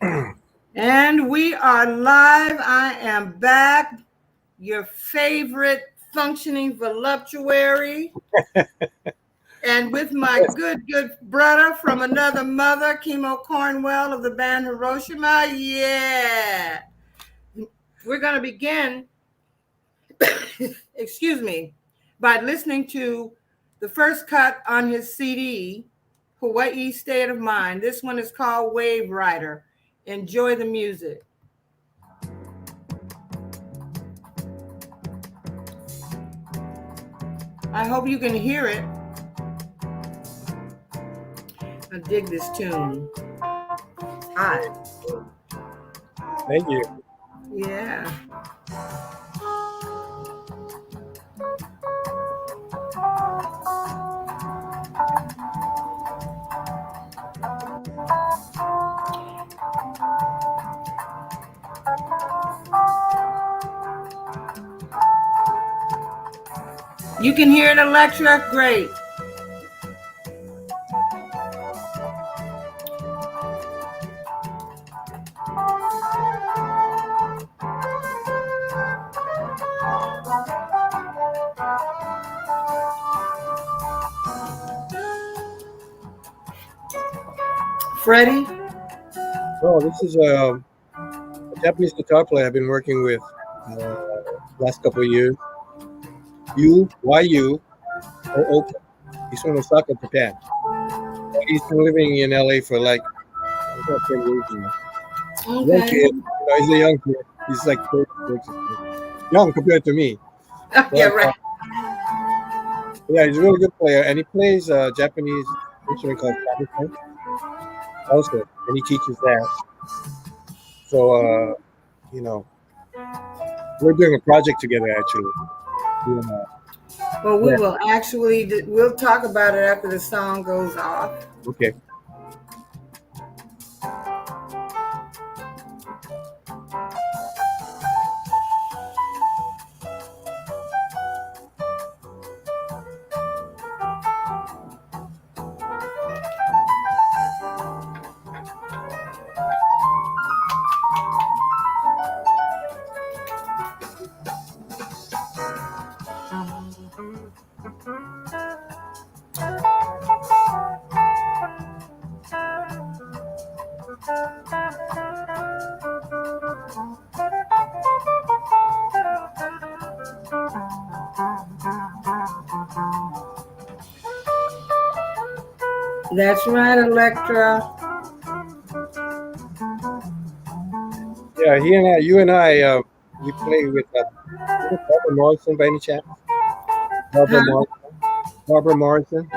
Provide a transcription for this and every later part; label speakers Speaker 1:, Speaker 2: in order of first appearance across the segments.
Speaker 1: And we are live. I am back, your favorite functioning voluptuary, and with my good brother from another mother, Kimo Cornwell of the band Hiroshima. Yeah. We're going to begin, excuse me, by listening to the first cut on his CD, Hawaii State of Mind. This one is called Wave Rider. Enjoy the music. I hope you can hear it. I dig this tune. Hot.
Speaker 2: Thank you.
Speaker 1: Yeah. You can hear it, Electra? Great. Freddie?
Speaker 2: Oh, this is a Japanese guitar player I've been working with last couple of years. YU Oka. He's from Osaka, Japan. He's been living in LA for like about 10 years now. Young
Speaker 1: Okay.
Speaker 2: kid, he's a young kid. He's like 36, young compared to me.
Speaker 1: Yeah,
Speaker 2: But
Speaker 1: right.
Speaker 2: yeah, he's a really good player, and he plays a Japanese instrument called saxophone also, and he teaches that. So you know, we're doing a project together actually. Doing,
Speaker 1: Well, we
Speaker 2: yeah.
Speaker 1: will actually, we'll talk about it after the song goes off.
Speaker 2: Okay.
Speaker 1: That's right, Electra.
Speaker 2: Yeah, you and I, we play with Barbara Morrison by any chance? Barbara
Speaker 1: Huh?
Speaker 2: Morrison. Barbara Morrison.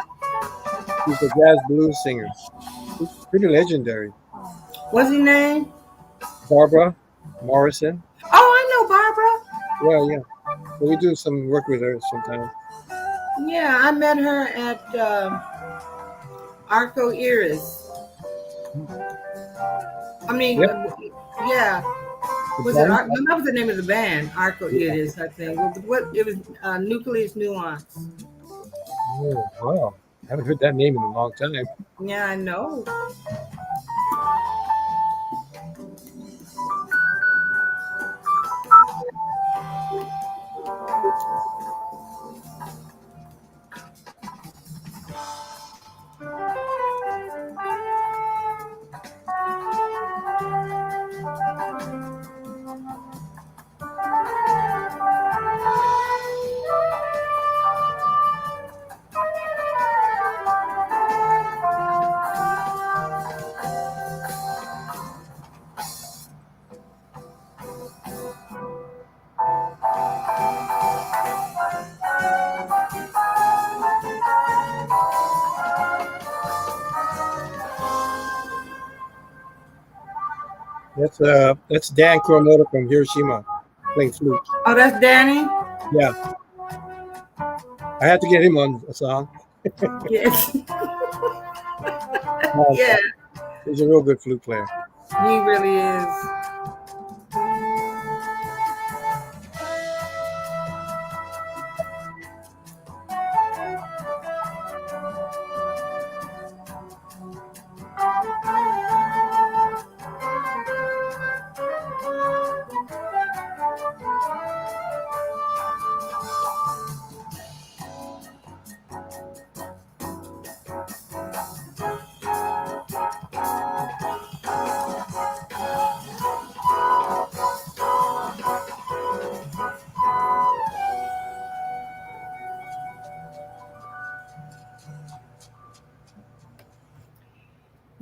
Speaker 2: She's a jazz blues singer. She's pretty legendary.
Speaker 1: What's his name?
Speaker 2: Barbara Morrison.
Speaker 1: Oh, I know Barbara.
Speaker 2: Yeah, yeah. So we do some work with her sometimes.
Speaker 1: Yeah, I met her at Arco Iris. I mean,
Speaker 2: Yep.
Speaker 1: yeah.
Speaker 2: The
Speaker 1: Was it?
Speaker 2: band?
Speaker 1: No, that was the name of the band. Arco
Speaker 2: Yeah.
Speaker 1: Iris, I think. What? It was Nucleus Nuance.
Speaker 2: Oh, wow. I haven't heard that name in a long time.
Speaker 1: Yeah, I know.
Speaker 2: That's Dan Kuramoto from Hiroshima playing flute.
Speaker 1: Oh, that's Danny.
Speaker 2: Yeah, I had to get him on a song.
Speaker 1: Yes.
Speaker 2: Um,
Speaker 1: Yeah,
Speaker 2: he's a real good flute player.
Speaker 1: he really is.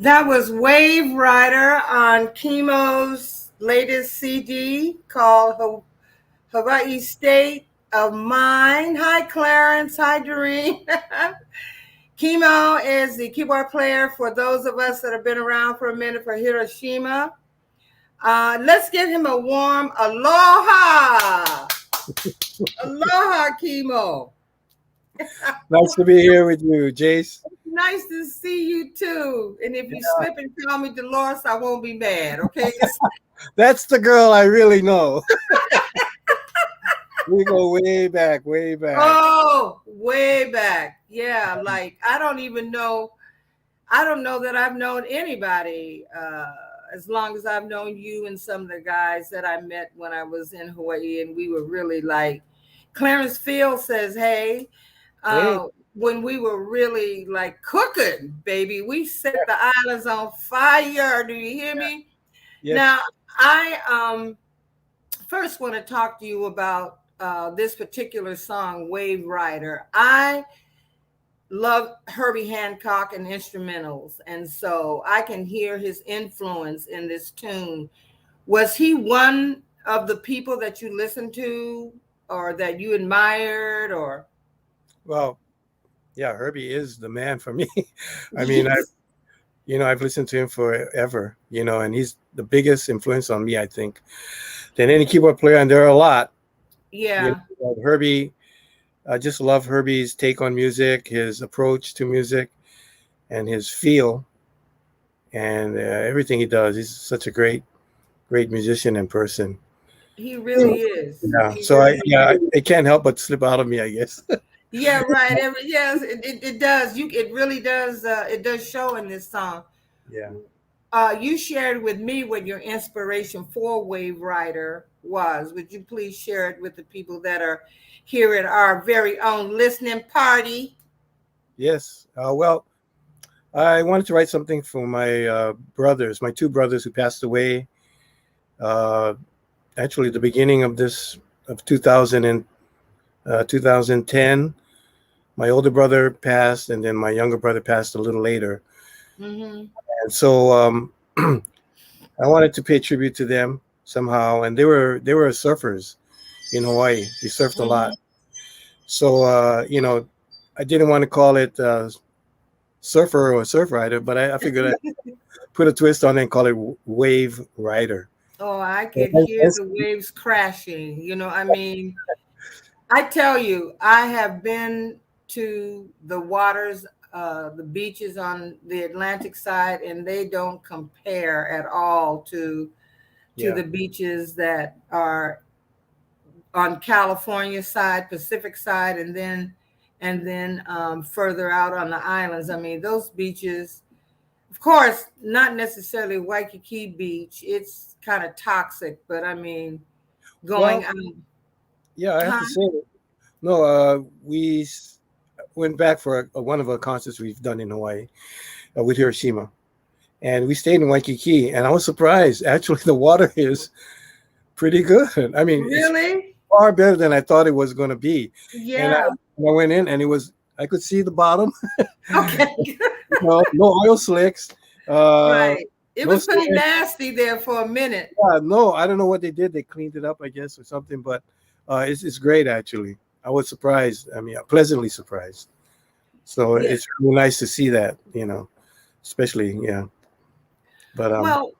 Speaker 1: That was Wave Rider on Kimo's latest CD called Hawaii State of Mind. Hi, Clarence. Hi, Doreen. Kimo is the keyboard player for those of us that have been around for a minute for Hiroshima. Let's give him a warm aloha. Aloha, Kimo.
Speaker 2: Nice to be here with you, Jace.
Speaker 1: Nice to see you too. And if you slip and call me Dolores, I won't be mad, okay?
Speaker 2: That's the girl I really know. We go way back, way back.
Speaker 1: Oh, way back. Yeah, like I don't know that I've known anybody as long as I've known you and some of the guys that I met when I was in Hawaii, and we were really like Clarence Field says, hey. When we were really like cooking, baby, we set the islands on fire. Do you hear me?
Speaker 2: Yes.
Speaker 1: Now, I first want to talk to you about this particular song, Wave Rider. I love Herbie Hancock and instrumentals, and so I can hear his influence in this tune. Was he one of the people that you listened to or that you admired, or?
Speaker 2: Well, yeah, Herbie is the man for me. I mean, I've listened to him forever, and he's the biggest influence on me, I think, than any keyboard player. And there are a lot.
Speaker 1: Yeah.
Speaker 2: Herbie, I just love Herbie's take on music, his approach to music, and his feel, and everything he does. He's such a great musician and person.
Speaker 1: He really is.
Speaker 2: Yeah. So it can't help but slip out of me, I guess.
Speaker 1: Yeah, right. Yes, it does. It really does. It does show in this song.
Speaker 2: Yeah.
Speaker 1: You shared with me what your inspiration for Wave Rider was. Would you please share it with the people that are here at our very own listening party?
Speaker 2: Yes. Well, I wanted to write something for my brothers, my two brothers who passed away. Actually, the beginning of 2000 and 2010. My older brother passed, and then my younger brother passed a little later.
Speaker 1: Mm-hmm.
Speaker 2: And so I wanted to pay tribute to them somehow. And they were surfers in Hawaii. They surfed a lot. So I didn't want to call it surfer or surf rider, but I figured I'd put a twist on it and call it Wave Rider.
Speaker 1: Oh, I could hear the waves crashing. I mean, I tell you, I have been to the waters, the beaches on the Atlantic side, and they don't compare at all to the beaches that are on California side, Pacific side, and then further out on the islands. I mean, those beaches, of course, not necessarily Waikiki Beach. It's kind of toxic, but I mean, going out.
Speaker 2: Yeah, I have to say, no, we went back for one of our concerts we've done in Hawaii with Hiroshima, and we stayed in Waikiki, and I was surprised. Actually, the water is pretty good. I mean,
Speaker 1: really?
Speaker 2: It's far better than I thought it was going to be.
Speaker 1: Yeah.
Speaker 2: And I went in, and I could see the bottom.
Speaker 1: Okay.
Speaker 2: No oil slicks.
Speaker 1: Right. It was pretty nasty there for a minute.
Speaker 2: Yeah, no, I don't know what they did. They cleaned it up, I guess, or something. But it's great, actually. I was surprised. I mean, pleasantly surprised. So it's really nice to see that, especially, yeah. But
Speaker 1: well,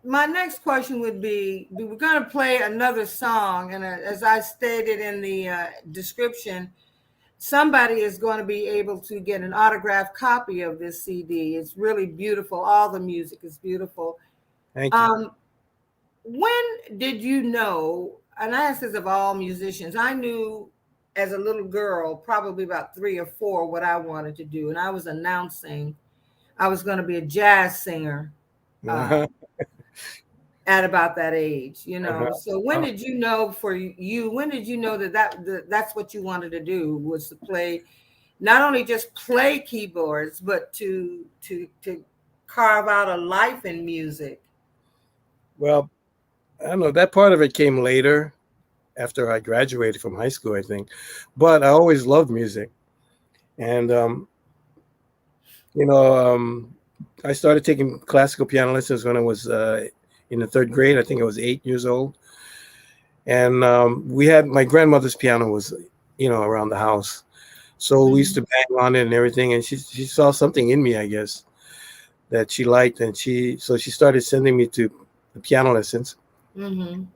Speaker 1: my next question would be, we're going to play another song. And as I stated in the description, somebody is going to be able to get an autographed copy of this CD. It's really beautiful. All the music is beautiful.
Speaker 2: Thank you.
Speaker 1: When did you know, and I ask this of all musicians, I knew as a little girl, probably about 3 or 4, what I wanted to do. And I was announcing I was going to be a jazz singer at about that age, So when did you know when did you know that's what you wanted to do, was to play, not only just play keyboards, but to carve out a life in music?
Speaker 2: Well, I don't know. That part of it came later, after I graduated from high school, I think. But I always loved music. And, I started taking classical piano lessons when I was in the third grade. I think I was 8 years old, and we had my grandmother's piano was, around the house, so we used to
Speaker 1: Mhm.
Speaker 2: bang on it and everything. And she saw something in me, I guess, that she liked, and she started sending me to the piano lessons,
Speaker 1: Mhm.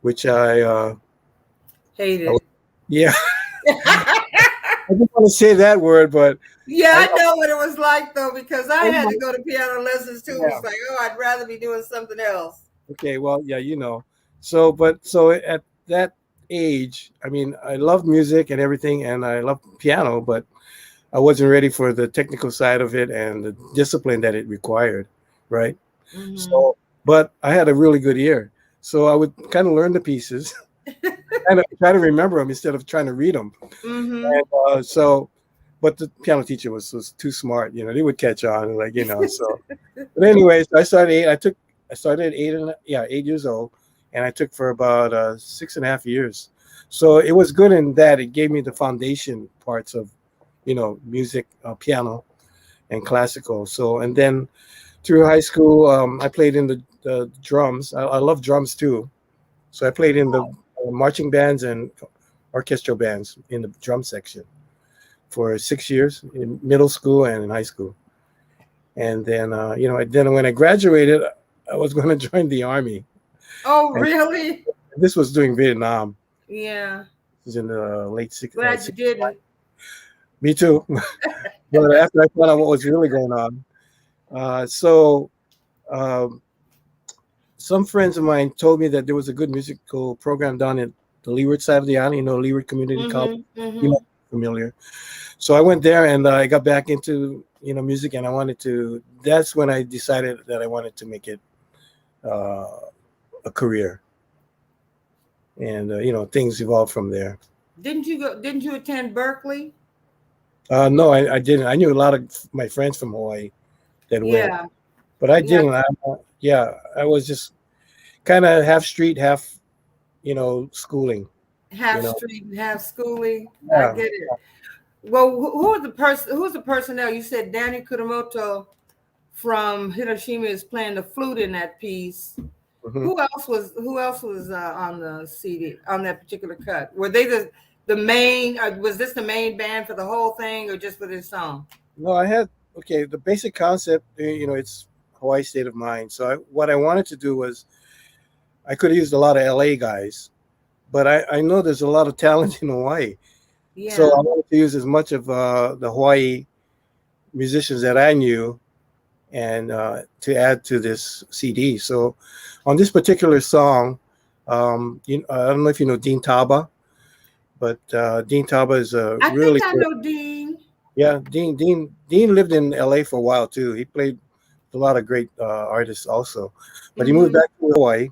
Speaker 2: which
Speaker 1: Hate
Speaker 2: I was,
Speaker 1: it.
Speaker 2: yeah, I didn't want to say that word, but
Speaker 1: Yeah,
Speaker 2: I
Speaker 1: I know what it was like though, because I had to
Speaker 2: I-
Speaker 1: go to piano lessons too. It
Speaker 2: yeah.
Speaker 1: was like, oh, I'd rather be doing something else.
Speaker 2: Okay, well, yeah, so at that age, I mean, I loved music and everything, and I loved piano, but I wasn't ready for the technical side of it and the discipline that it required, right?
Speaker 1: Mhm.
Speaker 2: So, but I had a really good ear, so I would kind of learn the pieces, kind of try to remember them instead of trying to read them.
Speaker 1: Mhm.
Speaker 2: And but the piano teacher was too smart, they would catch on, like, so. But anyways, I started at 8 years old, and I took for about 6.5 years. So it was good in that it gave me the foundation parts of, music, piano, and classical. So and then through high school, I played in the drums. I love drums too. So I played in the marching bands and orchestral bands in the drum section for 6 years in middle school and in high school. And then, then when I graduated, I was going to join the army.
Speaker 1: Oh,
Speaker 2: And
Speaker 1: really?
Speaker 2: this was during Vietnam.
Speaker 1: Yeah.
Speaker 2: This was in the late
Speaker 1: Glad you
Speaker 2: 60s.
Speaker 1: didn't.
Speaker 2: Me too. But after I found out what was really going on, so um, some friends of mine told me that there was a good musical program down at the Leeward side of the island, Leeward Community College.
Speaker 1: Mhm.
Speaker 2: You might
Speaker 1: Mhm.
Speaker 2: be familiar. So I went there and I got back into music, and I wanted to. That's when I decided that I wanted to make it uh, a career, and things evolved from there.
Speaker 1: Didn't you attend Berkeley?
Speaker 2: No, I didn't. I knew a lot of my friends from Hawaii that went,
Speaker 1: Yeah.
Speaker 2: but I
Speaker 1: Yeah.
Speaker 2: didn't. Yeah, I was just kind of half street, half schooling. You
Speaker 1: Half
Speaker 2: know,
Speaker 1: street and half schooling. I
Speaker 2: yeah.
Speaker 1: get it. Well, who are the person? Who's the personnel? You said Danny Kuramoto from Hiroshima is playing the flute in that piece.
Speaker 2: Hmm.
Speaker 1: Who else was on the CD on that particular cut? Were they the main? Was this the main band for the whole thing, or just for this song?
Speaker 2: No, I had okay. The basic concept, it's Hawaii state of mind. So what I wanted to do was I could have used a lot of LA guys, but I know there's a lot of talent in Hawaii. So
Speaker 1: Yeah.
Speaker 2: I wanted to use as much of the Hawaii musicians that I knew, and to add to this CD. So on this particular song, I don't know if you know Dean Taba, but Dean Taba is a
Speaker 1: I think
Speaker 2: really
Speaker 1: I
Speaker 2: good.
Speaker 1: know Dean.
Speaker 2: Yeah, Dean lived in LA for a while too. He played with a lot of great artists also, but he moved
Speaker 1: Mm-hmm.
Speaker 2: back to Hawaii.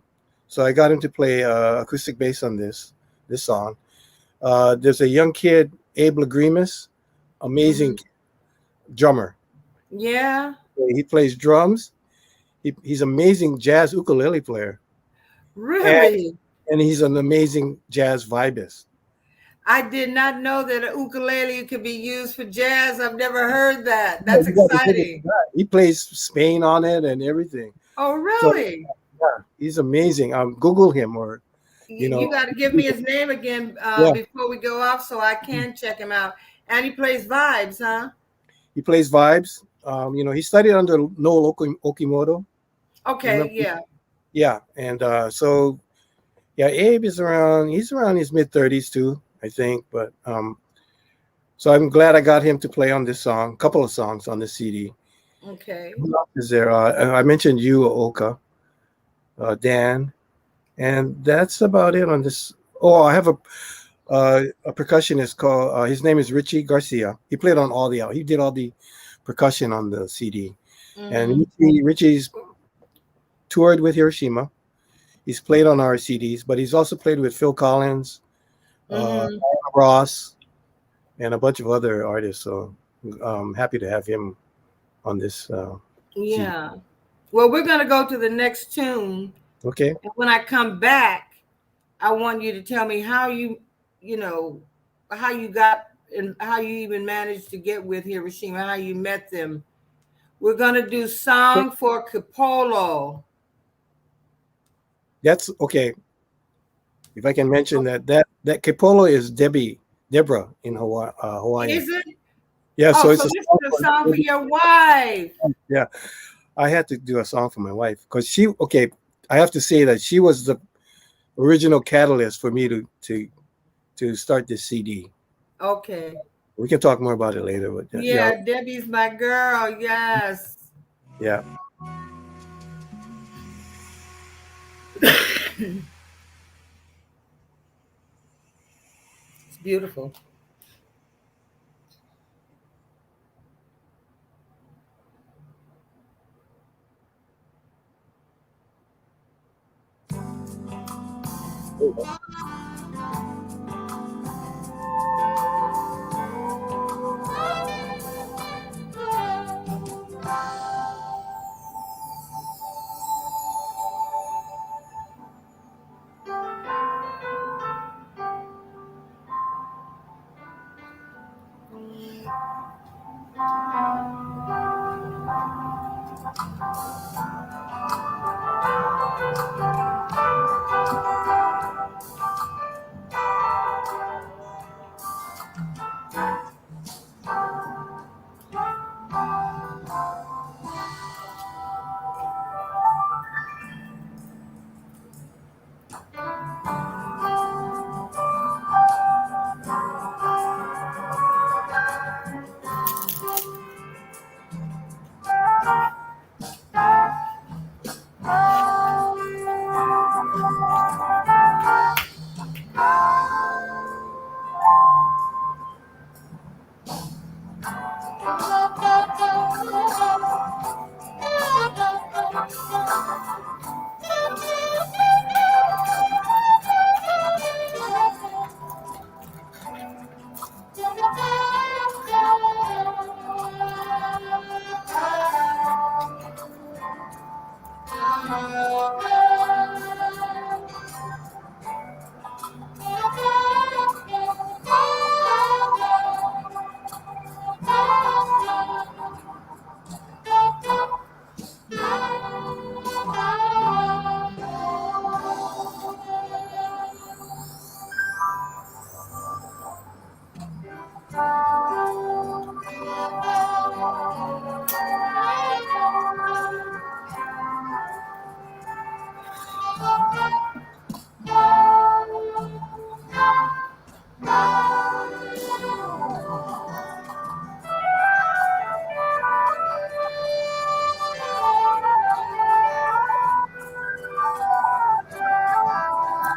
Speaker 2: So I got him to play acoustic bass on this song. There's a young kid, Abe Lagrimas, amazing
Speaker 1: Mm-hmm.
Speaker 2: drummer.
Speaker 1: Yeah.
Speaker 2: He plays drums. He's amazing jazz ukulele player, and
Speaker 1: Really?
Speaker 2: he's an amazing jazz vibist.
Speaker 1: I did not know that a ukulele could be used for jazz. I've never heard that.
Speaker 2: Yeah,
Speaker 1: That's
Speaker 2: you got to give it to
Speaker 1: exciting.
Speaker 2: that. He plays Spain on it and everything.
Speaker 1: Oh,
Speaker 2: So
Speaker 1: really?
Speaker 2: yeah, he's amazing. Google him, or you
Speaker 1: You
Speaker 2: know,
Speaker 1: got to give me his name again
Speaker 2: yeah,
Speaker 1: before we go off so I can check him out. And he plays vibes, huh?
Speaker 2: he plays vibes. He studied under Noel Okimoto. You
Speaker 1: Okay,
Speaker 2: remember?
Speaker 1: yeah.
Speaker 2: Yeah, and so yeah, Abe is around. He's around his mid 30s too, I think. But so I'm glad I got him to play on this song, couple of songs on the CD.
Speaker 1: Okay.
Speaker 2: Who else is there? I mentioned you, Oka, Dan, and that's about it on this. Oh, I have a percussionist called. His name is Richie Garcia. He played on all the. He did all the percussion on the CD. And
Speaker 1: Mm-hmm.
Speaker 2: Richie's toured with Hiroshima. He's played on our CDs, but he's also played with Phil Collins,
Speaker 1: Mm-hmm.
Speaker 2: Ross, and a bunch of other artists. So I'm happy to have him on this CD.
Speaker 1: Yeah. Well, we're going to go to the next tune.
Speaker 2: Okay.
Speaker 1: And when I come back, I want you to tell me how you know, how you got and how you even managed to get with Hiroshima, how you met them. We're gonna do song for Capolo.
Speaker 2: That's okay. If I can mention that Kipolo is Deborah in Hawaiian.
Speaker 1: Is it?
Speaker 2: Yeah,
Speaker 1: Oh,
Speaker 2: so
Speaker 1: so
Speaker 2: it's a
Speaker 1: this
Speaker 2: song
Speaker 1: is a
Speaker 2: for
Speaker 1: song for
Speaker 2: Debbie.
Speaker 1: your wife.
Speaker 2: Yeah, I had to do a song for my wife because she. Okay, I have to say that she was the original catalyst for me to start this CD.
Speaker 1: Okay.
Speaker 2: We can talk more about it later, but yeah,
Speaker 1: Yeah, Debbie's my girl. Yes.
Speaker 2: yeah.
Speaker 1: It's beautiful.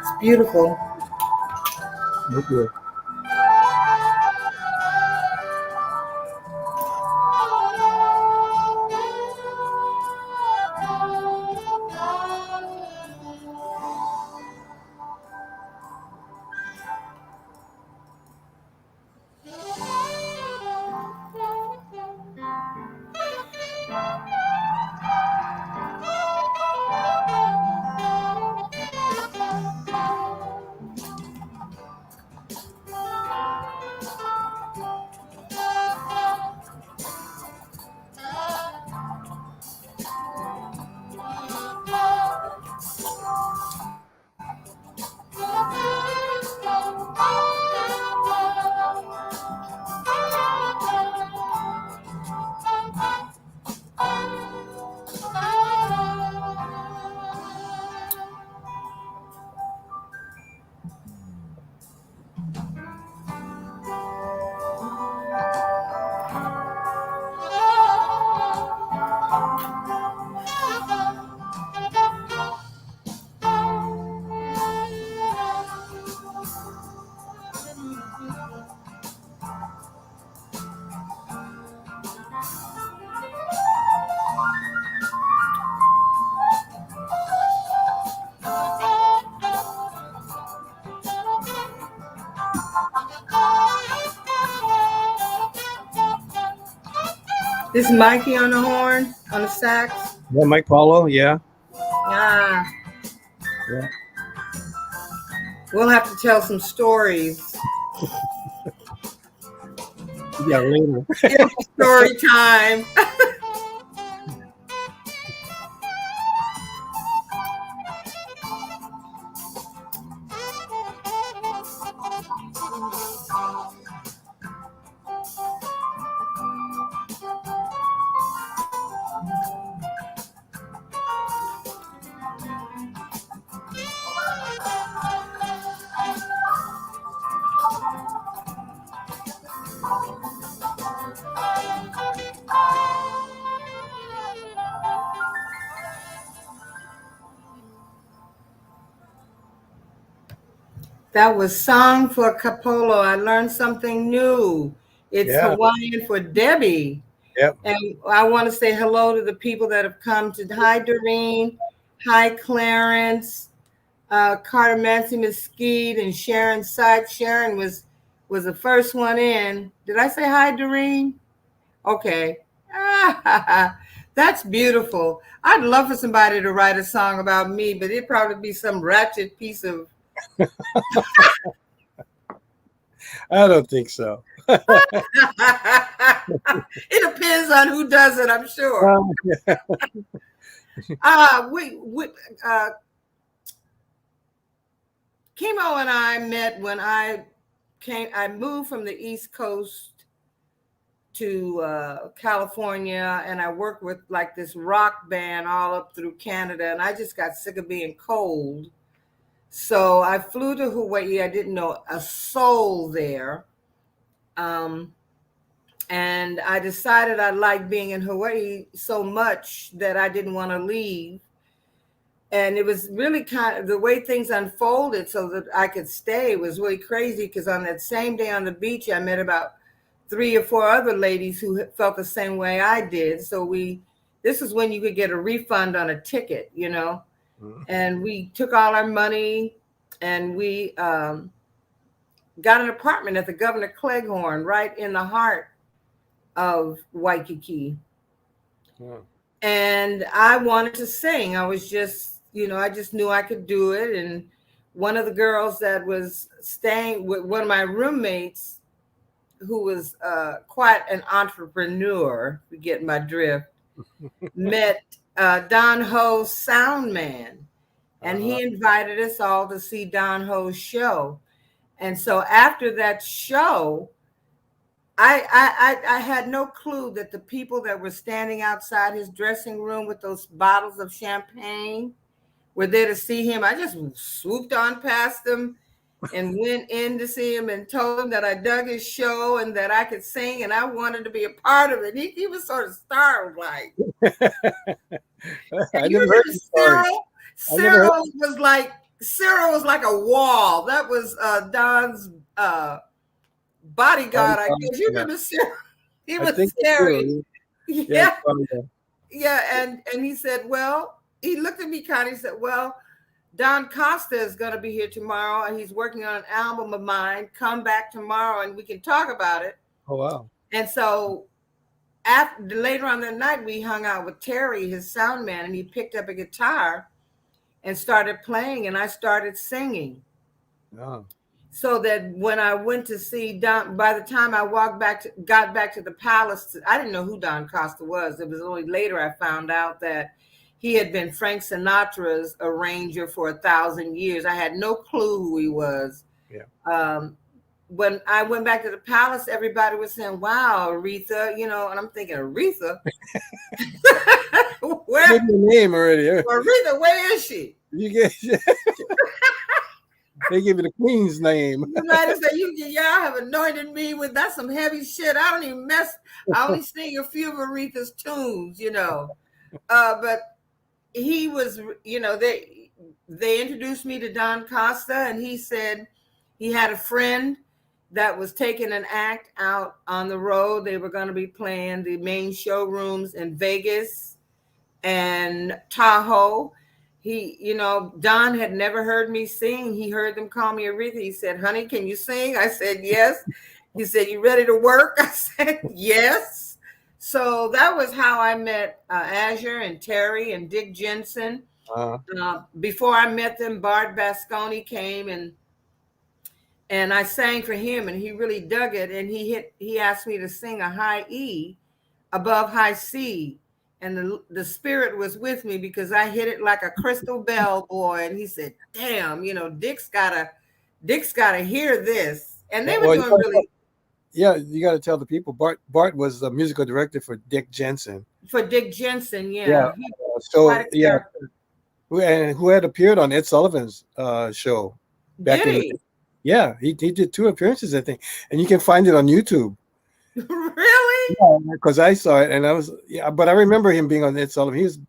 Speaker 1: It's beautiful.
Speaker 2: Thank you.
Speaker 1: This is Mikey on the horn, on the sax.
Speaker 2: Yeah, Mike Paulo. Yeah,
Speaker 1: Ah,
Speaker 2: yeah,
Speaker 1: we'll have to tell some stories.
Speaker 2: yeah. Later.
Speaker 1: It'll be story time. That was Song for Capolo. I learned something new. It's
Speaker 2: Yeah.
Speaker 1: Hawaiian for Debbie.
Speaker 2: Yep.
Speaker 1: And I want to say hello to the people that have come to. Hi, Doreen. Hi, Clarence. Carter Mancy Mesquite and Sharon Sykes. Sharon was the first one in. Did I say hi, Doreen? Okay. That's beautiful. I'd love for somebody to write a song about me, but it'd probably be some ratchet piece of.
Speaker 2: I don't think so.
Speaker 1: It depends on who does it, I'm sure.
Speaker 2: Yeah.
Speaker 1: We Kimo and I met when I moved from the East Coast to California, and I worked with like this rock band all up through Canada, and I just got sick of being cold. So I flew to Hawaii. I didn't know a soul there. Um, and I decided I liked being in Hawaii so much that I didn't want to leave. And it was really kind of the way things unfolded so that I could stay was really crazy, because on that same day on the beach, I met about 3 or 4 other ladies who felt the same way I did. So this is when you could get a refund on a ticket, and we took all our money and we got an apartment at the Governor Cleghorn right in the heart of Waikiki.
Speaker 2: Yeah.
Speaker 1: And I wanted to sing. I was just, I just knew I could do it. And one of the girls that was staying with one of my roommates, who was quite an entrepreneur, if you get my drift, met Don Ho's sound man. And he invited us all to see Don Ho's show. And so after that show, I had no clue that the people that were standing outside his dressing room with those bottles of champagne were there to see him. I just swooped on past them and went in to see him and told him that I dug his show and that I could sing and I wanted to be a part of it. He was sort of startled, like.
Speaker 2: I never heard this story.
Speaker 1: Cyril was like a wall. That was Don's bodyguard, I guess. You remember Cyril? He was scary. Yeah. And he said, well, he looked at me kind of, he said, well, Don Costa is going to be here tomorrow and he's working on an album of mine. Come back tomorrow and we can talk about it.
Speaker 2: Oh, wow.
Speaker 1: And so later on that night, we hung out with Terry, his sound man, and he picked up a guitar and started playing, and I started singing.
Speaker 2: Oh.
Speaker 1: So that when I went to see Don, by the time I got back to the palace, I didn't know who Don Costa was. It was only later I found out that he had been Frank Sinatra's arranger for 1,000 years. I had no clue who he was.
Speaker 2: Yeah.
Speaker 1: When I went back to the palace, everybody was saying, wow, Aretha, and I'm thinking, Aretha?
Speaker 2: Where? Give your name already.
Speaker 1: Aretha, where is she?
Speaker 2: They give you the queen's name.
Speaker 1: You might have said, y'all have anointed me with, that's some heavy shit. I don't even I only sing a few of Aretha's tunes, But he was, they introduced me to Don Costa, and he said he had a friend that was taking an act out on the road. They were going to be playing the main showrooms in Vegas and Tahoe. Don had never heard me sing. He heard them call me Aretha. He said, honey, can you sing? I said, yes. He said, you ready to work? I said, yes. So that was how I met Azure and Terry and Dick Jensen. Before I met them, Bart Basconi came and I sang for him, and he really dug it. And he asked me to sing a high E above high C. And the spirit was with me because I hit it like a crystal bell, boy. And he said, damn, Dick's gotta hear this. And they were doing really.
Speaker 2: Yeah, you got to tell the people. Bart was the musical director for Dick Jensen.
Speaker 1: For Dick Jensen, yeah.
Speaker 2: So, yeah. Who had appeared on Ed Sullivan's show back in the. Yeah, he did 2 appearances, I think, and you can find it on YouTube.
Speaker 1: Really?
Speaker 2: Yeah, because I saw it, and but I remember him being on Ed Sullivan.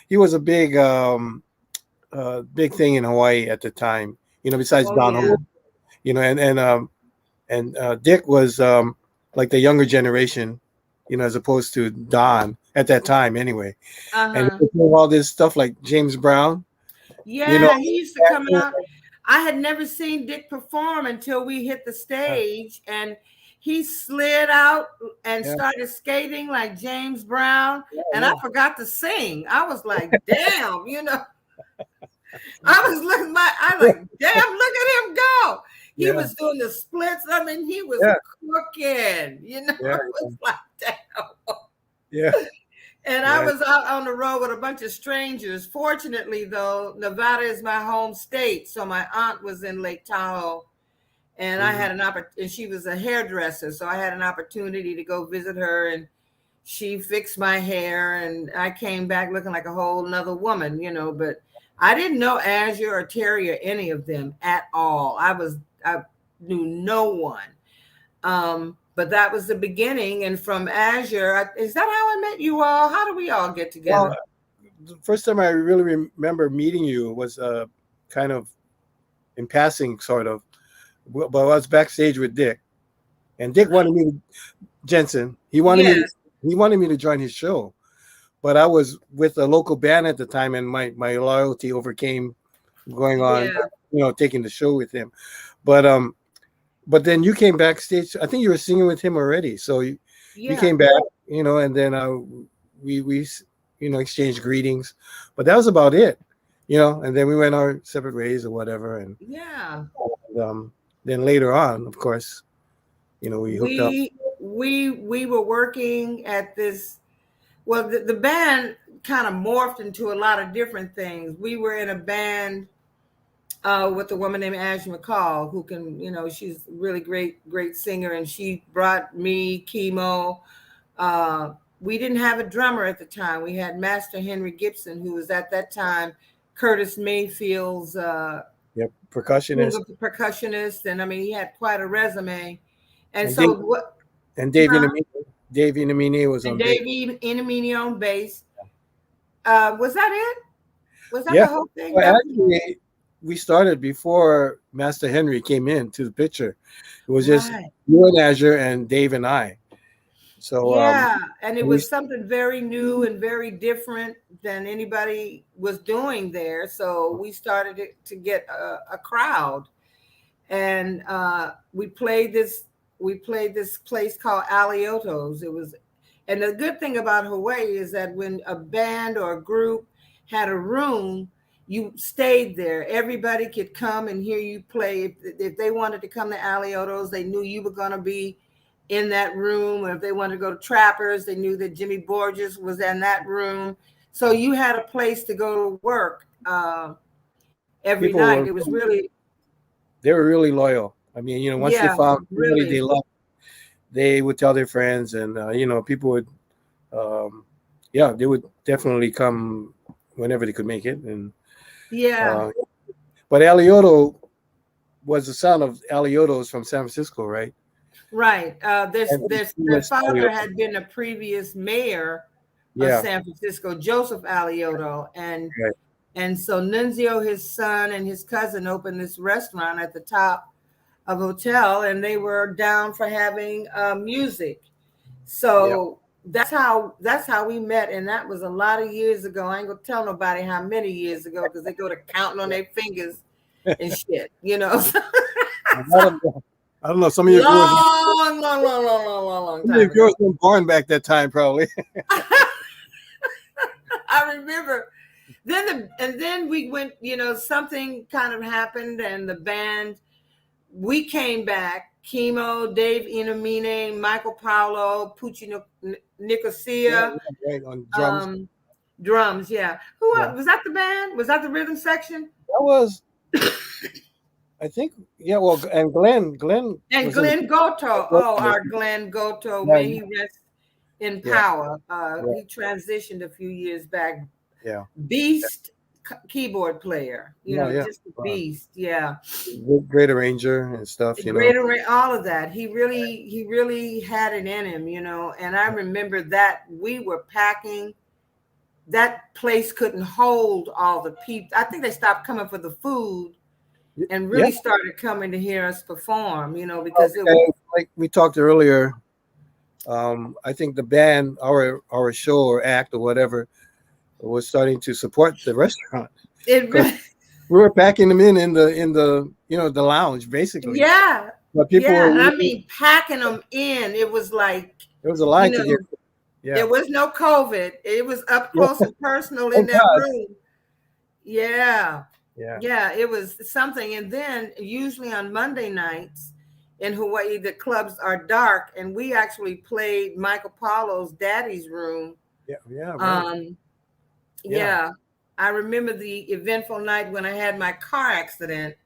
Speaker 2: He was a big thing in Hawaii at the time. Besides Don Ho. and Dick was like the younger generation, as opposed to Don at that time anyway. And he
Speaker 1: Uh-huh.
Speaker 2: was doing all this stuff like James Brown, you know.
Speaker 1: Yeah, he used to come out. I had never seen Dick perform until we hit the
Speaker 2: Yeah,
Speaker 1: stage, and he slid out and
Speaker 2: yeah,
Speaker 1: started skating like James Brown,
Speaker 2: yeah,
Speaker 1: and I
Speaker 2: yeah,
Speaker 1: forgot to sing. I was like, damn, I was looking I like, damn, look at him go. He
Speaker 2: yeah,
Speaker 1: was doing the splits. I mean, he was
Speaker 2: yeah,
Speaker 1: cooking,
Speaker 2: yeah,
Speaker 1: I was like, damn.
Speaker 2: yeah,
Speaker 1: And I
Speaker 2: yeah.
Speaker 1: was out on the road with a bunch of strangers. Fortunately, though, Nevada is my home state. So my aunt was in Lake Tahoe, and I
Speaker 2: Mhm.
Speaker 1: had an opportunity, and she was a hairdresser. So I had an opportunity to go visit her, and she fixed my hair, and I came back looking like a whole nother woman, but I didn't know Azure or Terry or any of them at all. I knew no one. But that was the beginning. And from Azure, is that how I met you all? How do we all get
Speaker 2: Well,
Speaker 1: together?
Speaker 2: the first time I really remember meeting you was kind of in passing, sort of. But I was backstage with Dick, and Dick wanted me to Jensen.
Speaker 1: Yes.
Speaker 2: He wanted me to join his show, but I was with a local band at the time, and my loyalty overcame going on,
Speaker 1: Yeah.
Speaker 2: taking the show with him. But then you came backstage. I think you were singing with him already, so you
Speaker 1: Yeah.
Speaker 2: came back, and then we exchanged greetings, but that was about it, and then we went our separate ways or whatever,
Speaker 1: Yeah.
Speaker 2: and then later on, of course, we hooked up.
Speaker 1: We were working at this. Well, the band kind of morphed into a lot of different things. We were in a band with a woman named Ashley McCall, who can, she's a really great singer, and she brought me Kimo. We didn't have a drummer at the time. We had Master Henry Gibson, who was at that time Curtis Mayfield's
Speaker 2: Yep, percussionist.
Speaker 1: percussionist, and I mean he had quite a resume. And
Speaker 2: And Dave,
Speaker 1: so what?
Speaker 2: and Dave
Speaker 1: Huh?
Speaker 2: Inamine, Dave Inamine was
Speaker 1: And
Speaker 2: on bass.
Speaker 1: Dave Inamini on bass. Was that it? Was that
Speaker 2: Yeah,
Speaker 1: the whole thing?
Speaker 2: well,
Speaker 1: That
Speaker 2: actually, we started before Master Henry came into the picture. It was just
Speaker 1: right?
Speaker 2: you and Azure and Dave and I. So
Speaker 1: Yeah, and it
Speaker 2: we
Speaker 1: was something very new and very different than anybody was doing there. So we started it to get a crowd, and we played this place called Aliotos. It was, and the good thing about Hawaii is that when a band or a group had a room, you stayed there. Everybody could come and hear you play. If they wanted to come to Aliotos, they knew you were going to be in that room. Or if they wanted to go to Trappers, they knew that Jimmy Borges was in that room. So you had a place to go to work every
Speaker 2: people
Speaker 1: night.
Speaker 2: were
Speaker 1: It was really,
Speaker 2: they were really loyal. I mean, once they
Speaker 1: yeah,
Speaker 2: found somebody they
Speaker 1: really,
Speaker 2: loved, they would tell their friends, and people would, um, yeah, they would definitely come whenever they could make it. And
Speaker 1: yeah.
Speaker 2: uh, but Alioto was the son of Aliotos from San Francisco, right?
Speaker 1: Right.
Speaker 2: And
Speaker 1: Their
Speaker 2: famous
Speaker 1: father
Speaker 2: Alioto.
Speaker 1: had been a previous mayor of
Speaker 2: Yeah,
Speaker 1: San Francisco, Joseph Alioto, and
Speaker 2: right.
Speaker 1: and so Nunzio, his son, and his cousin opened this restaurant at the top of a hotel, and they were down for having music.
Speaker 2: Yeah.
Speaker 1: So that's how we met, and that was a lot of years ago. I ain't gonna tell nobody how many years ago because they go to counting on their fingers and shit.
Speaker 2: I don't know. I don't know.
Speaker 1: Long
Speaker 2: Some of your
Speaker 1: time
Speaker 2: girls
Speaker 1: ago.
Speaker 2: weren't born back that time, probably.
Speaker 1: I remember and then we went, something kind of happened, and the band, we came back, Chemo, Dave Inamine, Michael Paolo, Pucci
Speaker 2: Yeah,
Speaker 1: Nicosia,
Speaker 2: yeah, right on drums.
Speaker 1: um, drums, yeah.
Speaker 2: Yeah,
Speaker 1: Was that the band? Was that the rhythm section?
Speaker 2: that was. I think. Yeah. Well, and Glenn
Speaker 1: And
Speaker 2: was in
Speaker 1: Glenn Goto, oh,
Speaker 2: the.
Speaker 1: our Glenn Goto,
Speaker 2: Yeah,
Speaker 1: may he rest in
Speaker 2: yeah,
Speaker 1: power.
Speaker 2: yeah,
Speaker 1: He transitioned a few years back.
Speaker 2: yeah.
Speaker 1: Beast keyboard player,
Speaker 2: No, yeah.
Speaker 1: just a beast. Yeah.
Speaker 2: Great arranger and stuff.
Speaker 1: Great array, all of that. He really had it in him, And I remember that we were packing. That place couldn't hold all the people. I think they stopped coming for the food, and
Speaker 2: Yeah.
Speaker 1: really started coming to hear us perform, because it was.
Speaker 2: And like we talked earlier, I think the band, our show or act or whatever, was starting to support the restaurant
Speaker 1: It
Speaker 2: because
Speaker 1: really,
Speaker 2: we were packing them in the the lounge basically.
Speaker 1: yeah,
Speaker 2: But people were
Speaker 1: yeah. And I
Speaker 2: really,
Speaker 1: mean, packing them in, it was like,
Speaker 2: there was a
Speaker 1: you
Speaker 2: line to get.
Speaker 1: know,
Speaker 2: Yeah.
Speaker 1: there was no COVID. It was up
Speaker 2: Yeah.
Speaker 1: close and personal
Speaker 2: Oh
Speaker 1: in that
Speaker 2: God.
Speaker 1: room. Yeah.
Speaker 2: Yeah.
Speaker 1: Yeah, it was something. And then usually on Monday nights in Hawaii, the clubs are dark, and we actually played Michael Paulo's Daddy's Room.
Speaker 2: Yeah. Yeah. Right.
Speaker 1: Um,
Speaker 2: Yeah.
Speaker 1: yeah, I remember the eventful night when I had my car accident.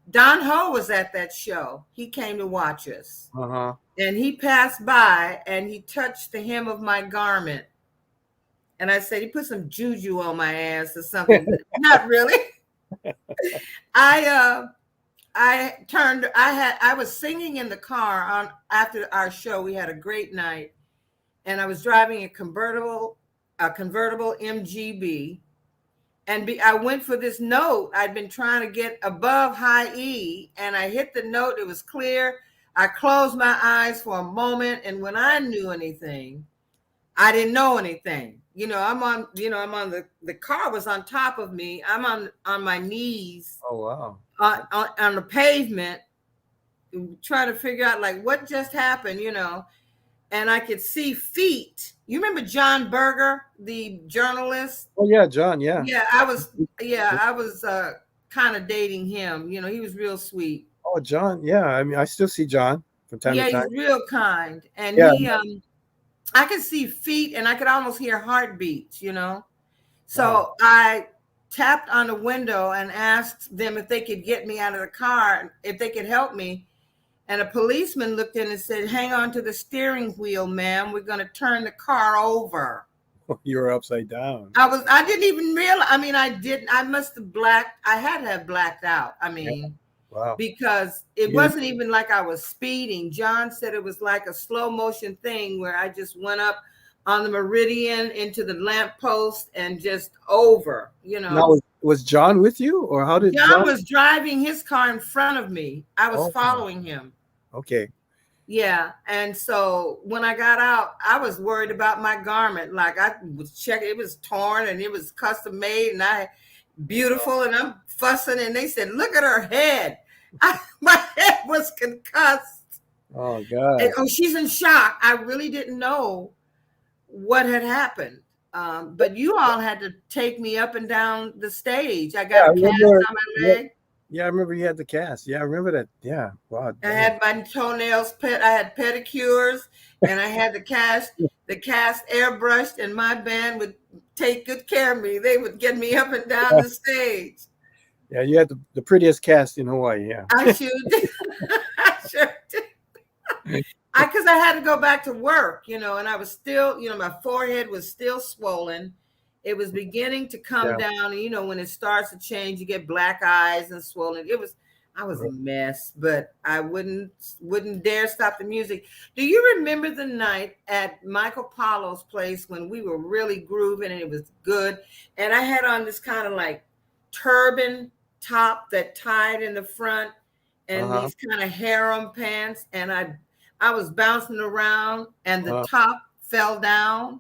Speaker 1: Don Ho was at that show. He came to watch us,
Speaker 2: Uh-huh.
Speaker 1: and he passed by and he touched the hem of my garment. And I said, he put some juju on my ass or something. Not really. I I was singing in the car on after our show. We had a great night, and I was driving a convertible MGB, and I went for this note. I'd been trying to get above high E, and I hit the note. It was clear. I closed my eyes for a moment, and when I knew anything, I didn't know anything. I'm on the car was on top of me. I'm on my knees
Speaker 2: Oh wow.
Speaker 1: on the pavement, trying to figure out like what just happened, and I could see feet. You remember John Berger, the journalist?
Speaker 2: Oh yeah, John. Yeah.
Speaker 1: Yeah, I was kind of dating him. He was real sweet.
Speaker 2: Oh John. Yeah. I mean, I still see John from time to
Speaker 1: Yeah,
Speaker 2: time.
Speaker 1: he's real kind. And
Speaker 2: Yeah.
Speaker 1: I could see feet and I could almost hear heartbeats.
Speaker 2: Wow.
Speaker 1: So I tapped on the window and asked them if they could get me out of the car, if they could help me. And a policeman looked in and said, "Hang on to the steering wheel, ma'am. We're going to turn the car over."
Speaker 2: You were upside down.
Speaker 1: I didn't even realize. I mean, I must have I had to have blacked out. I
Speaker 2: Yeah.
Speaker 1: mean,
Speaker 2: Wow.
Speaker 1: because it
Speaker 2: You
Speaker 1: wasn't even like I was speeding. John said it was like a slow motion thing where I just went up on the meridian into the lamppost and just over.
Speaker 2: Now, was John with you, or how did
Speaker 1: John
Speaker 2: John?
Speaker 1: was driving his car in front of me. I was
Speaker 2: Oh,
Speaker 1: following him.
Speaker 2: okay.
Speaker 1: Yeah. And so when I got out, I was worried about my garment. Like I was checking, it was torn and it was custom made and beautiful. And I'm fussing and they said, "Look at her head." My head was concussed.
Speaker 2: Oh God.
Speaker 1: And, oh, she's in shock. I really didn't know what had happened. But you all had to take me up and down the stage. I got a cast on my leg.
Speaker 2: Yeah, I remember you had the cast. Yeah, I remember that. Yeah. Wow.
Speaker 1: I had my toenails I had pedicures, and I had the cast airbrushed, and my band would take good care of me. They would get me up and down the stage.
Speaker 2: Yeah, you had the prettiest cast in Hawaii. Yeah.
Speaker 1: I sure did. I sure did. Because I had to go back to work, and I was still, my forehead was still swollen. It was beginning to come down. And, when it starts to change, you get black eyes and swollen. I was a mess, but I wouldn't dare stop the music. Do you remember the night at Michael Paulo's place when we were really grooving and it was good? And I had on this kind of like turban top that tied in the front and these kind of harem pants. And I was bouncing around and the top fell down.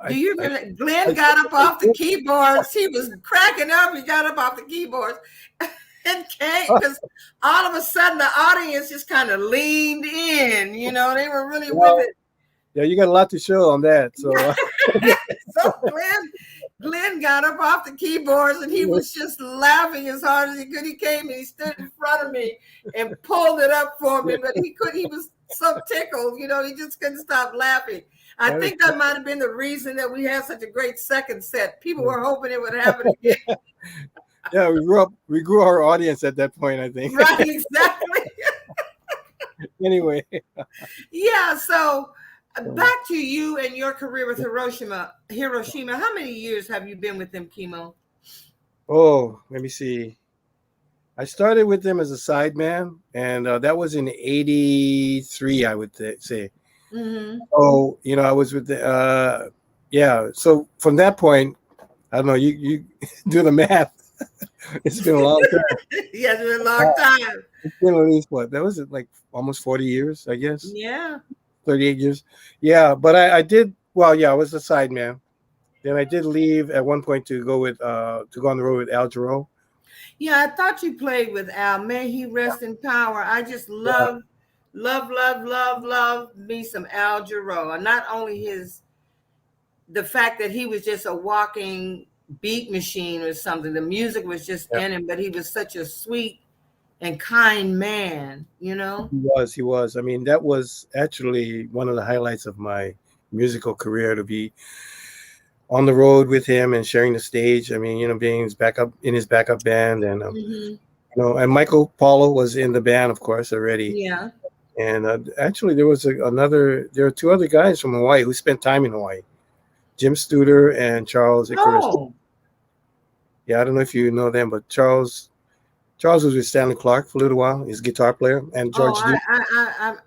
Speaker 1: Do you remember? Glenn got up off the keyboards. He was cracking up. He got up off the keyboards and came because all of a sudden the audience just kind of leaned in. They were really with it.
Speaker 2: Yeah, you got a lot to show on that. So,
Speaker 1: so Glenn got up off the keyboards and he was just laughing as hard as he could. He came and he stood in front of me and pulled it up for me, but he was so tickled, he just couldn't stop laughing. I think that might have been the reason that we had such a great second set. People were hoping it would happen again.
Speaker 2: Yeah, we grew our audience at that point, I think.
Speaker 1: Right, exactly.
Speaker 2: Anyway.
Speaker 1: Yeah, so back to you and your career with Hiroshima. How many years have you been with them, Kimo?
Speaker 2: Oh, let me see. I started with them as a sideman, and that was in '83, I would say.
Speaker 1: Mm-hmm.
Speaker 2: So, I was with the, So from that point, I don't know, you do the math. It's been a long time.
Speaker 1: Yes, it's been a long time.
Speaker 2: It's been at least what? That was like almost 40 years, I guess.
Speaker 1: Yeah.
Speaker 2: 38 years. Yeah, but I did well, yeah, I was a sideman. Then I did leave at one point to go with to go on the road with Al Jarreau.
Speaker 1: Yeah, I thought you played with Al. May he rest in power. I just
Speaker 2: Yeah.
Speaker 1: love me some Al Jarreau. And not only the fact that he was just a walking beat machine or something. The music was just
Speaker 2: Yeah.
Speaker 1: in him, but he was such a sweet and kind man, you know?
Speaker 2: He was. I mean, that was actually one of the highlights of my musical career to be on the road with him and sharing the stage. I mean, being his backup band, and
Speaker 1: Hmm.
Speaker 2: and Michael Paulo was in the band, of course, already.
Speaker 1: Yeah.
Speaker 2: And actually, there was there are two other guys from Hawaii who spent time in Hawaii, Jim Studer and Charles Icarus.
Speaker 1: Oh,
Speaker 2: Yeah, I don't know if you know them, but Charles was with Stanley Clarke for a little while. He's a guitar player, and
Speaker 1: oh,
Speaker 2: George Duke.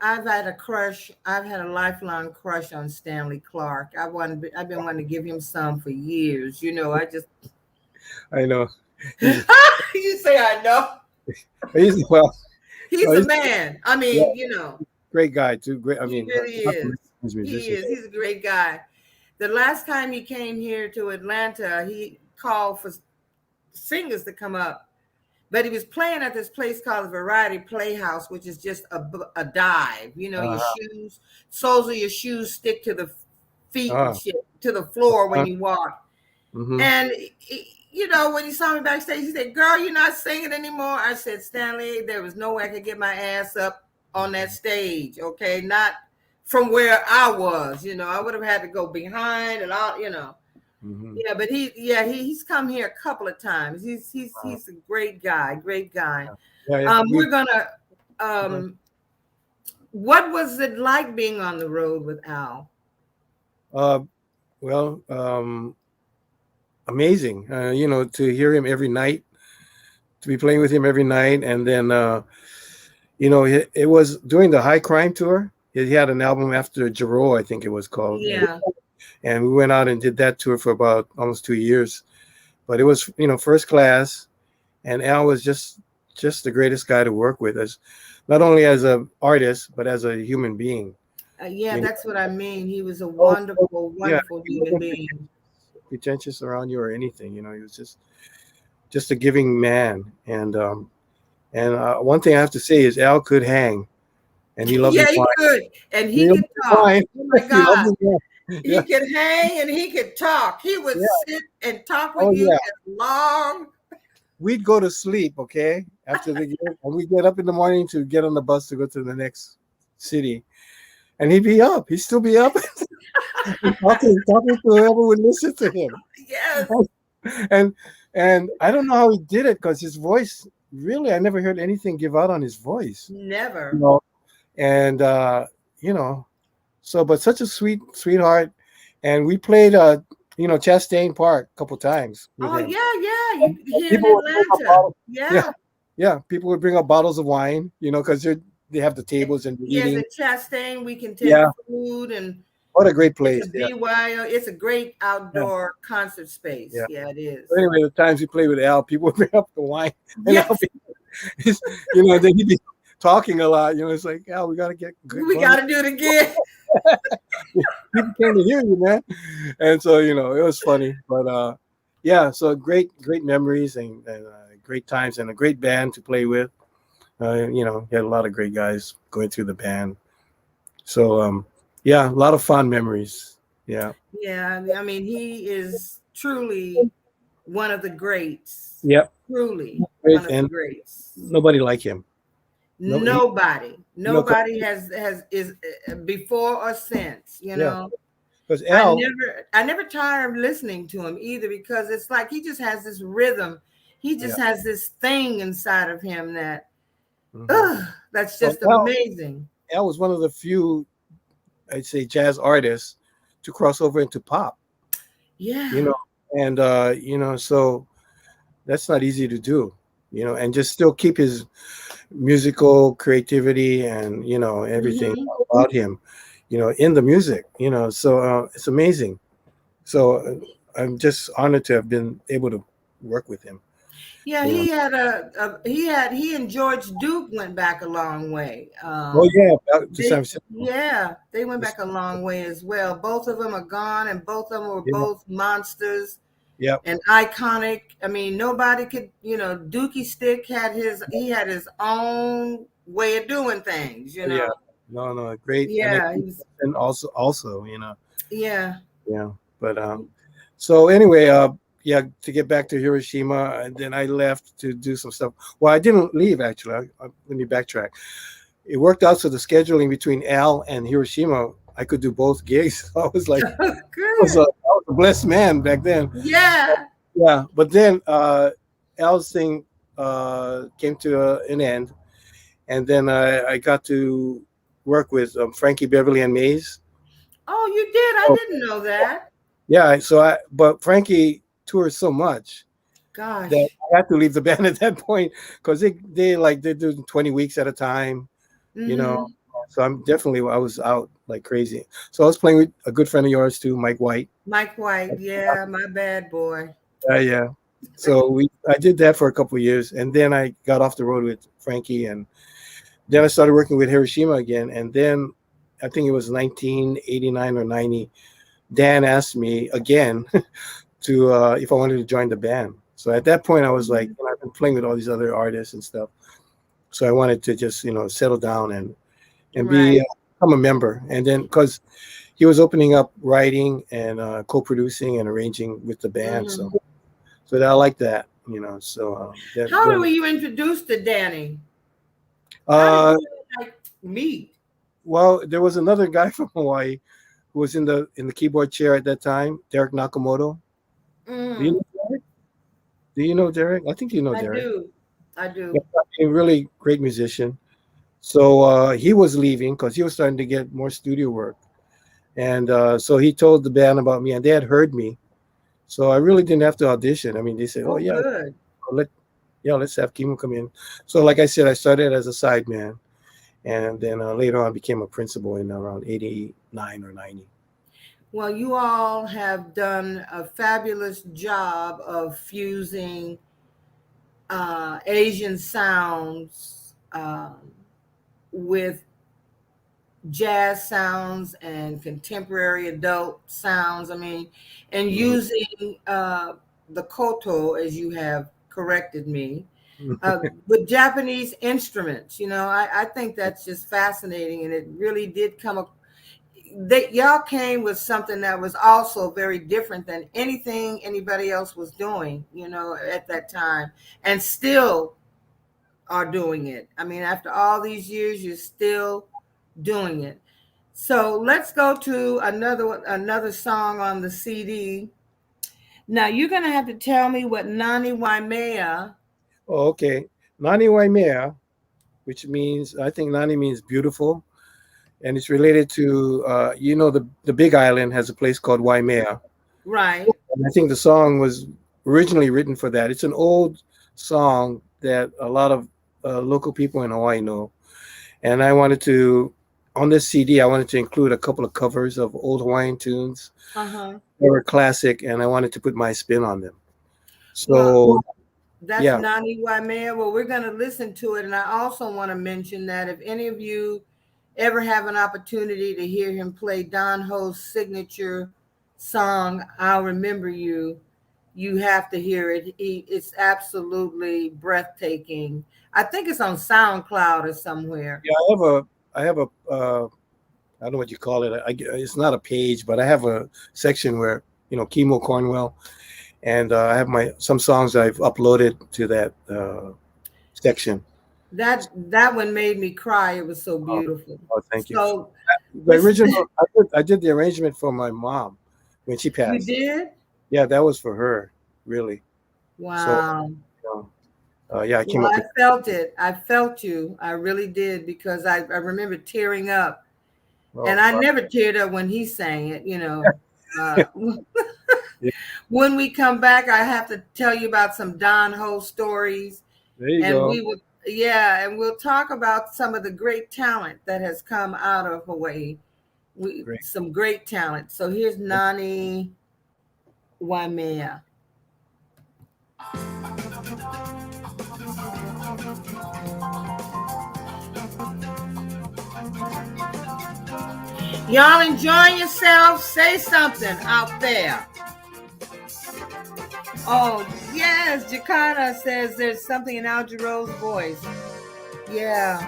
Speaker 1: I've had a crush. I've had a lifelong crush on Stanley Clarke. I've been wanting to give him some for years. You know, I just.
Speaker 2: I know.
Speaker 1: You say I know.
Speaker 2: He's well.
Speaker 1: He's
Speaker 2: No,
Speaker 1: a
Speaker 2: he's
Speaker 1: man. I mean,
Speaker 2: yeah,
Speaker 1: you know,
Speaker 2: great guy too. Great. I
Speaker 1: he
Speaker 2: mean,
Speaker 1: really is.
Speaker 2: he's a
Speaker 1: He
Speaker 2: musician.
Speaker 1: is. He's a great guy. The last time he came here to Atlanta, he called for singers to come up, but he was playing at this place called the Variety Playhouse, which is just a dive. You know, your shoes, soles of your shoes stick to the feet and
Speaker 2: Uh,
Speaker 1: shit, to the floor when
Speaker 2: uh,
Speaker 1: you walk.
Speaker 2: mm-hmm.
Speaker 1: And you know, when he saw me backstage, he said, "Girl, you're not singing anymore." I said, "Stanley, there was no way I could get my ass up on that stage. Okay, not from where I was. You know, I would have had to go behind and all. You know,
Speaker 2: Mm-hmm.
Speaker 1: yeah. But he's come here a couple of times. He's a great guy, great guy.
Speaker 2: Yeah.
Speaker 1: We're gonna. What was it like being on the road with Al?
Speaker 2: Well, amazing. To hear him every night, to be playing with him every night, and then it was during the High Crime tour. He had an album after Jarreau, I think it was called.
Speaker 1: Yeah.
Speaker 2: And we went out and did that tour for about almost 2 years. But it was, first class, and Al was just the greatest guy to work with, as not only as an artist but as a human being.
Speaker 1: Yeah,
Speaker 2: I mean,
Speaker 1: that's what I mean. He was a
Speaker 2: oh,
Speaker 1: wonderful
Speaker 2: he
Speaker 1: human
Speaker 2: wasn't
Speaker 1: being.
Speaker 2: pretentious around you or anything. He was just a giving man. And one thing I have to say is Al could hang, and he loved
Speaker 1: Yeah,
Speaker 2: his
Speaker 1: he
Speaker 2: wine.
Speaker 1: could, and
Speaker 2: He
Speaker 1: he
Speaker 2: loved
Speaker 1: could
Speaker 2: his
Speaker 1: talk.
Speaker 2: wine.
Speaker 1: Oh my
Speaker 2: He loved
Speaker 1: God,
Speaker 2: his wine.
Speaker 1: he
Speaker 2: Yeah.
Speaker 1: could hang and he could talk. He would
Speaker 2: Yeah.
Speaker 1: sit and talk
Speaker 2: Oh
Speaker 1: with you
Speaker 2: yeah.
Speaker 1: as long.
Speaker 2: We'd go to sleep, okay, after the game, and we'd get up in the morning to get on the bus to go to the next city, and he'd be up. He'd still be up, talking to whoever would listen to him.
Speaker 1: Yes,
Speaker 2: And I don't know how he did it, because his voice, really, I never heard anything give out on his voice.
Speaker 1: never.
Speaker 2: And but such a sweetheart. And we played Chastain Park a couple times with
Speaker 1: Oh
Speaker 2: him.
Speaker 1: yeah. Here in
Speaker 2: People would bring up
Speaker 1: Atlanta.
Speaker 2: bottles.
Speaker 1: Yeah.
Speaker 2: Yeah, people would bring up bottles of wine, because they have the tables and
Speaker 1: Yes,
Speaker 2: eating.
Speaker 1: at Chastain we can take
Speaker 2: Yeah.
Speaker 1: food, and
Speaker 2: What a great place.
Speaker 1: it's a
Speaker 2: Yeah.
Speaker 1: BYO. It's a great outdoor concert space.
Speaker 2: Yeah.
Speaker 1: Yeah, it is.
Speaker 2: But anyway, the times we played with Al, people would bring up the wine. And
Speaker 1: Yes.
Speaker 2: then he'd be talking a lot. It's like, Al, we got to get good.
Speaker 1: We got to do it again.
Speaker 2: People came to hear you, man. And so, it was funny. But so great memories and great times, and a great band to play with. He had a lot of great guys going through the band. So, a lot of fond memories. Yeah.
Speaker 1: Yeah, I mean, he is truly one of the greats.
Speaker 2: Yep.
Speaker 1: Truly
Speaker 2: Great,
Speaker 1: one of
Speaker 2: and
Speaker 1: the greats.
Speaker 2: nobody like him.
Speaker 1: Nobody is before or since. You know,
Speaker 2: because Al,
Speaker 1: I never tire of listening to him either, because it's like he just has this rhythm. He just has this thing inside of him that, that's just amazing.
Speaker 2: Al was one of the few, I'd say, jazz artists to cross over into pop.
Speaker 1: Yeah.
Speaker 2: And so that's not easy to do. And just still keep his musical creativity and everything about him, in the music. So it's amazing. So I'm just honored to have been able to work with him.
Speaker 1: Yeah,
Speaker 2: Yeah.
Speaker 1: he and George Duke went back a long way.
Speaker 2: Oh yeah, back to San Francisco.
Speaker 1: Yeah, they went back a long way as well. Both of them are gone, and both of them were
Speaker 2: Yeah.
Speaker 1: both monsters
Speaker 2: Yep.
Speaker 1: and iconic. I mean, nobody could, Dookie Stick he had his own way of doing things,
Speaker 2: Oh, yeah. No, no, great. And
Speaker 1: Yeah, he was,
Speaker 2: and also, you know,
Speaker 1: yeah.
Speaker 2: yeah. But so anyway, yeah, to get back to Hiroshima, and then I left to do some stuff. Well, I didn't leave actually. Let me backtrack. It worked out so the scheduling between Al and Hiroshima, I could do both gigs. I was like, I
Speaker 1: Good.
Speaker 2: was a blessed man back then.
Speaker 1: Yeah.
Speaker 2: Yeah, but then Al's thing came to an end, and then I got to work with Frankie Beverly and Mays.
Speaker 1: Oh, you did? I
Speaker 2: Oh,
Speaker 1: didn't know that.
Speaker 2: yeah, but Frankie toured so much that
Speaker 1: Gosh.
Speaker 2: I had to leave the band at that point because they do 20 weeks at a time, you know.
Speaker 1: Mm-hmm.
Speaker 2: So I was out like crazy. So I was playing with a good friend of yours too, Mike White.
Speaker 1: Mike White. Yeah, my bad boy.
Speaker 2: Yeah. So I did that for a couple of years, and then I got off the road with Frankie, and then I started working with Hiroshima again, and then I think it was 1989 or 90. Dan asked me again to if I wanted to join the band. So at that point, I was like, I've been playing with all these other artists and stuff. So I wanted to just settle down and be
Speaker 1: Right.
Speaker 2: become a member, and then because he was opening up writing and co-producing and arranging with the band, so
Speaker 1: Mm-hmm.
Speaker 2: I like that, So
Speaker 1: How were you introduced to Danny? How did
Speaker 2: uh,
Speaker 1: you like meet?
Speaker 2: well, there was another guy from Hawaii who was in the keyboard chair at that time, Derek Nakamoto. Do you
Speaker 1: Mm,
Speaker 2: know Derek? Do you know Derek? I think you know
Speaker 1: I
Speaker 2: Derek.
Speaker 1: do. I
Speaker 2: Yeah,
Speaker 1: do.
Speaker 2: a really great musician. So he was leaving because he was starting to get more studio work, and so he told the band about me, and they had heard me. So I really didn't have to audition. I mean, they said, "Oh
Speaker 1: Oh,
Speaker 2: yeah,
Speaker 1: good.
Speaker 2: let let's have Kimo come in." So like I said, I started as a sideman, and then later on became a principal in around 89 or 90.
Speaker 1: Well, you all have done a fabulous job of fusing Asian sounds with jazz sounds and contemporary adult sounds. I mean, and
Speaker 2: Mhm.
Speaker 1: using the koto, as you have corrected me, with Japanese instruments. I think that's just fascinating, and it really did come up. Y'all came with something that was also very different than anything anybody else was doing, at that time, and still are doing it. I mean, after all these years, you're still doing it. So let's go to another song on the CD. Now you're gonna have to tell me what Nani Waimea.
Speaker 2: Oh, okay. Nani Waimea, which means I think Nani means beautiful, and it's related to the Big Island has a place called Waimea.
Speaker 1: Right.
Speaker 2: And I think the song was originally written for that. It's an old song that a lot of local people in Hawaii know. And I wanted to, on this CD, I wanted to include a couple of covers of old Hawaiian tunes.
Speaker 1: Uh-huh.
Speaker 2: They were classic, and I wanted to put my spin on them.
Speaker 1: Well,
Speaker 2: So,
Speaker 1: that's
Speaker 2: yeah.
Speaker 1: Nani Waimea. Well, we're going to listen to it. And I also want to mention that if any of you ever have an opportunity to hear him play Don Ho's signature song, I'll Remember You, you have to hear it. It's absolutely breathtaking. I think it's on SoundCloud or somewhere.
Speaker 2: Yeah, I have a, I don't know what you call it. It's not a page, but I have a section where, Kimo Cornwell, and I have some songs I've uploaded to that section.
Speaker 1: That one made me cry. It was so
Speaker 2: Oh,
Speaker 1: beautiful.
Speaker 2: oh, thank you.
Speaker 1: So
Speaker 2: The
Speaker 1: this
Speaker 2: original, I did the arrangement for my mom when she
Speaker 1: you
Speaker 2: passed.
Speaker 1: did?
Speaker 2: Yeah, that was for her, really. So,
Speaker 1: Wow.
Speaker 2: yeah, I came
Speaker 1: Well,
Speaker 2: up
Speaker 1: I
Speaker 2: with.
Speaker 1: felt it. I felt you. I really did because I remember tearing up. And
Speaker 2: Oh,
Speaker 1: I
Speaker 2: wow.
Speaker 1: never teared up when he sang it. Uh,
Speaker 2: Yeah,
Speaker 1: when we come back, I have to tell you about some Don Ho stories.
Speaker 2: there you
Speaker 1: And
Speaker 2: go.
Speaker 1: we will, yeah, and we'll talk about some of the great talent that has come out of Hawaii.
Speaker 2: Great.
Speaker 1: Some great talent. So here's Nani Waimea. Y'all enjoying yourself? Say something out there. Oh, yes. Jakarta says there's something in Al Jarreau's voice. Yeah.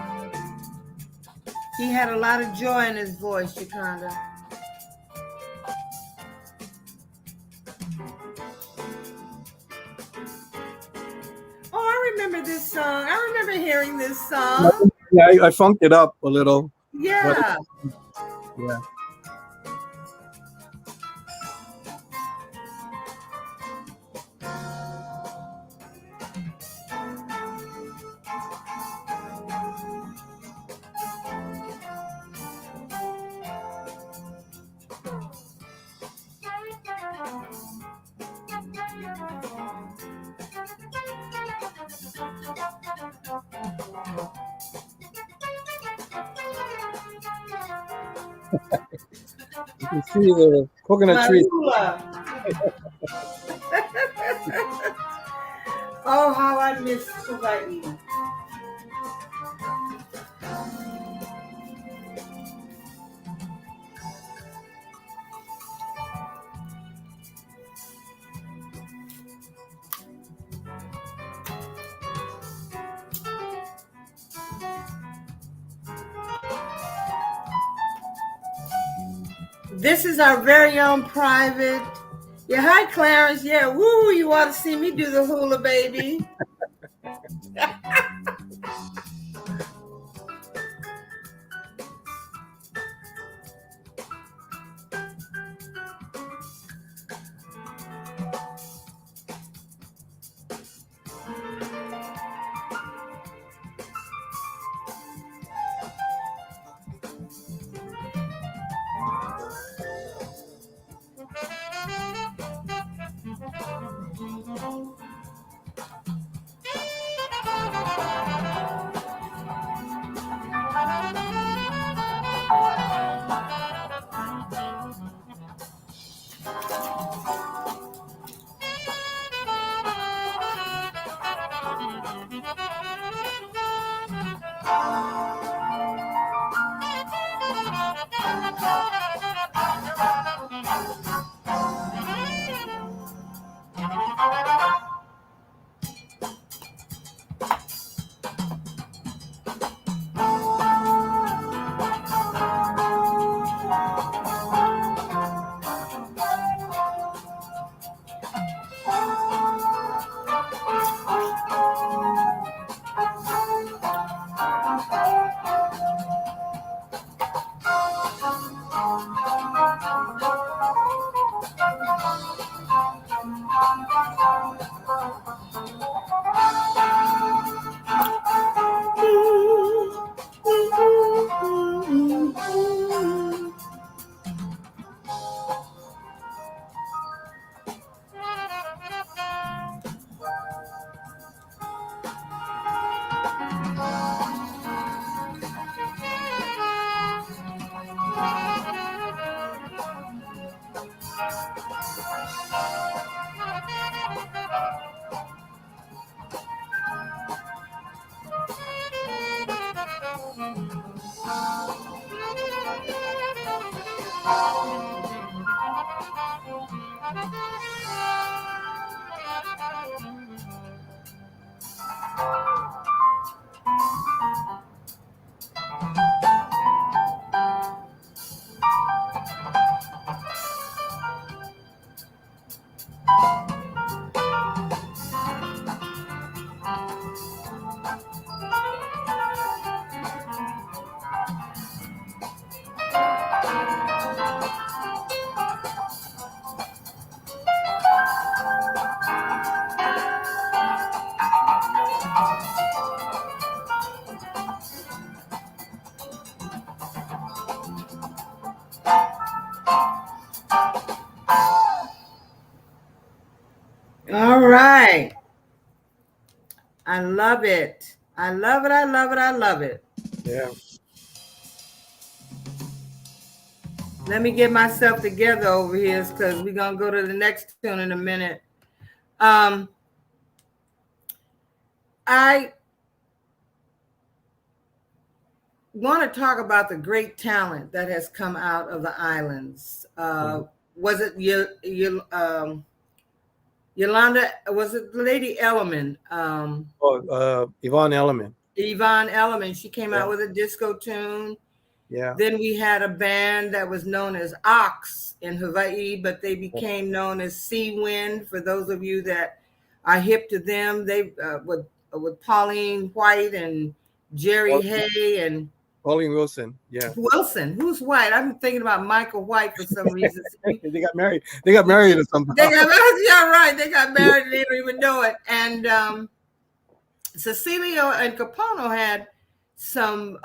Speaker 1: He had a lot of joy in his voice, Jakarta. Oh, I remember this song. I remember hearing this song.
Speaker 2: Yeah, I funked it up a little.
Speaker 1: Yeah.
Speaker 2: Yeah. You can see the coconut tree.
Speaker 1: Oh, how I miss Hawaii. This is our very own private. Yeah, hi Clarence. Yeah, woo, you ought to see me do the hula, baby. All right. I love it. I love it. I love it. I love it.
Speaker 2: Yeah.
Speaker 1: Let me get myself together over here because we're going to go to the next tune in a minute. I want to talk about the great talent that has come out of the islands. Was it Yolanda? Was it Lady Elliman?
Speaker 2: Yvonne Elliman.
Speaker 1: Yvonne Elliman. She came
Speaker 2: Yeah.
Speaker 1: out with a disco tune.
Speaker 2: Yeah.
Speaker 1: Then we had a band that was known as Ox in Hawaii, but they became known as Sea Wind. For those of you that are hip to them, they with Pauline White and Jerry Hay and
Speaker 2: Pauline Wilson. Yeah.
Speaker 1: Wilson. Who's White? I'm thinking about Michael White for some reason.
Speaker 2: They got married. They got married or something.
Speaker 1: They got married. Yeah, right. They got married and they don't even know it. And Cecilio and Capono had some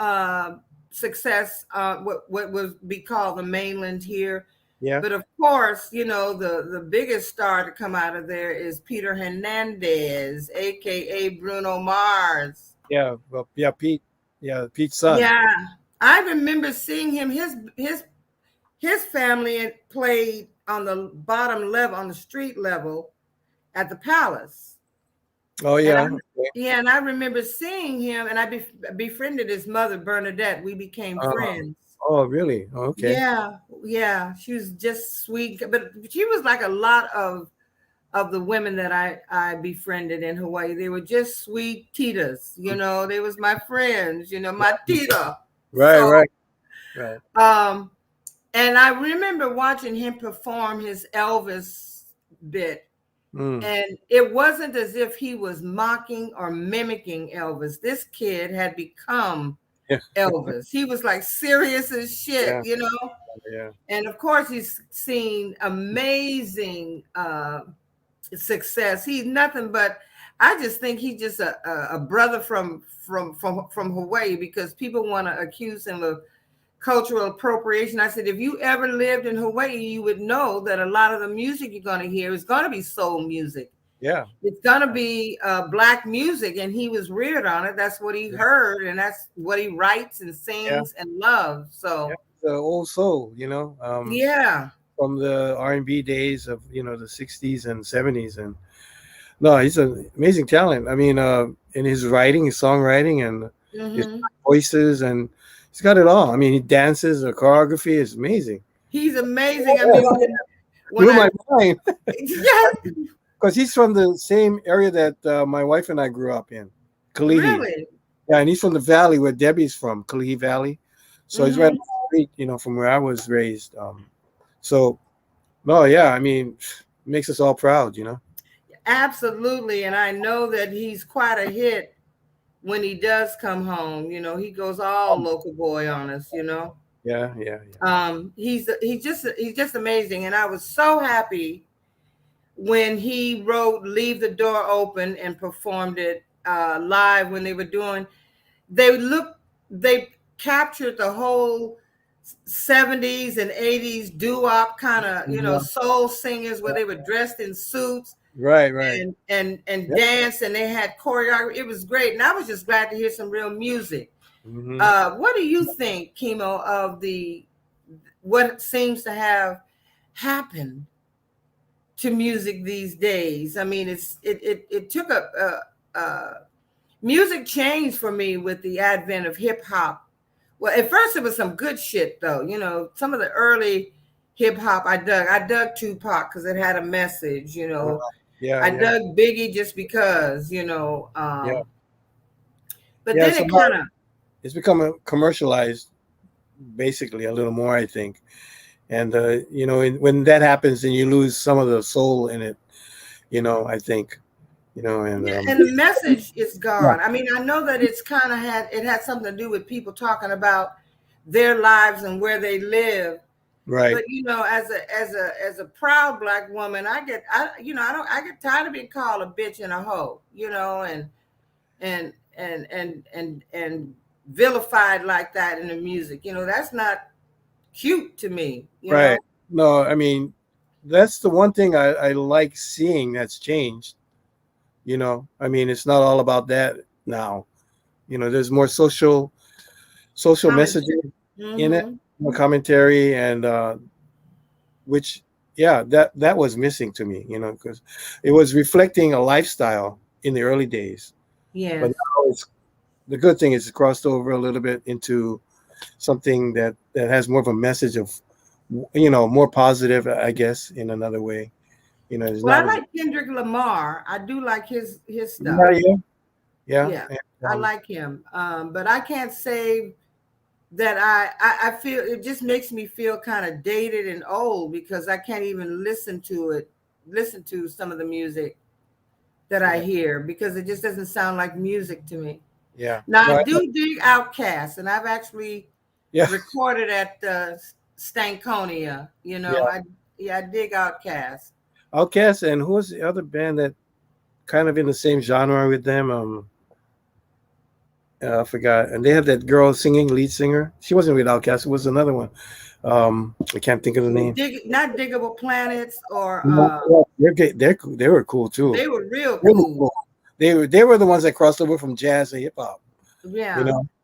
Speaker 1: success, what would be called the mainland here.
Speaker 2: Yeah.
Speaker 1: But of course, you know, the biggest star to come out of there is Peter Hernandez, aka Bruno Mars.
Speaker 2: Yeah. Well, yeah, Pete. Yeah, Pete's son.
Speaker 1: Yeah. I remember seeing him. His family played on the bottom level, on the street level at the Palace.
Speaker 2: Oh, yeah.
Speaker 1: And I remember seeing him, and I befriended his mother, Bernadette. We became friends.
Speaker 2: Oh, really? Okay.
Speaker 1: Yeah. She was just sweet, but she was like a lot of the women that I befriended in Hawaii. They were just sweet titas, you know. They was my friends, you know, my tita.
Speaker 2: Right.
Speaker 1: And I remember watching him perform his Elvis bit. And it wasn't as if he was mocking or mimicking Elvis. This kid had become Elvis. He was like serious as shit, you know?
Speaker 2: Yeah.
Speaker 1: And of course, he's seen amazing success. He's nothing but, I just think he's just a brother from Hawaii, because people want to accuse him of cultural appropriation. I said, if you ever lived in Hawaii, you would know that a lot of the music you're going to hear is going to be soul music.
Speaker 2: Yeah.
Speaker 1: It's going to be Black music, and he was reared on it. That's what he heard, and that's what he writes and sings and loves. So
Speaker 2: the old soul, you know. From the R&B days of, you know, the 60s and 70s. And no, he's an amazing talent. I mean, in his writing, his songwriting, and his voices, and he's got it all. I mean, he dances, the choreography is amazing.
Speaker 1: He's amazing. I mean,
Speaker 2: blew my mind. Because he's from the same area that my wife and I grew up in, Kalihi.
Speaker 1: Really?
Speaker 2: Yeah, and he's from the valley where Debbie's from, Kalihi Valley. So he's right on the street, you know, from where I was raised. So, no, yeah, I mean, it makes us all proud, you know.
Speaker 1: Absolutely, and I know that he's quite a hit when he does come home. You know, he goes all local boy on us, you know.
Speaker 2: Yeah.
Speaker 1: He's just amazing, and I was so happy when he wrote "Leave the Door Open" and performed it live when they were doing. They captured the whole 70s and 80s doo-wop kind of, you know, soul singers where they were dressed in suits.
Speaker 2: Right.
Speaker 1: And dance, and they had choreography. It was great, and I was just glad to hear some real music. What do you think, Kimo, of what seems to have happened to music these days? I mean, it took music changed for me with the advent of hip hop. Well, at first it was some good shit, though. You know, some of the early hip hop I dug Tupac because it had a message, you know. I dug Biggie just because, you know. But then it kind of,
Speaker 2: it's become commercialized, basically, a little more, I think. And you know, when that happens, then you lose some of the soul in it. You know, I think. You know, and
Speaker 1: the message is gone. I mean, I know that it's kind of had something to do with people talking about their lives and where they live.
Speaker 2: Right.
Speaker 1: But you know, as a proud Black woman, I get tired of being called a bitch and a hoe, you know, and vilified like that in the music. You know, that's not cute to me. You know?
Speaker 2: No, I mean, that's the one thing I like seeing that's changed. You know, I mean, it's not all about that now. You know, there's more social messaging in it, more commentary, and which, that was missing to me. You know, because it was reflecting a lifestyle in the early days.
Speaker 1: Yeah.
Speaker 2: But now the good thing is it crossed over a little bit into something that has more of a message of, more positive, I guess, in another way. It's
Speaker 1: Well, I
Speaker 2: not as
Speaker 1: like Kendrick Lamar. I do like his
Speaker 2: yeah,
Speaker 1: stuff.
Speaker 2: yeah, yeah.
Speaker 1: Yeah,
Speaker 2: And,
Speaker 1: I like him. But I can't say that I feel it just makes me feel kind of dated and old because I can't even listen to some of the music that I
Speaker 2: yeah,
Speaker 1: hear because it just doesn't sound like music to me.
Speaker 2: yeah.
Speaker 1: Now
Speaker 2: No,
Speaker 1: I do dig Outkast, and I've actually
Speaker 2: yeah,
Speaker 1: recorded at Stankonia.
Speaker 2: yeah.
Speaker 1: I dig Outkast.
Speaker 2: Outkast, and who was the other band that kind of in the same genre with them? I forgot. And they had that girl singing, lead singer. She wasn't with Outkast. It was another one. I can't think of the name.
Speaker 1: Not Diggable Planets or
Speaker 2: Yeah, they were cool too.
Speaker 1: they were real
Speaker 2: Really
Speaker 1: cool.
Speaker 2: cool. They were the ones that crossed over from jazz to hip hop.
Speaker 1: Yeah.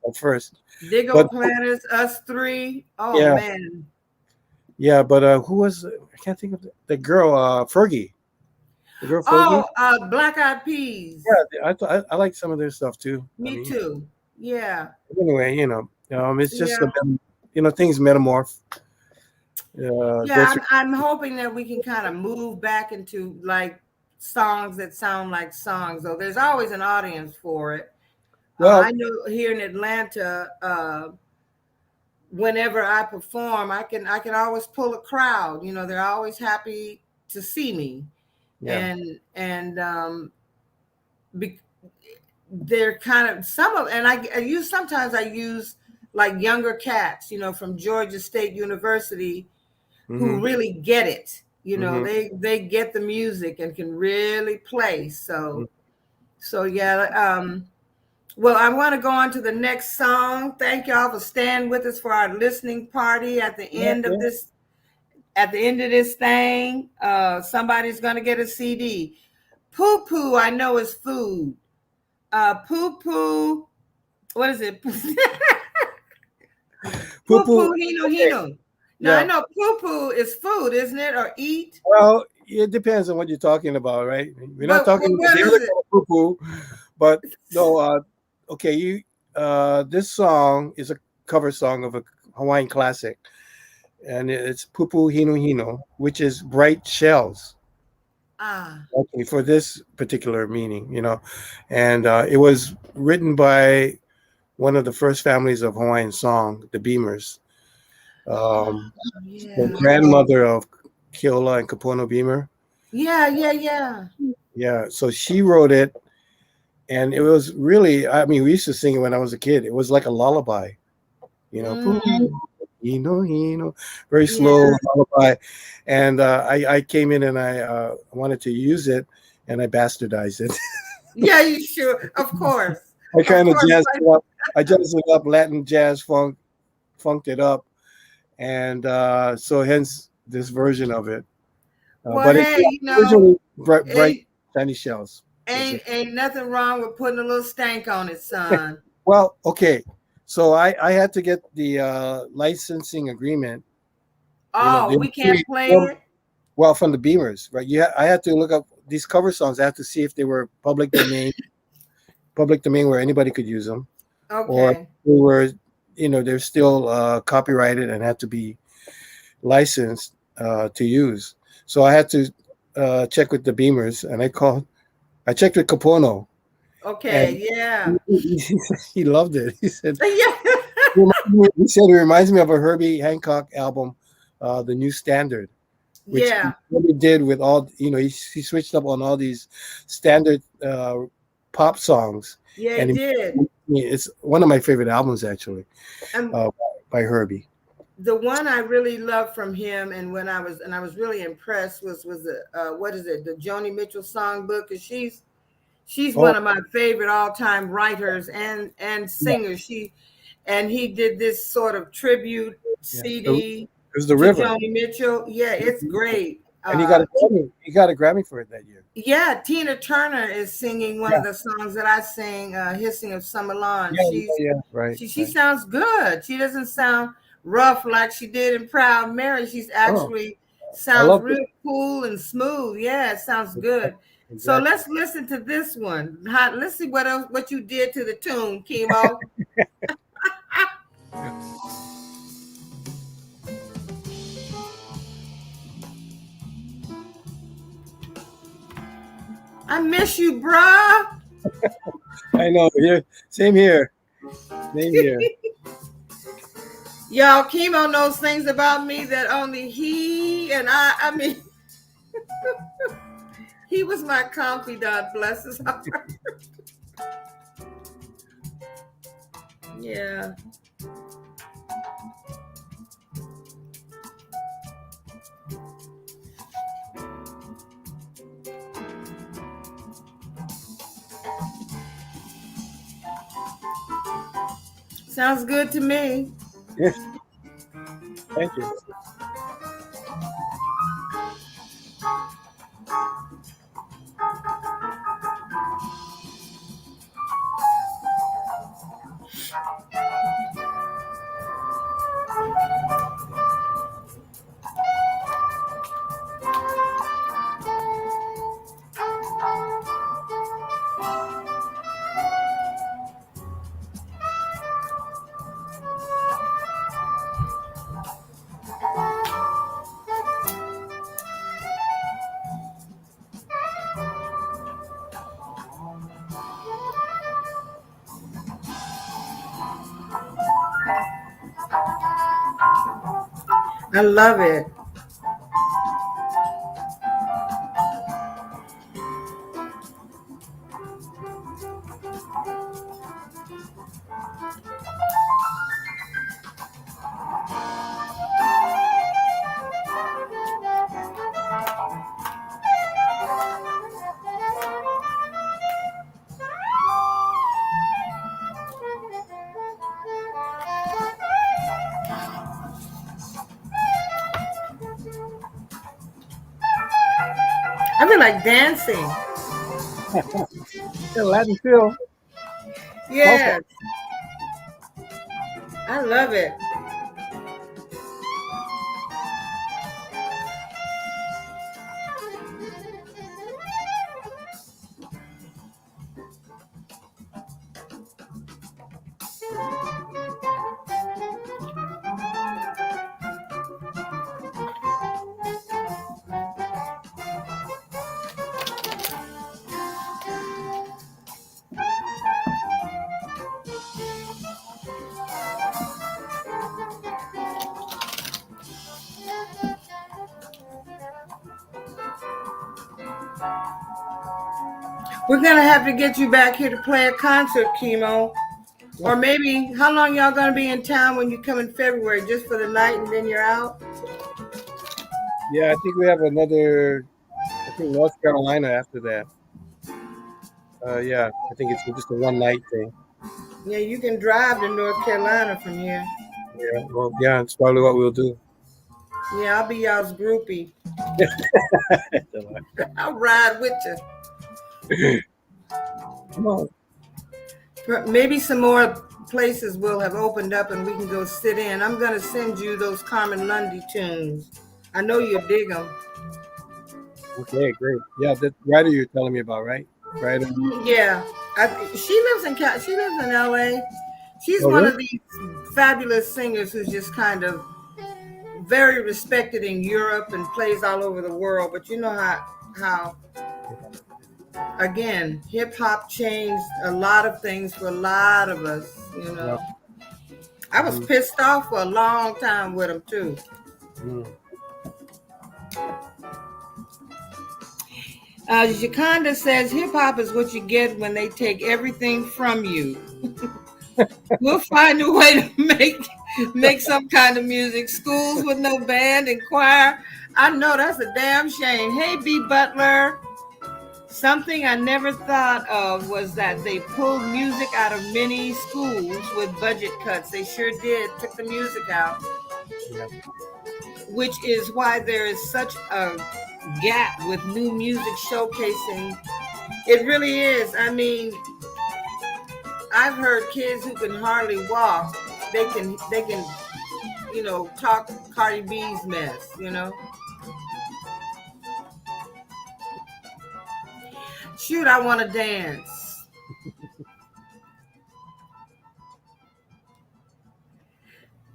Speaker 2: At first.
Speaker 1: Diggable
Speaker 2: But
Speaker 1: Planets, Us Three. Oh
Speaker 2: yeah,
Speaker 1: man.
Speaker 2: yeah. But who was? I can't think of the girl. Fergie. The girl Fergie.
Speaker 1: Oh, Black Eyed Peas.
Speaker 2: Yeah, I like some of their stuff too. I
Speaker 1: Me
Speaker 2: mean,
Speaker 1: too. Yeah.
Speaker 2: anyway, it's just
Speaker 1: Yeah.
Speaker 2: things metamorph.
Speaker 1: Yeah,
Speaker 2: That's
Speaker 1: I'm hoping that we can kind of move back into like songs that sound like songs, though there's always an audience for it.
Speaker 2: well,
Speaker 1: I know here in Atlanta, whenever I perform, I can always pull a crowd. They're always happy to see me,
Speaker 2: yeah.
Speaker 1: and be, they're kind of some of, and I use sometimes I use like younger cats, from Georgia State University who
Speaker 2: Mm-hmm.
Speaker 1: really get it.
Speaker 2: Mm-hmm.
Speaker 1: They get the music and can really play. So yeah. Well, I want to go on to the next song. Thank y'all for staying with us for our listening party at the
Speaker 2: Yeah,
Speaker 1: end of
Speaker 2: yeah.
Speaker 1: this. At the end of this thing, somebody's gonna get a CD. Poo poo, I know is food. Poo poo, what is it?
Speaker 2: Poo
Speaker 1: Poo
Speaker 2: poo.
Speaker 1: poo, hino
Speaker 2: Okay.
Speaker 1: hino. Now I
Speaker 2: Yeah.
Speaker 1: know poo poo is food, isn't it, or eat?
Speaker 2: Well, it depends on what you're talking about, right? We're not
Speaker 1: But
Speaker 2: talking about
Speaker 1: what
Speaker 2: the
Speaker 1: is
Speaker 2: other
Speaker 1: it?
Speaker 2: kind of poo poo, but no. Okay, this song is a cover song of a Hawaiian classic, and it's Poo Poo Hino Hino, which is bright shells.
Speaker 1: Ah,
Speaker 2: Okay, for this particular meaning, and it was written by one of the first families of Hawaiian song, the Beamers, um, the
Speaker 1: yeah,
Speaker 2: grandmother of Keola and Kapono Beamer.
Speaker 1: yeah.
Speaker 2: Yeah, so she wrote it, and it was really, I mean, we used to sing it when I was a kid. It was like a lullaby, "Poo,
Speaker 1: Mm,
Speaker 2: very slow
Speaker 1: yeah,
Speaker 2: lullaby. And I came in and I wanted to use it, and I bastardized it.
Speaker 1: yeah. You sure?
Speaker 2: I
Speaker 1: Of
Speaker 2: kind of
Speaker 1: course.
Speaker 2: jazzed it up. I jazzed it up, Latin jazz funk, funked it up, and so hence this version of it.
Speaker 1: Well,
Speaker 2: But it's
Speaker 1: hey,
Speaker 2: originally bright,
Speaker 1: ain't
Speaker 2: shiny shells. Was it?
Speaker 1: ain't nothing wrong with putting a little stank on it, son.
Speaker 2: Well, okay. So I had to get the licensing agreement.
Speaker 1: Oh, we can't play it.
Speaker 2: Well, from the Beamers, right? I had to look up these cover songs. I had to see if they were public domain where anybody could use them, or
Speaker 1: Okay.
Speaker 2: they were, they're still copyrighted and had to be licensed to use. So I had to check with the Beamers, and I checked with Capono, and
Speaker 1: Okay. Yeah.
Speaker 2: he loved it. He said,
Speaker 1: Yeah.
Speaker 2: it reminds me of a Herbie Hancock album, The New Standard, which he
Speaker 1: Yeah.
Speaker 2: really did with all, he switched up on all these standard pop songs.
Speaker 1: Yeah.
Speaker 2: And
Speaker 1: It did.
Speaker 2: it's one of my favorite albums, actually,
Speaker 1: And
Speaker 2: uh, by Herbie.
Speaker 1: the one I really loved from him, and I was really impressed was the what is it? The Joni Mitchell songbook, and she's
Speaker 2: Oh,
Speaker 1: one of my favorite all time writers and
Speaker 2: yeah,
Speaker 1: singers. He did this sort of tribute
Speaker 2: yeah.
Speaker 1: CD
Speaker 2: It was The
Speaker 1: to
Speaker 2: River.
Speaker 1: Joni Mitchell. Yeah, it's great.
Speaker 2: And he got a Grammy for it that year.
Speaker 1: Yeah, Tina Turner is singing one
Speaker 2: Yeah,
Speaker 1: of the songs that I sing, "Hissing of Summer Lawn."
Speaker 2: yeah. Right,
Speaker 1: She
Speaker 2: right.
Speaker 1: sounds good. She doesn't sound rough like she did in Proud Mary. She's
Speaker 2: Oh,
Speaker 1: actually
Speaker 2: I
Speaker 1: sounds
Speaker 2: love it.
Speaker 1: real cool and smooth. Yeah, it sounds good. So
Speaker 2: Exactly.
Speaker 1: let's listen to this one. Let's see what else, what you did to the tune, Kimo. I miss you, bruh.
Speaker 2: I know. Here, same here. Same here.
Speaker 1: Y'all, Kimo knows things about me that only he and I mean, he was my confidant, bless his heart. Yeah. Sounds good to me.
Speaker 2: Yes. Thank you.
Speaker 1: I love it. I feel like dancing.
Speaker 2: Yeah, Latin feel. Salsa.
Speaker 1: Yes, I love it. We're gonna have to get you back here to play a concert, Kimo.
Speaker 2: Yeah.
Speaker 1: Or maybe how long y'all gonna be in town when you come in February? Just for the night and then you're out?
Speaker 2: Yeah, I think we have another. I think North Carolina after that. Yeah, I think it's just a one night thing.
Speaker 1: Yeah, you can drive to North Carolina from here.
Speaker 2: Yeah. Well, yeah, it's probably what we'll do.
Speaker 1: Yeah, I'll be y'all's groupie.
Speaker 2: Come
Speaker 1: I'll ride with
Speaker 2: on.
Speaker 1: you. Maybe some more places will have opened up and we can go sit in. I'm gonna send you those Carmen Lundy tunes. I know you'll dig them.
Speaker 2: Okay, great. Yeah, that writer you're telling me about, right? Right.
Speaker 1: Yeah, she lives in LA. She's
Speaker 2: Oh,
Speaker 1: one
Speaker 2: really?
Speaker 1: of these fabulous singers who's just kind of very respected in Europe and plays all over the world. But you know how again hip hop changed a lot of things for a lot of us. You
Speaker 2: Yeah.
Speaker 1: know, I was
Speaker 2: Mhm.
Speaker 1: pissed off for a long time with him too.
Speaker 2: Mm.
Speaker 1: Jaconda says hip hop is what you get when they take everything from you. We'll find a way to make some kind of music. Schools with no band and choir. I know that's a damn shame. Hey, B Butler. Something I never thought of was that they pulled music out of many schools with budget cuts. They sure did. Took the music out,
Speaker 2: Yeah.
Speaker 1: which is why there is such a gap with new music showcasing. It really is. I mean, I've heard kids who can hardly walk. They can talk Cardi B's mess. Shoot, I want to dance.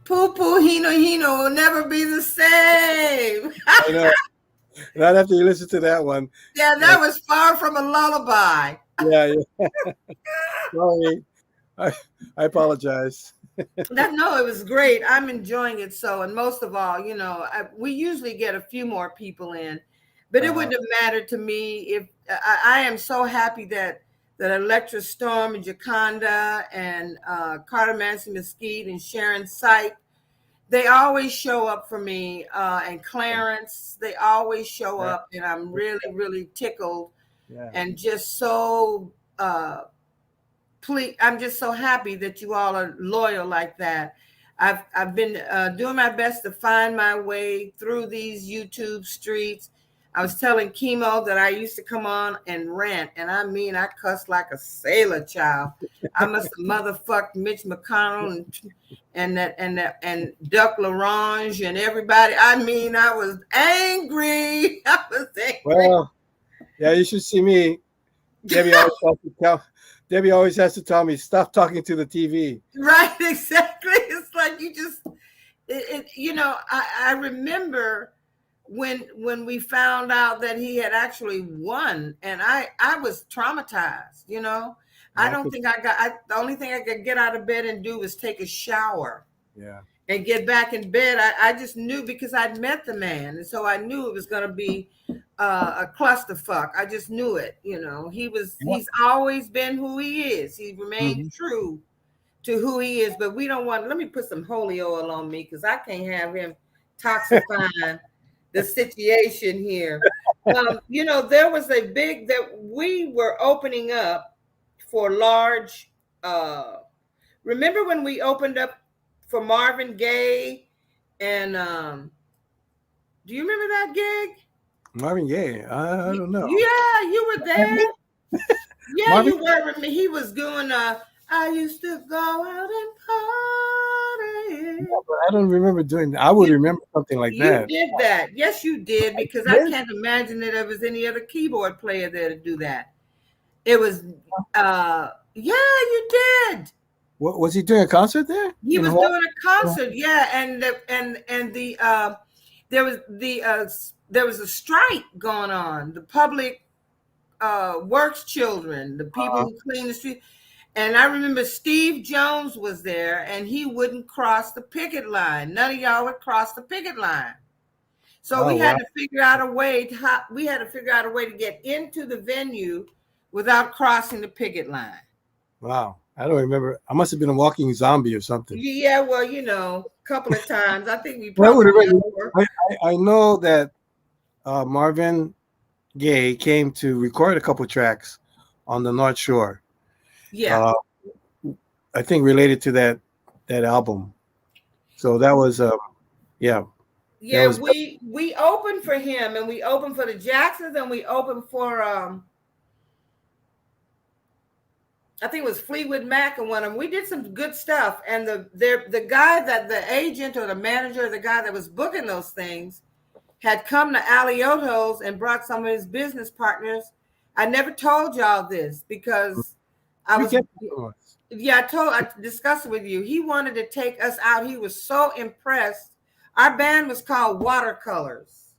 Speaker 1: Poo poo hino hino will never be the same.
Speaker 2: I know. Not after you listen to that one.
Speaker 1: Yeah, that was far from a lullaby.
Speaker 2: Yeah, yeah. Sorry. I apologize.
Speaker 1: No, it was great. I'm enjoying it so. And most of all, we usually get a few more people in, but it wouldn't have mattered to me if I am so happy that Electra Storm and Jaconda and Carter Manson Mesquite and Sharon Sight, they always show up for me. And Clarence, they always show up, and I'm really, really tickled and just so I'm just so happy that you all are loyal like that. I've been doing my best to find my way through these YouTube streets. I was telling Kimo that I used to come on and rant, and I mean I cussed like a sailor child. I must have motherfucked Mitch McConnell and Duck LaRange and everybody. I mean, I was angry. I was angry.
Speaker 2: Well, yeah, you should see me. Debbie always has to tell me, stop talking to the TV.
Speaker 1: Right, exactly. It's like you just, I remember when we found out that he had actually won, and I was traumatized. I don't think the only thing I could get out of bed and do was take a shower.
Speaker 2: Yeah.
Speaker 1: And get back in bed. I just knew because I'd met the man, and so I knew it was going to be a clusterfuck. I just knew it. He's always been who he is. He remained true to who he is. But we don't want. Let me put some holy oil on me because I can't have him toxifying the situation here. There was a big that we were opening up for large. Remember when we opened up for Marvin Gaye and do you remember that gig?
Speaker 2: Marvin Gaye, I don't know.
Speaker 1: Yeah, you were there. Yeah,
Speaker 2: Marvin?
Speaker 1: You were with me. He was doing I used to go out and party.
Speaker 2: Yeah, but I don't remember doing that. I would remember something like that.
Speaker 1: You did that. Yes, you did, because I can't imagine that there was any other keyboard player there to do that. It was yeah, you did.
Speaker 2: What was he doing, a concert there?
Speaker 1: He was doing a concert, yeah, and there was a strike going on. The public works children, the people who clean the street, and I remember Steve Jones was there, and he wouldn't cross the picket line. None of y'all would cross the picket line, so we had to figure out a way to get into the venue without crossing the picket line.
Speaker 2: Wow. I don't remember. I must have been a walking zombie or something.
Speaker 1: Yeah, well, a couple of times. I think we probably.
Speaker 2: I know that Marvin Gaye came to record a couple tracks on the North Shore.
Speaker 1: Yeah.
Speaker 2: I think related to that album. So that was yeah.
Speaker 1: Yeah, we opened for him, and we opened for the Jacksons, and we opened for I think it was Fleetwood Mac and one of them. We did some good stuff. And the guy that the agent or the manager, or the guy that was booking those things, had come to Alioto's and brought some of his business partners. I never told y'all this because I discussed it with you. He wanted to take us out. He was so impressed. Our band was called Watercolors.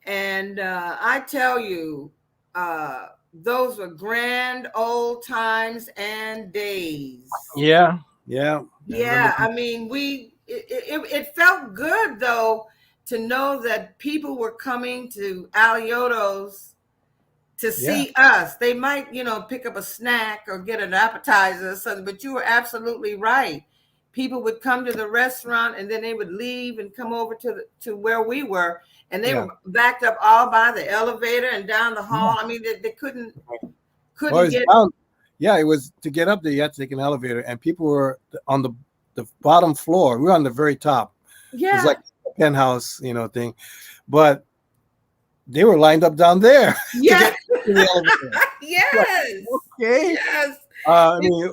Speaker 1: And I tell you, those were grand old times and days.
Speaker 2: Yeah.
Speaker 1: I mean, it felt good though to know that people were coming to Alioto's to see us. They might, pick up a snack or get an appetizer or something, but you were absolutely right. People would come to the restaurant and then they would leave and come over to where we were. And they were backed up all by the elevator and down the hall. I mean, they couldn't get
Speaker 2: down. Yeah, it was to get up there, you had to take an elevator, and people were on the bottom floor. We were on the very top.
Speaker 1: Yeah.
Speaker 2: It was like a penthouse, thing. But they were lined up down there.
Speaker 1: Yeah.
Speaker 2: Yes. Okay.
Speaker 1: Yes.
Speaker 2: I mean,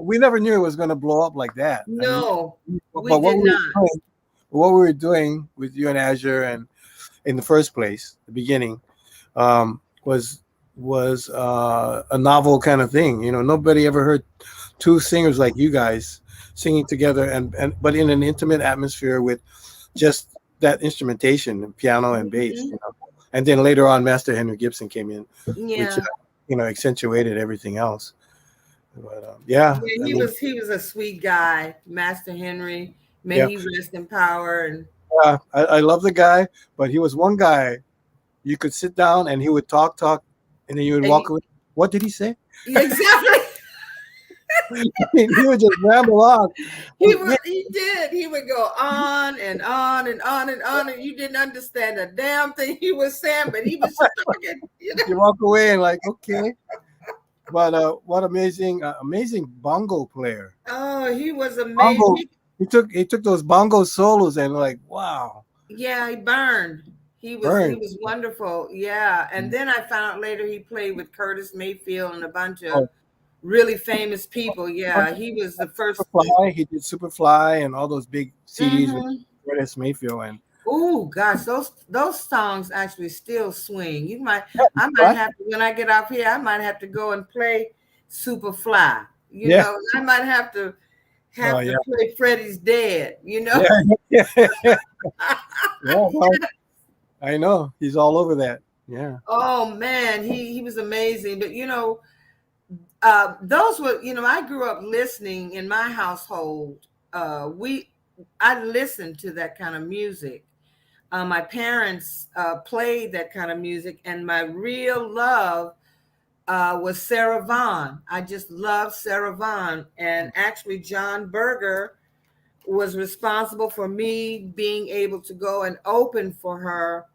Speaker 2: we never knew it was going to blow up like that.
Speaker 1: No,
Speaker 2: what we were doing with you and Azure, and in the first place, the beginning, was was a novel kind of thing. Nobody ever heard two singers like you guys singing together, and but in an intimate atmosphere with just that instrumentation, piano and bass.
Speaker 1: Mhm.
Speaker 2: And then later on, Master Henry Gibson came in, which
Speaker 1: Yeah.
Speaker 2: accentuated everything else. But yeah,
Speaker 1: Yeah,
Speaker 2: I
Speaker 1: he
Speaker 2: mean,
Speaker 1: was he was a sweet guy, Master Henry. May
Speaker 2: yeah,
Speaker 1: he rest in power. And
Speaker 2: I love the guy, but he was one guy you could sit down and he would talk, and then you would
Speaker 1: and
Speaker 2: walk away. What did he say?
Speaker 1: yeah, exactly.
Speaker 2: He would just ramble on.
Speaker 1: He did. He would go on and on and on and on, and you didn't understand a damn thing he was saying, but he was talking.
Speaker 2: You walk away and like, okay. But what amazing bongo player.
Speaker 1: Oh, he was
Speaker 2: Bongo.
Speaker 1: amazing.
Speaker 2: He took those bongo solos and like, wow,
Speaker 1: Yeah, he burned. He
Speaker 2: burn.
Speaker 1: was wonderful. Yeah. And then I found out later he played with Curtis Mayfield and a bunch of
Speaker 2: Oh,
Speaker 1: really famous people. Yeah, he was the first.
Speaker 2: Superfly. He did Superfly and all those big CDs with
Speaker 1: Mhm.
Speaker 2: Curtis Mayfield and
Speaker 1: Oh gosh, those songs actually still swing. I might
Speaker 2: what?
Speaker 1: have to, when I get off here, I might have to go and play Superfly.
Speaker 2: Yeah.
Speaker 1: I might have to
Speaker 2: Oh
Speaker 1: have to
Speaker 2: yeah.
Speaker 1: play Freddie's Dead.
Speaker 2: Yeah. Yeah. Yeah. Well, I know he's all over that. Yeah.
Speaker 1: Oh man, he was amazing. But those were, I grew up listening in my household. I listened to that kind of music. My parents played that kind of music, and my real love was Sarah Vaughan. I just loved Sarah Vaughan, and actually, John Berger was responsible for me being able to go and open for her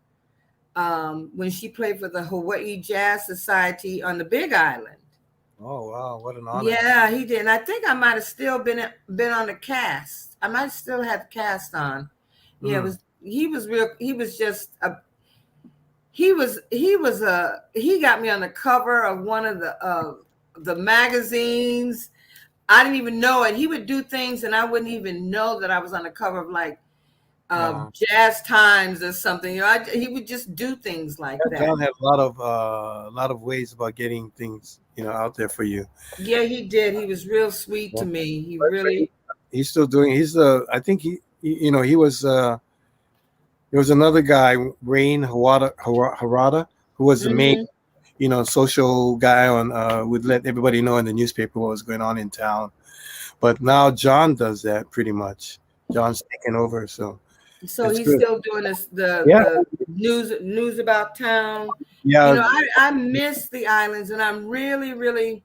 Speaker 1: when she played for the Hawaii Jazz Society on the Big Island.
Speaker 2: Oh wow, what an honor.
Speaker 1: Yeah, he did. And I think I might have still been on the cast. I might still have the cast on. Yeah, it
Speaker 2: Mm.
Speaker 1: was he was real. He was just a he got me on the cover of one of the magazines. I didn't even know it. He would do things and I wouldn't even know that I was on the cover of like
Speaker 2: Wow.
Speaker 1: Jazz Times or something. He would just do things like
Speaker 2: Yeah,
Speaker 1: that.
Speaker 2: John had a lot of ways about getting things out there for you.
Speaker 1: Yeah, he did. He was real sweet
Speaker 2: Yeah.
Speaker 1: to me. He
Speaker 2: But
Speaker 1: really.
Speaker 2: he's still doing. He's the. I think he was. There was another guy, Rain Harada, who was the main,
Speaker 1: Mhm.
Speaker 2: social guy on. Would let everybody know in the newspaper what was going on in town. But now John does that pretty much. John's taking over, so
Speaker 1: So
Speaker 2: it's
Speaker 1: he's
Speaker 2: good.
Speaker 1: still doing this
Speaker 2: Yeah,
Speaker 1: the news about town.
Speaker 2: yeah,
Speaker 1: I miss the islands, and I'm really, really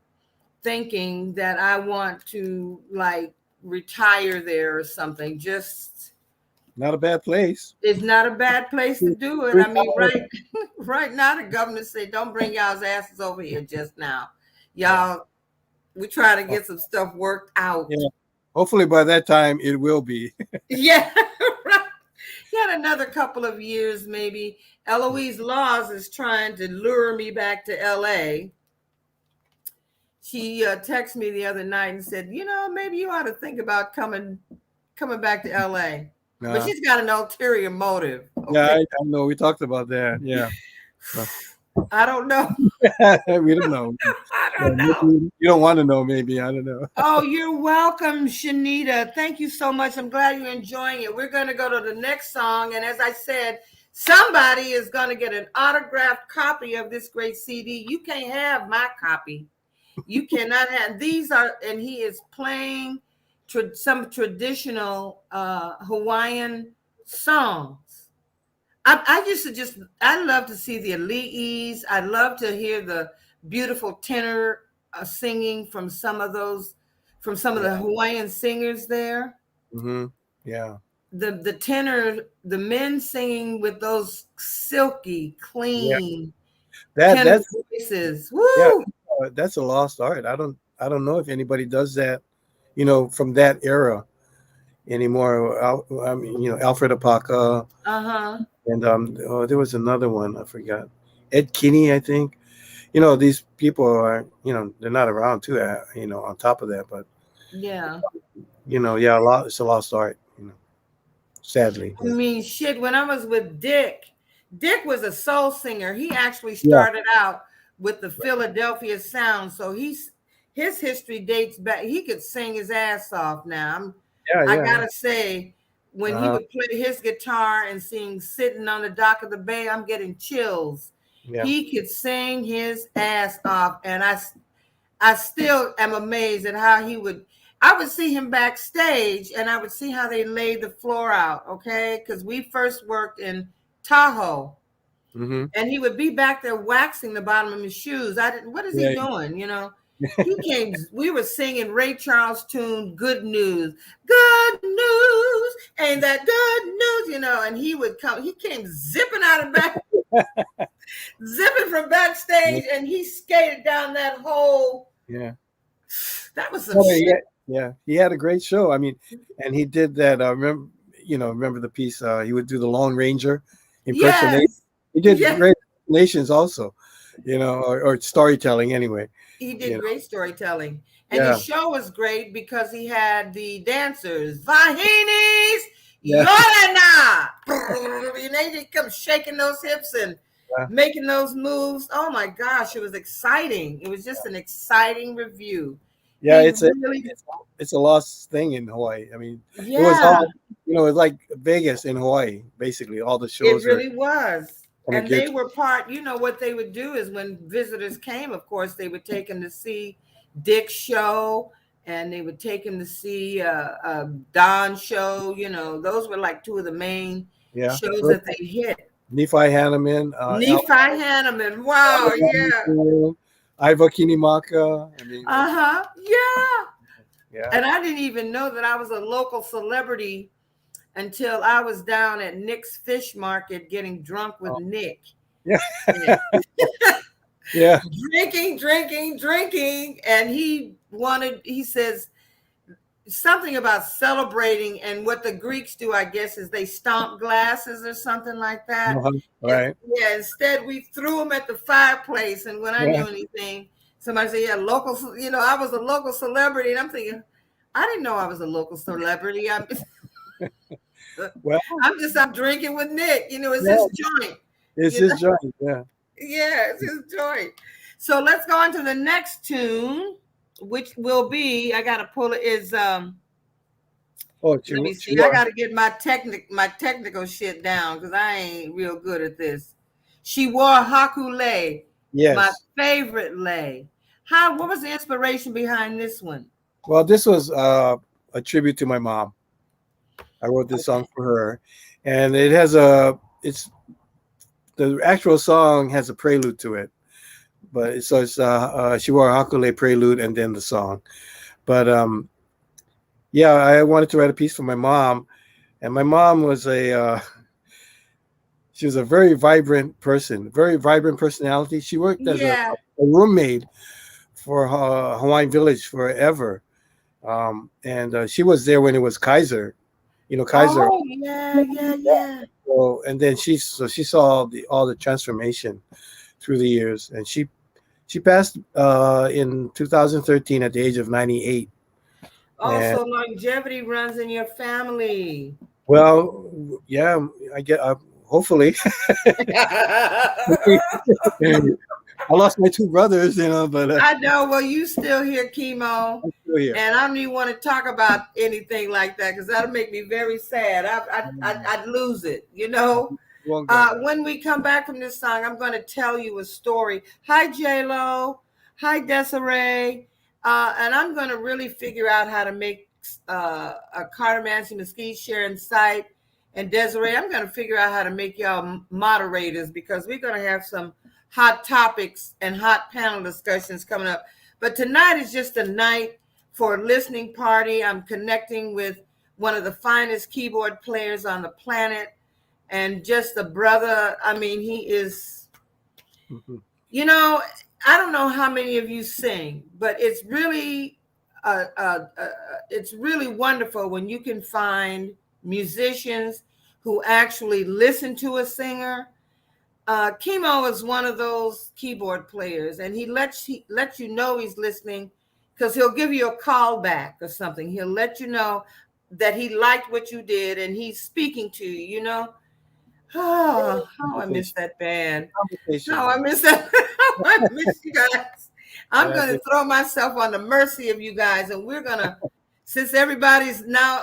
Speaker 1: thinking that I want to like retire there or something. Just
Speaker 2: not a bad place.
Speaker 1: it's not a bad place to do it. I mean, right now the governor said, "Don't bring y'all's asses over here just now,
Speaker 2: Yeah.
Speaker 1: y'all. We try to get some stuff worked out."
Speaker 2: Yeah. Hopefully by that time it will be.
Speaker 1: Yeah, right. Yet another couple of years, maybe. Eloise Laws is trying to lure me back to LA. She texted me the other night and said, maybe you ought to think about coming back to LA. But
Speaker 2: Uh,
Speaker 1: she's got an ulterior motive.
Speaker 2: yeah,
Speaker 1: Okay.
Speaker 2: I know. We talked about that. Yeah.
Speaker 1: I don't know.
Speaker 2: We don't know.
Speaker 1: I
Speaker 2: Yeah,
Speaker 1: don't know.
Speaker 2: maybe you don't want to know, maybe. I don't know.
Speaker 1: Oh, you're welcome, Shanita. Thank you so much. I'm glad you're enjoying it. We're going to go to the next song. And as I said, somebody is going to get an autographed copy of this great CD. You can't have my copy. You cannot have these and he is playing some traditional Hawaiian songs. I used to I love to see the Ali'is. I love to hear the beautiful tenor singing from some of the Hawaiian singers there.
Speaker 2: Hmm. Yeah.
Speaker 1: The tenor, the men singing with those silky,
Speaker 2: Yeah.
Speaker 1: clean
Speaker 2: That
Speaker 1: tenor
Speaker 2: that's
Speaker 1: voices.
Speaker 2: yeah.
Speaker 1: Woo!
Speaker 2: That's a lost art. I don't know if anybody does that. From that era anymore. I mean, Alfred Apaka,
Speaker 1: Uh-huh.
Speaker 2: and there was another one I forgot. Ed Kinney, I think. These people are, they're not around too. On top of that, but
Speaker 1: Yeah.
Speaker 2: yeah, it's a lost art. Sadly.
Speaker 1: I mean, shit, when I was with Dick was a soul singer. He actually
Speaker 2: Yeah.
Speaker 1: started out with the Philadelphia sound. So his history dates back. He could sing his ass off now. I
Speaker 2: Yeah.
Speaker 1: gotta say, when he would play his guitar and sing "Sitting on the Dock of the Bay," I'm getting chills.
Speaker 2: Yeah.
Speaker 1: He could sing his ass off, and I still am amazed at how he would. I would see him backstage, and I would see how they laid the floor out. Okay, because we first worked in Tahoe.
Speaker 2: Mm-hmm.
Speaker 1: And he would be back there waxing the bottom of his shoes. I didn't. What is he doing? You know, he came. We were singing Ray Charles' tune, "Good News, Good News," and that good news, you know. And he would come. He came zipping out of back, zipping from backstage, and he skated down that whole.
Speaker 2: Yeah,
Speaker 1: that was some shit.
Speaker 2: Yeah, he had a great show. I mean, and he did that. Remember the piece? He would do the Lone Ranger impersonation.
Speaker 1: Yes.
Speaker 2: He did great nations also, or storytelling anyway.
Speaker 1: He did great storytelling. And his show was great because he had the dancers, Vahinis, Yorana. They come shaking those hips and making those moves. Oh my gosh, it was exciting. It was just an exciting review.
Speaker 2: Yeah, it's a lost thing in Hawaii. I mean, it was all, it's like Vegas in Hawaii, basically. All the shows.
Speaker 1: It really was. And they were part, what they would do is when visitors came, of course, they would take them to see Dick's show, and they would take him to see Don's show. Those were like two of the main shows that they hit.
Speaker 2: Nephi Hanneman.
Speaker 1: Hanneman. Wow,
Speaker 2: Iva Kinimaka.
Speaker 1: Yeah. And I didn't even know that I was a local celebrity until I was down at Nick's Fish Market getting drunk with Nick.
Speaker 2: Yeah.
Speaker 1: Drinking. And he says something about celebrating, and what the Greeks do, I guess, is they stomp glasses or something like that.
Speaker 2: Right.
Speaker 1: Yeah, instead we threw them at the fireplace, and when I knew anything, somebody said, local, I was a local celebrity, and I'm thinking, I didn't know I was a local celebrity. I'm drinking with Nick. It's his joint.
Speaker 2: It's his joint, yeah.
Speaker 1: Yeah, it's his joint. So let's go on to the next tune, which will be, I gotta pull it, is let me see. I gotta get my technical shit down because I ain't real good at this. She wore Haku Lei.
Speaker 2: Yes.
Speaker 1: My favorite lei. What was the inspiration behind this one?
Speaker 2: Well, this was a tribute to my mom. I wrote this song for her, and it has the actual song has a prelude to it, but it's she wore a Haku Lei prelude and then the song. But I wanted to write a piece for my mom, and my mom was she was a very vibrant person, very vibrant personality. She worked as a roommate for Hawaiian Village forever, and she was there when it was Kaiser. Kaiser.
Speaker 1: Oh, yeah.
Speaker 2: So, and then she saw all the transformation through the years, and she passed in 2013 at the age of 98.
Speaker 1: Also, longevity runs in your family.
Speaker 2: Well, yeah, I get. Hopefully, I lost my two brothers, but
Speaker 1: I know. Well, you still here, Kimo, and I don't even want to talk about anything like that because that'll make me very sad. I'd lose it, When we come back from this song, I'm going to tell you a story. Hi, J-Lo. Hi, Desiree. And I'm going to really figure out how to make a Carter Mancy Mesquite sharing site. And Desiree, I'm going to figure out how to make y'all moderators because we're going to have some hot topics and hot panel discussions coming up. But tonight is just a night for a listening party. I'm connecting with one of the finest keyboard players on the planet and just a brother. I mean, he is, I don't know how many of you sing, but it's really wonderful when you can find musicians who actually listen to a singer. Kimo is one of those keyboard players, and he lets you know he's listening because he'll give you a call back or something. He'll let you know that he liked what you did and he's speaking to you, Oh, how I miss that band.
Speaker 2: Conversation.
Speaker 1: How I miss that. How I miss you guys. I'm going to
Speaker 2: This-
Speaker 1: throw myself on the mercy of you guys, and we're going to, since everybody's now,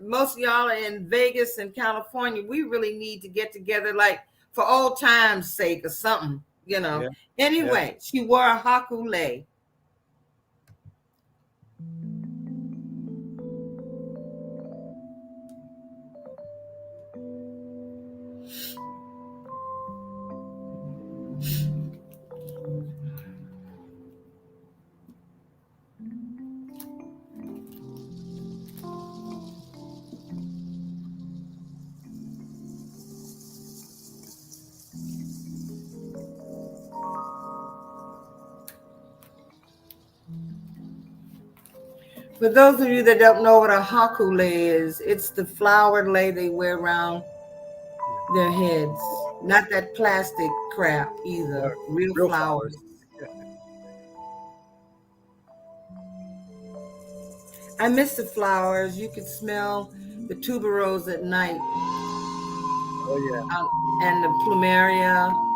Speaker 1: most of y'all are in Vegas and California, we really need to get together, like for old times' sake or something, you know.
Speaker 2: Yeah.
Speaker 1: Anyway, she wore a hakule. For those of you that don't know what a hakule is, it's the flower lei they wear around their heads. Not that plastic crap either. Real flowers. I miss the flowers. You could smell the tuberose at night.
Speaker 2: Oh yeah.
Speaker 1: And the plumeria.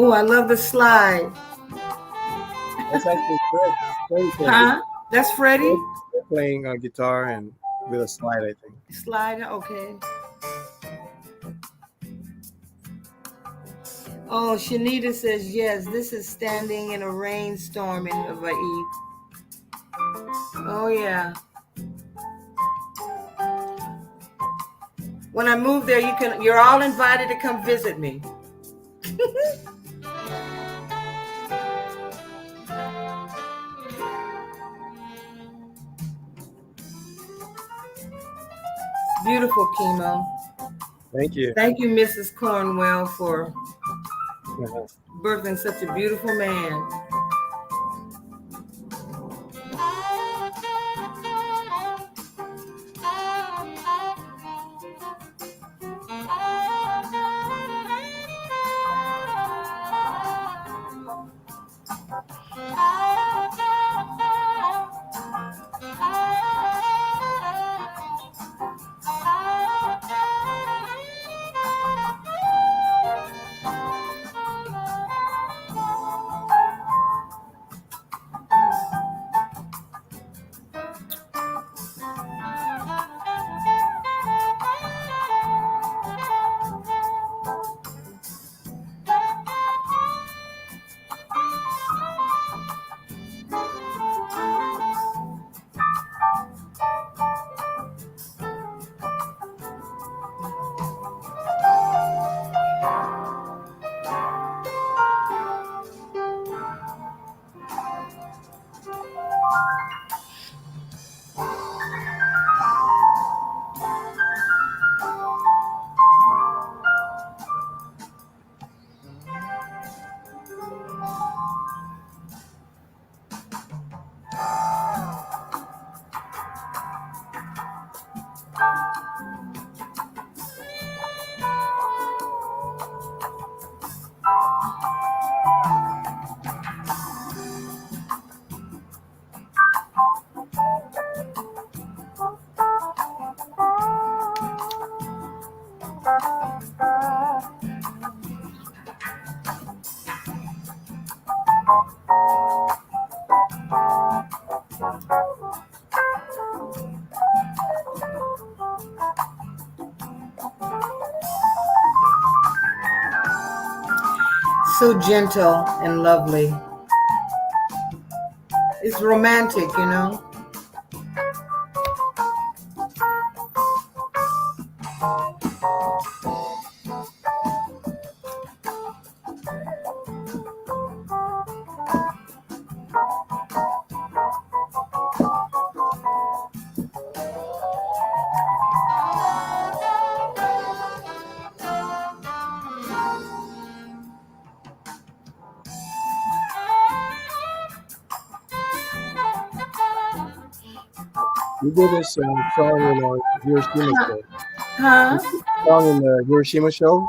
Speaker 1: Oh, I love the slide.
Speaker 2: That's actually Freddie.
Speaker 1: Huh? That's Freddie?
Speaker 2: They're playing guitar and with a slide, I think.
Speaker 1: Slide, okay. Oh, Shanita says, yes, this is standing in a rainstorm in Hawaii. Oh, yeah. When I move there, you're all invited to come visit me. Beautiful, Kimo.
Speaker 2: Thank you.
Speaker 1: Thank you, Mrs. Cornwell, for birthing such a beautiful man. So gentle and lovely. It's romantic, you know.
Speaker 2: You did this song in Hiroshima show. You
Speaker 1: Huh?
Speaker 2: did this song in the Hiroshima show.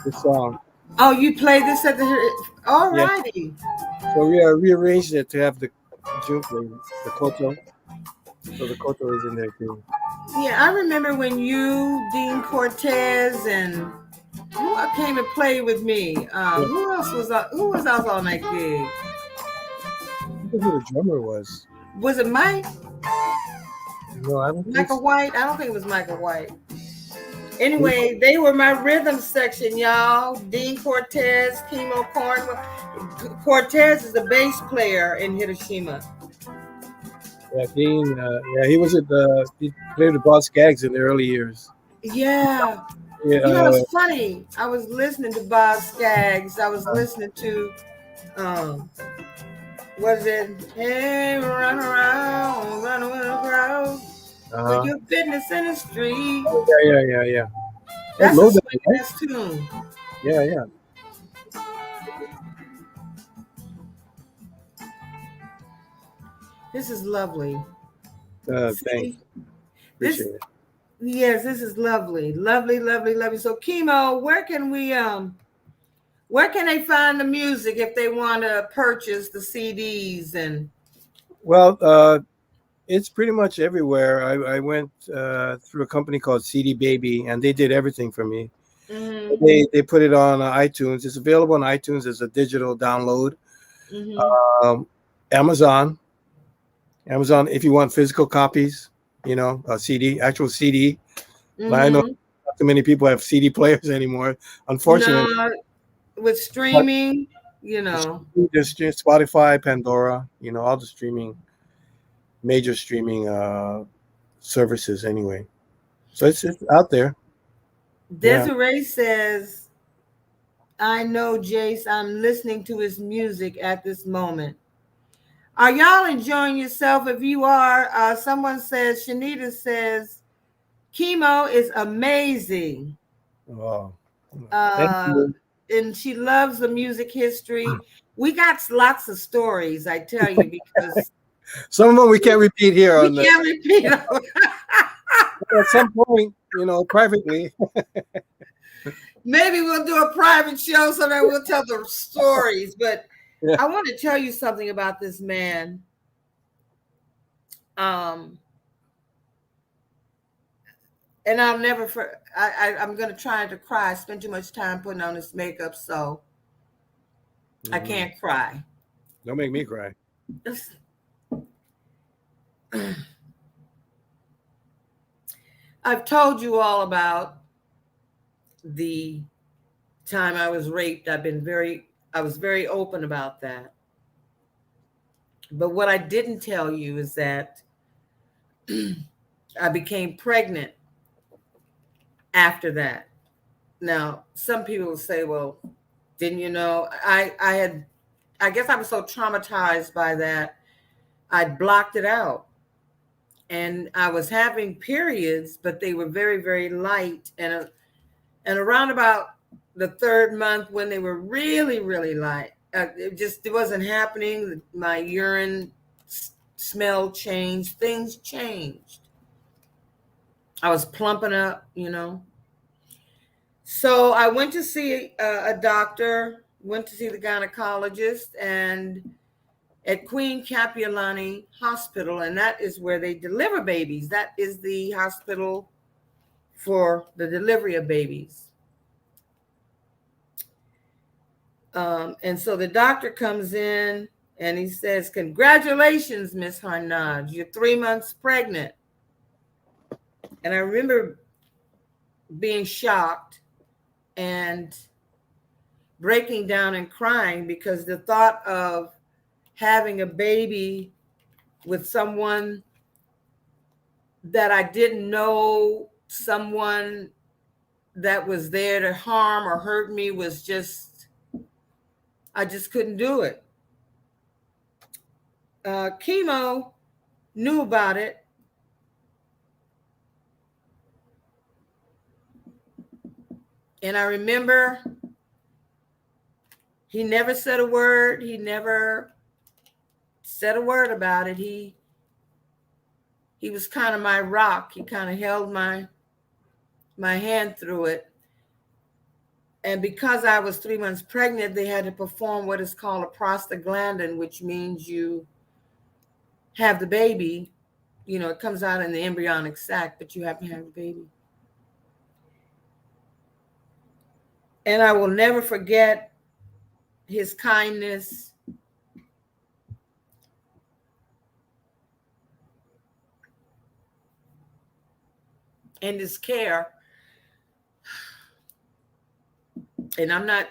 Speaker 2: This song,
Speaker 1: Oh, you play this at the. All
Speaker 2: yeah.
Speaker 1: righty.
Speaker 2: So we rearranged it to have the jungle, the koto. So the koto is in there too.
Speaker 1: Yeah, I remember when you, Dean Cortez, and who came and played with me.
Speaker 2: Yeah.
Speaker 1: Who else was who was else on that gig?
Speaker 2: I forget who the drummer was.
Speaker 1: Was it Mike?
Speaker 2: No, I don't think
Speaker 1: Michael
Speaker 2: so.
Speaker 1: White? I don't think it was Michael White.
Speaker 2: Who-
Speaker 1: Anyway, they were my rhythm section, y'all. Dean Cortez, Kimo Cornwell. Cortez is the bass player in Hiroshima.
Speaker 2: Yeah, Dean. Yeah, he was at the. He played with Boss Gags in the early years.
Speaker 1: Yeah.
Speaker 2: Yeah.
Speaker 1: You know, it's funny. I was listening to Bob Skaggs. I was listening to um what is it? Hey, run around, run with the crowd. With
Speaker 2: Uh-huh.
Speaker 1: your fitness in the street.
Speaker 2: Oh, yeah. That's
Speaker 1: That's a
Speaker 2: low down,
Speaker 1: swing
Speaker 2: right?
Speaker 1: ass tune.
Speaker 2: Yeah.
Speaker 1: This is lovely.
Speaker 2: Thanks.
Speaker 1: See? This
Speaker 2: Appreciate it.
Speaker 1: yes, this is lovely. Lovely, lovely, lovely. So Chemo, where can they find the music if they want to purchase the CDs and
Speaker 2: Well, it's pretty much everywhere. I went through a company called CD Baby, and they did everything for me.
Speaker 1: mm-hmm,
Speaker 2: They put it on iTunes. It's available on iTunes as a digital download.
Speaker 1: mm-hmm,
Speaker 2: Um, Amazon, Amazon. If you want physical copies, a CD, actual CD. But I know
Speaker 1: mm-hmm.
Speaker 2: not too many people have CD players anymore, unfortunately.
Speaker 1: No, with
Speaker 2: But
Speaker 1: streaming, you know,
Speaker 2: just Spotify, Pandora, all the major streaming services anyway. So it's out there. Yeah.
Speaker 1: Desiree says, I know Jace, I'm listening to his music at this moment. Are y'all enjoying yourself? If you are, someone says, Shanita says, Chemo is amazing.
Speaker 2: Wow. Thank
Speaker 1: Uh,
Speaker 2: you.
Speaker 1: and she loves the music history. We got lots of stories, I tell you, because
Speaker 2: Some of them we can't repeat here
Speaker 1: we
Speaker 2: on the
Speaker 1: can't repeat them.
Speaker 2: at some point, privately.
Speaker 1: Maybe we'll do a private show so that we'll tell the stories. But
Speaker 2: Yeah.
Speaker 1: I want to tell you something about this man. And I'll never I'm gonna try to cry. I spend too much time putting on this makeup, so I
Speaker 2: Mhm.
Speaker 1: can't cry.
Speaker 2: Don't make me cry.
Speaker 1: I've told you all about the time I was raped. I was very open about that. But what I didn't tell you is that I became pregnant after that. Now, some people will say, well, didn't you know? I guess I was so traumatized by that, I blocked it out. And I was having periods, but they were very, very light. And around about the third month, when they were really, really light, it wasn't happening. My urine smell changed. Things changed. I was plumping up. So I went to see a doctor, went to see the gynecologist, and at Queen Capulani Hospital, and that is where they deliver babies. That is the hospital for the delivery of babies. And so the doctor comes in and he says, "Congratulations, Miss Harnad, you're 3 months pregnant." And I remember being shocked and breaking down and crying because the thought of having a baby with someone that I didn't know, someone that was there to harm or hurt me, I just couldn't do it. Chemo knew about it. And I remember he never said a word. He never said a word about it. he was kind of my rock. He kind of held my hand through it. And because I was 3 months pregnant, they had to perform what is called a prostaglandin, which means you have the baby. You know, it comes out in the embryonic sac, but you have to have the baby. And I will never forget his kindness. And his care. And I'm not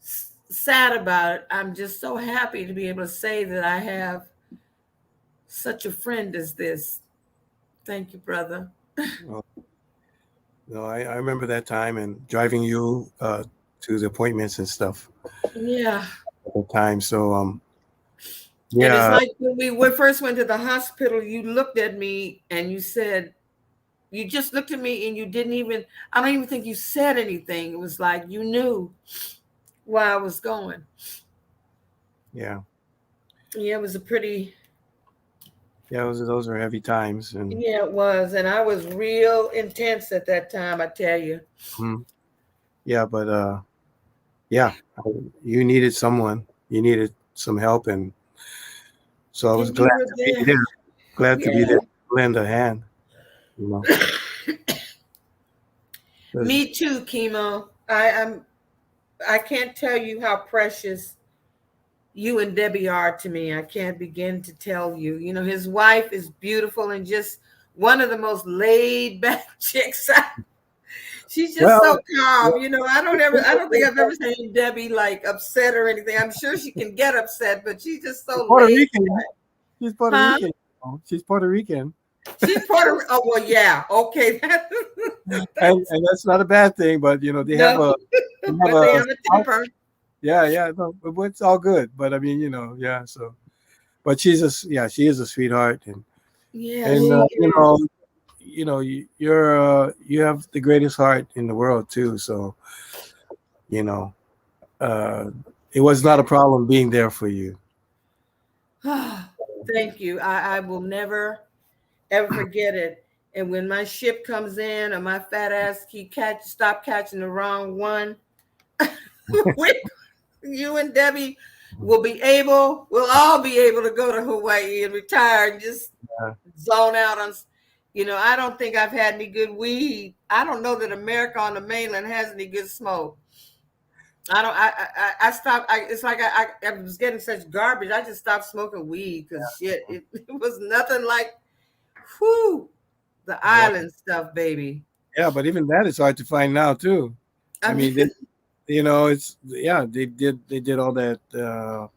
Speaker 1: sad about it. I'm just so happy to be able to say that I have such a friend as this. Thank you, brother.
Speaker 2: Well, no, I remember that time and driving you to the appointments and stuff
Speaker 1: Yeah.
Speaker 2: at the time. So
Speaker 1: And it's
Speaker 2: yeah.
Speaker 1: like when we first went to the hospital, you looked at me and you said, you just looked at me and you didn't even, I don't even think you said anything. It was like you knew where I was going.
Speaker 2: Yeah.
Speaker 1: Yeah, it was a pretty,
Speaker 2: Yeah, those were heavy times. And
Speaker 1: yeah, it was. And I was real intense at that time, I tell you.
Speaker 2: yeah, but yeah, you needed someone. You needed some help, and so I was
Speaker 1: And you
Speaker 2: glad
Speaker 1: were
Speaker 2: to be
Speaker 1: there.
Speaker 2: there. Glad to be
Speaker 1: Yeah.
Speaker 2: there, to lend a hand. You know. 'Cause-
Speaker 1: Me too, Kimo. I can't tell you how precious you and Debbie are to me. I can't begin to tell you. You know, his wife is beautiful and just one of the most laid back chicks. She's just so calm. You know, I don't think I've ever seen Debbie like upset or anything. I'm sure she can get upset, but she's just so
Speaker 2: Puerto
Speaker 1: laid
Speaker 2: Rican.
Speaker 1: back.
Speaker 2: She's Puerto
Speaker 1: Huh?
Speaker 2: Rican. She's Puerto Rican.
Speaker 1: She's Puerto. Oh well, yeah. Okay.
Speaker 2: And that's not a bad thing, but you know they have
Speaker 1: No,
Speaker 2: a
Speaker 1: but they have a temper.
Speaker 2: yeah, no, but it's all good. But I mean, you know, yeah. So, but she is a sweetheart, and
Speaker 1: Yeah, she is.
Speaker 2: you have the greatest heart in the world too. So, you know, it was not a problem being there for you.
Speaker 1: Thank you. I will never ever forget it. And when my ship comes in or my fat ass stop catching the wrong one, you and Debbie we'll all be able to go to Hawaii and retire and just zone out on. You know, I don't think I've had any good weed. I don't know that America on the mainland has any good smoke. I stopped. It's like I was getting such garbage. I just stopped smoking weed because shit, it was nothing like, whew, the island stuff, baby.
Speaker 2: Yeah, but even that is hard to find now too. I mean, they did all that.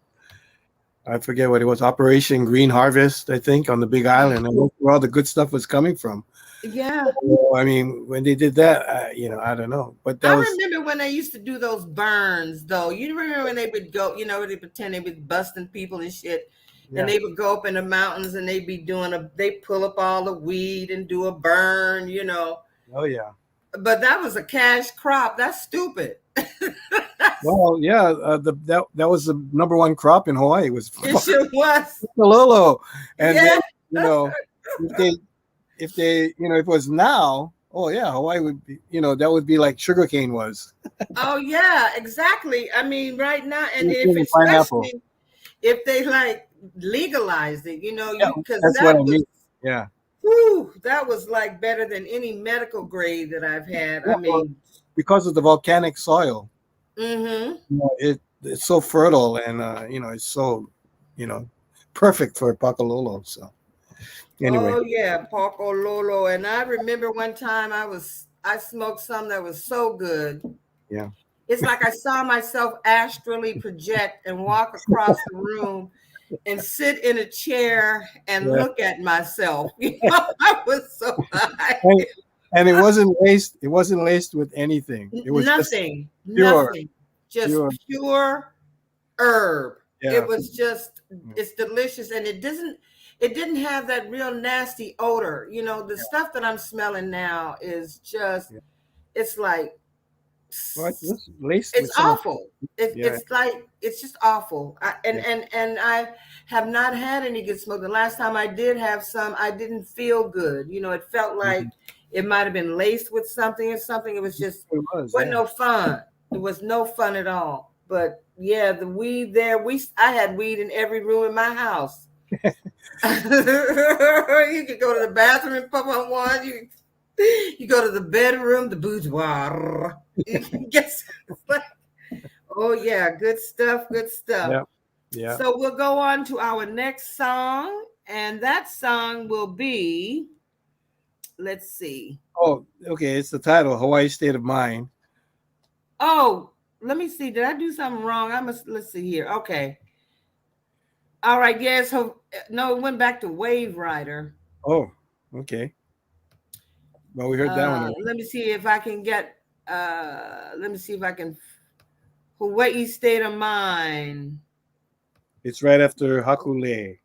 Speaker 2: I forget what it was, Operation Green Harvest, I think, on the Big Island, and that's where all the good stuff was coming from.
Speaker 1: Yeah.
Speaker 2: So, I mean, when they did that, I don't know, but that was.
Speaker 1: remember when they used to do those burns, though. You remember when they would go, they pretend they was busting people and shit, and they would go up in the mountains and they'd be they pull up all the weed and do a burn,
Speaker 2: Oh yeah.
Speaker 1: But that was a cash crop. That's stupid.
Speaker 2: Well, yeah, that was the number one crop in Hawaii was
Speaker 1: It sure was.
Speaker 2: Lolo, and
Speaker 1: Yeah.
Speaker 2: then, if they, if it was now, oh yeah, Hawaii would be, that would be like sugarcane was.
Speaker 1: Oh yeah, exactly. I mean, right now, and
Speaker 2: Pineapple.
Speaker 1: if they like legalized it, because
Speaker 2: that's what I mean. Yeah.
Speaker 1: Whew, that was like better than any medical grade that I've had.
Speaker 2: Yeah,
Speaker 1: I mean,
Speaker 2: because of the volcanic soil.
Speaker 1: Mm-hmm.
Speaker 2: It's so fertile, and it's so, perfect for Pakalolo. So anyway.
Speaker 1: Oh yeah, Paco Lolo. And I remember one time I smoked some that was so good.
Speaker 2: Yeah.
Speaker 1: It's like I saw myself astrally project and walk across the room and sit in a chair and look at myself. I was so high.
Speaker 2: And it wasn't laced. It wasn't laced with anything. It was
Speaker 1: nothing. Just pure herb. Yeah. It was just, it's delicious, and it didn't have that real nasty odor. The stuff that I'm smelling now is just, it's like
Speaker 2: Well, it's laced with
Speaker 1: It's
Speaker 2: some of
Speaker 1: awful.
Speaker 2: yeah,
Speaker 1: It's like it's just awful.
Speaker 2: yeah.
Speaker 1: And I have not had any good smoke. The last time I did have some, I didn't feel good. You know, it felt like
Speaker 2: Mhm.
Speaker 1: it might have been laced with something or something. It was just
Speaker 2: It was,
Speaker 1: wasn't
Speaker 2: yeah.
Speaker 1: no fun. It was no fun at all. But yeah, the weed there, I had weed in every room in my house. You could go to the bathroom and puff on one. You go to the bedroom, the boudoir. You can get some, oh yeah, good stuff, good stuff.
Speaker 2: Yeah, yeah.
Speaker 1: So we'll go on to our next song, and that song will be, let's see.
Speaker 2: Oh, okay. It's the title, Hawaii State of Mind.
Speaker 1: Oh, let me see. Did I do something wrong? I must let's see here. Okay. All right, yes. No, it went back to Wave Rider.
Speaker 2: Oh, okay. Well, we heard that one already.
Speaker 1: Let me see if I can get let me see if I can Hawaii State of Mind.
Speaker 2: It's right after Hakule.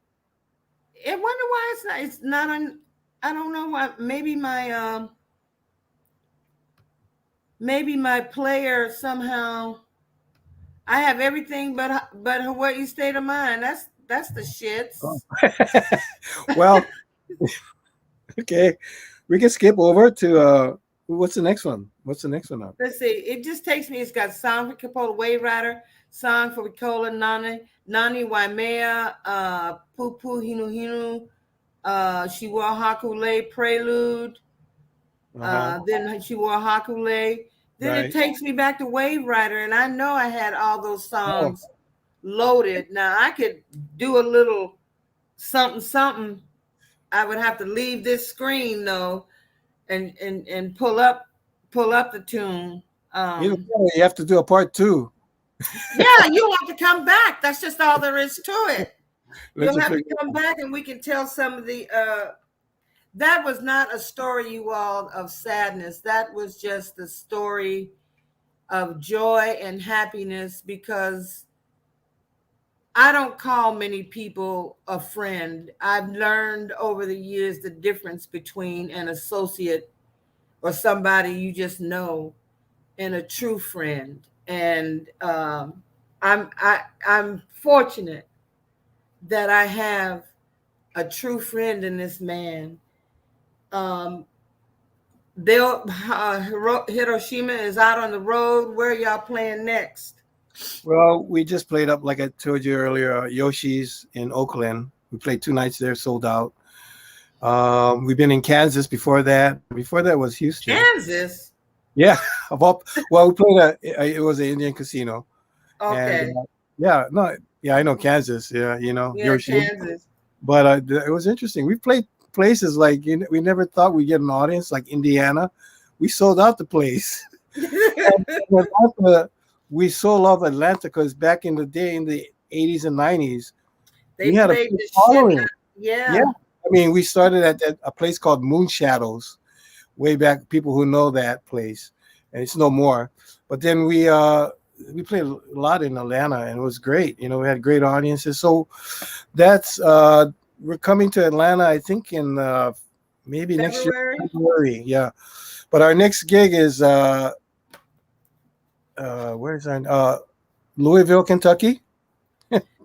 Speaker 1: I wonder why it's not on. I don't know why. Maybe my player somehow. I have everything but Hawaii State of Mind. That's the
Speaker 2: Oh.
Speaker 1: shits.
Speaker 2: Well, okay. We can skip over to what's the next one? What's the next one up?
Speaker 1: Let's see. It just takes me. It's got song for Capola Wave Rider, song for Ricola Nani Waimea, Pupu Hinu Hinu, Shiwa Hakule Prelude. Then she wore Hakule. Then it
Speaker 2: Right.
Speaker 1: takes me back to Wave Rider, and I know I had all those
Speaker 2: Oh,
Speaker 1: songs loaded. Now I could do a little something, something. I would have to leave this screen though, and pull up the tune.
Speaker 2: either way, you have to do a part two.
Speaker 1: Yeah, you'll have to come back. That's just all there is to it.
Speaker 2: Let's
Speaker 1: You'll
Speaker 2: just
Speaker 1: have to
Speaker 2: figure
Speaker 1: come back, and we can tell some of the. That was not a story, you all, of sadness. That was just the story of joy and happiness, because I don't call many people a friend. I've learned over the years the difference between an associate or somebody you just know and a true friend. And I'm fortunate that I have a true friend in this man. Um, Hiroshima is out on the road. Where y'all playing next?
Speaker 2: Well, we just played up, like I told you earlier, Yoshi's in Oakland. We played 2 nights there, sold out. We've been in Kansas before that. Before that was Houston.
Speaker 1: Kansas.
Speaker 2: Yeah. Well, we played it was an Indian casino. And
Speaker 1: Okay.
Speaker 2: yeah, no, yeah, I know Kansas. Yeah,
Speaker 1: Yeah,
Speaker 2: Hiroshima.
Speaker 1: Kansas.
Speaker 2: But it was interesting. We played places like we never thought we'd get an audience, like Indiana. We sold out the place. And Atlanta, we so love Atlanta because back in the day, in the 80s and 90s, we
Speaker 1: They
Speaker 2: had a
Speaker 1: played
Speaker 2: big
Speaker 1: the shit.
Speaker 2: following. Yeah.
Speaker 1: Yeah.
Speaker 2: I mean, we started at a place called Moon Shadows way back. People who know that place, and it's no more. But then we played a lot in Atlanta, and it was great. We had great audiences. So that's we're coming to Atlanta, I think, in maybe next year,
Speaker 1: February.
Speaker 2: February. Yeah. But our next gig is where's our Louisville, Kentucky.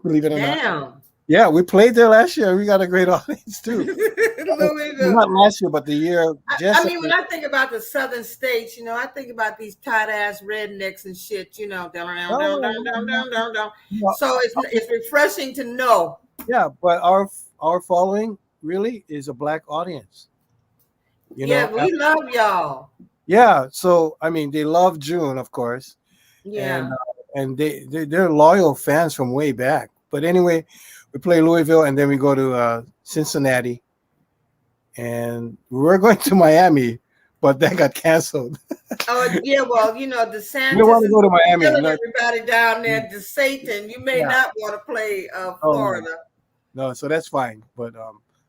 Speaker 2: Believe it or not.
Speaker 1: Damn.
Speaker 2: Yeah, we played there last year. We got a great audience too.
Speaker 1: Louisville.
Speaker 2: Not last year, but the year just.
Speaker 1: I mean, when I think about the southern states, I think about these tight ass rednecks and shit, down, down, down, down, down, down, down, down. So it's refreshing to know.
Speaker 2: Yeah, but our following really is a black audience.
Speaker 1: Yeah, we love y'all.
Speaker 2: Yeah, so I mean, they love June, of course,
Speaker 1: Yeah.
Speaker 2: and they're loyal fans from way back. But anyway, we play Louisville, and then we go to Cincinnati, and we were going to Miami, but that got canceled.
Speaker 1: Oh yeah, well, DeSantis
Speaker 2: We want to go to Miami.
Speaker 1: killing everybody down there. To Satan, you may
Speaker 2: Yeah.
Speaker 1: not want to play
Speaker 2: Oh,
Speaker 1: Florida.
Speaker 2: no, so that's fine. But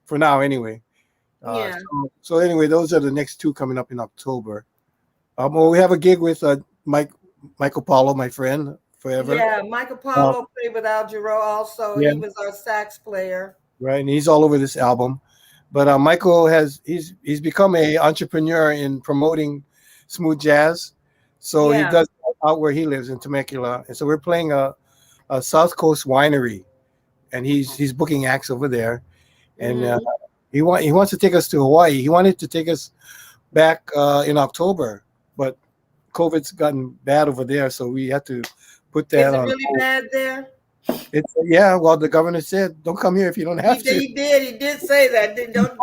Speaker 2: for now, anyway.
Speaker 1: Yeah.
Speaker 2: So anyway, those are the next two coming up in October. Well, we have a gig with Michael Paulo, my friend, forever.
Speaker 1: Yeah, Michael Paulo played with Al Jarreau also.
Speaker 2: Yeah.
Speaker 1: He was our sax player.
Speaker 2: Right, and he's all over this album. But Michael he's become a entrepreneur in promoting smooth jazz. So he
Speaker 1: Yeah.
Speaker 2: does out where he lives in Temecula, and so we're playing a South Coast winery, and he's booking acts over there, and
Speaker 1: Hmm.
Speaker 2: he wants to take us to Hawaii. He wanted to take us back in October, but COVID's gotten bad over there, so we had to put
Speaker 1: Is
Speaker 2: that
Speaker 1: it
Speaker 2: on
Speaker 1: really
Speaker 2: hold.
Speaker 1: bad there?
Speaker 2: It's yeah. Well, the governor said, "Don't come here if you don't
Speaker 1: He
Speaker 2: have
Speaker 1: did.
Speaker 2: to."
Speaker 1: He did say that. Don't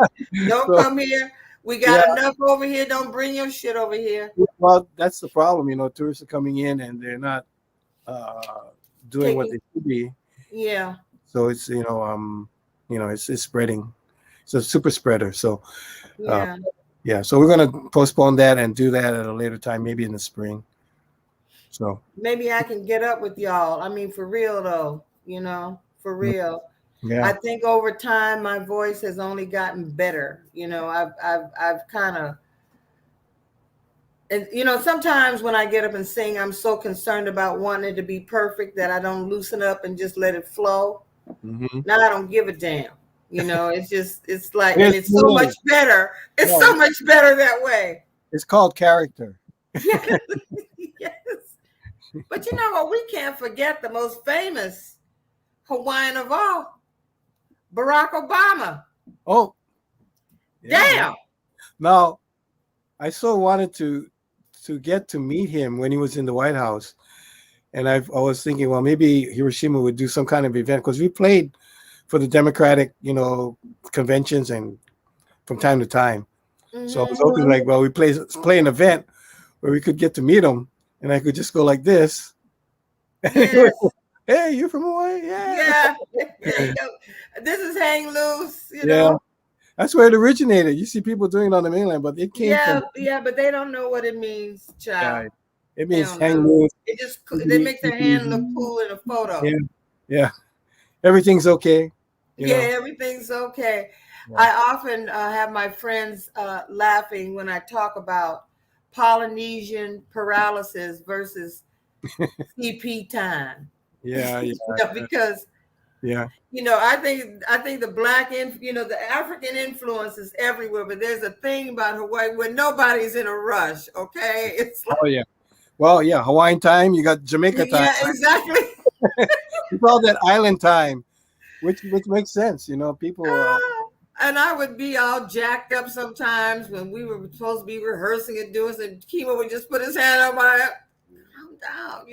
Speaker 2: So
Speaker 1: come here. We
Speaker 2: yeah,
Speaker 1: got enough over here. Don't bring your shit over here.
Speaker 2: well, that's the problem. Tourists are coming in and they're not uh, doing what
Speaker 1: Taking.
Speaker 2: they should be.
Speaker 1: Yeah.
Speaker 2: So it's it's spreading. It's a super spreader. So uh,
Speaker 1: Yeah.
Speaker 2: yeah, so we're gonna postpone that and do that at a later time, maybe in the spring. So
Speaker 1: Maybe I can get up with y'all. I mean, for real though. For real.
Speaker 2: yeah,
Speaker 1: I think over time my voice has only gotten better. I've kind of, and sometimes when I get up and sing, I'm so concerned about wanting it to be perfect that I don't loosen up and just let it flow.
Speaker 2: hmm
Speaker 1: Now I don't give a damn. It's like,
Speaker 2: it
Speaker 1: and
Speaker 2: is
Speaker 1: it's so much
Speaker 2: really
Speaker 1: better. It's
Speaker 2: no,
Speaker 1: so much better that way.
Speaker 2: it's called character.
Speaker 1: Yes, yes. But you know what? We can't forget the most famous Hawaiian of all, Barack Obama.
Speaker 2: Oh yeah, yeah.
Speaker 1: Damn.
Speaker 2: Now I so wanted to get to meet him when he was in the White House, and I was thinking, well, maybe Hiroshima would do some kind of event because we played for the Democratic, conventions and from time to time. So I was
Speaker 1: Hmm.
Speaker 2: hoping, like, well, we play an event where we could get to meet him, and I could just go like this.
Speaker 1: Yes.
Speaker 2: Hey, you from Hawaii? Yeah,
Speaker 1: Yeah. There you go. This is Hang Loose,
Speaker 2: yeah. That's where it originated. You see people doing it on the mainland, but it came
Speaker 1: Yeah,
Speaker 2: from
Speaker 1: yeah, but they don't know what it means,
Speaker 2: yeah.
Speaker 1: child.
Speaker 2: It
Speaker 1: They
Speaker 2: means
Speaker 1: don't
Speaker 2: hang
Speaker 1: know.
Speaker 2: loose.
Speaker 1: They makes their hand look cool in a photo.
Speaker 2: Yeah, yeah. Everything's okay. You
Speaker 1: Yeah,
Speaker 2: know.
Speaker 1: everything's okay.
Speaker 2: Yeah.
Speaker 1: I often have my friends laughing when I talk about Polynesian paralysis versus CP time.
Speaker 2: Yeah, yeah,
Speaker 1: Because
Speaker 2: yeah.
Speaker 1: I think the the African influence is everywhere, but there's a thing about Hawaii where nobody's in a rush. Okay, it's like
Speaker 2: Oh yeah. Well, yeah. Hawaiian time. You got Jamaica time.
Speaker 1: yeah, exactly.
Speaker 2: You call that island time, which makes sense. People.
Speaker 1: And I would be all jacked up sometimes when we were supposed to be rehearsing and doing, and Kimo would just put his hand on my calm down,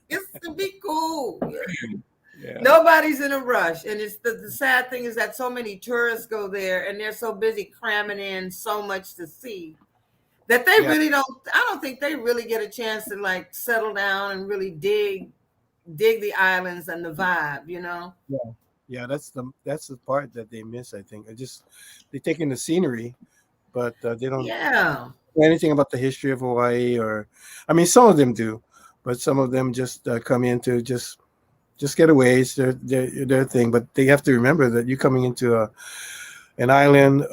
Speaker 1: it's to be cool.
Speaker 2: Yeah.
Speaker 1: Nobody's in a rush. And it's the sad thing is that so many tourists go there and they're so busy cramming in so much to see that they
Speaker 2: Yeah.
Speaker 1: really don't, I don't think they really get a chance to like settle down and really dig the islands and the vibe.
Speaker 2: Yeah. Yeah. That's the part that they miss. I think. They take in the scenery, but they don't
Speaker 1: Yeah.
Speaker 2: know anything about the history of Hawaii. Or, I mean, some of them do, but some of them just come in to just get away. It's their thing. But they have to remember that you're coming into an island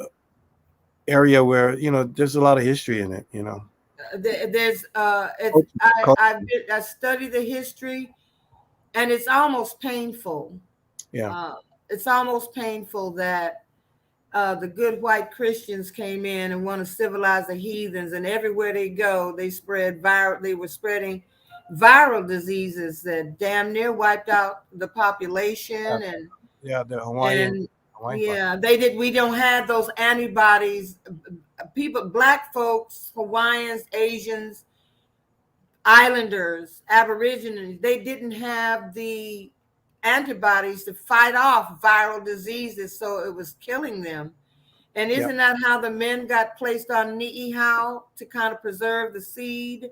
Speaker 2: area where there's a lot of history in it.
Speaker 1: There's it's
Speaker 2: Culture, culture.
Speaker 1: I study the history and it's almost painful.
Speaker 2: Yeah.
Speaker 1: Uh, it's almost painful that the good white Christians came in and want to civilize the heathens, and everywhere they go, they were spreading viral diseases that damn near wiped out the population,
Speaker 2: Yeah. The
Speaker 1: and
Speaker 2: Hawaiian part.
Speaker 1: yeah, we don't have those antibodies. People, black folks, Hawaiians, Asians, islanders, aborigines, they didn't have the antibodies to fight off viral diseases, so it was killing them. And
Speaker 2: Yeah.
Speaker 1: isn't that how the men got placed on Ni'ihau to kind of preserve the seed?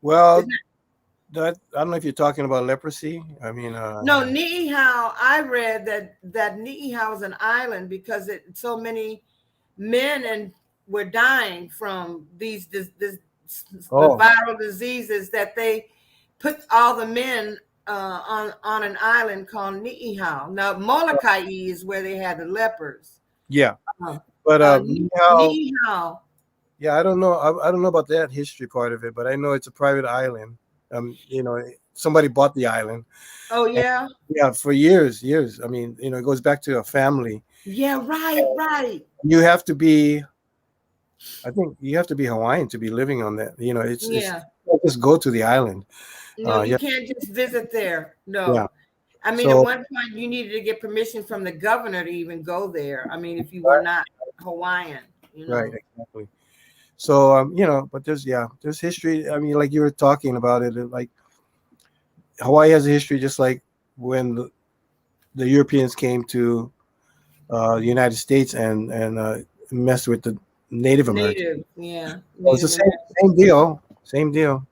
Speaker 2: Well,
Speaker 1: Isn't
Speaker 2: I don't know if you're talking about leprosy. I mean,
Speaker 1: No, Ni'ihau, I read that Ni'ihau is an island because so many men and were dying from the
Speaker 2: oh,
Speaker 1: viral diseases that they put all the men on an island called Ni'ihau. Now Molokai is where they had the lepers.
Speaker 2: yeah.
Speaker 1: Uh,
Speaker 2: But
Speaker 1: Ni'ihau.
Speaker 2: yeah, I don't know. I don't know about that history part of it, but I know it's a private island. Somebody bought the island.
Speaker 1: Oh
Speaker 2: And,
Speaker 1: yeah,
Speaker 2: yeah, for years, years. I mean, it goes back to a family.
Speaker 1: yeah, right.
Speaker 2: You have to be I think you have to be Hawaiian to be living on that. You know, it's
Speaker 1: Yeah.
Speaker 2: you don't just go to the island.
Speaker 1: No, you
Speaker 2: Yeah,
Speaker 1: can't just visit there.
Speaker 2: yeah.
Speaker 1: No. I mean, at
Speaker 2: So
Speaker 1: one point you needed to get permission from the governor to even go there. I mean, if you were not Hawaiian, you
Speaker 2: right,
Speaker 1: know.
Speaker 2: exactly. So you know, but there's history. I mean, like you were talking about it, like Hawaii has a history, just like when the Europeans came to the United States and messed with the Native Americans.
Speaker 1: Native, yeah,
Speaker 2: Well, it's the
Speaker 1: Native
Speaker 2: same
Speaker 1: American.
Speaker 2: deal, same deal.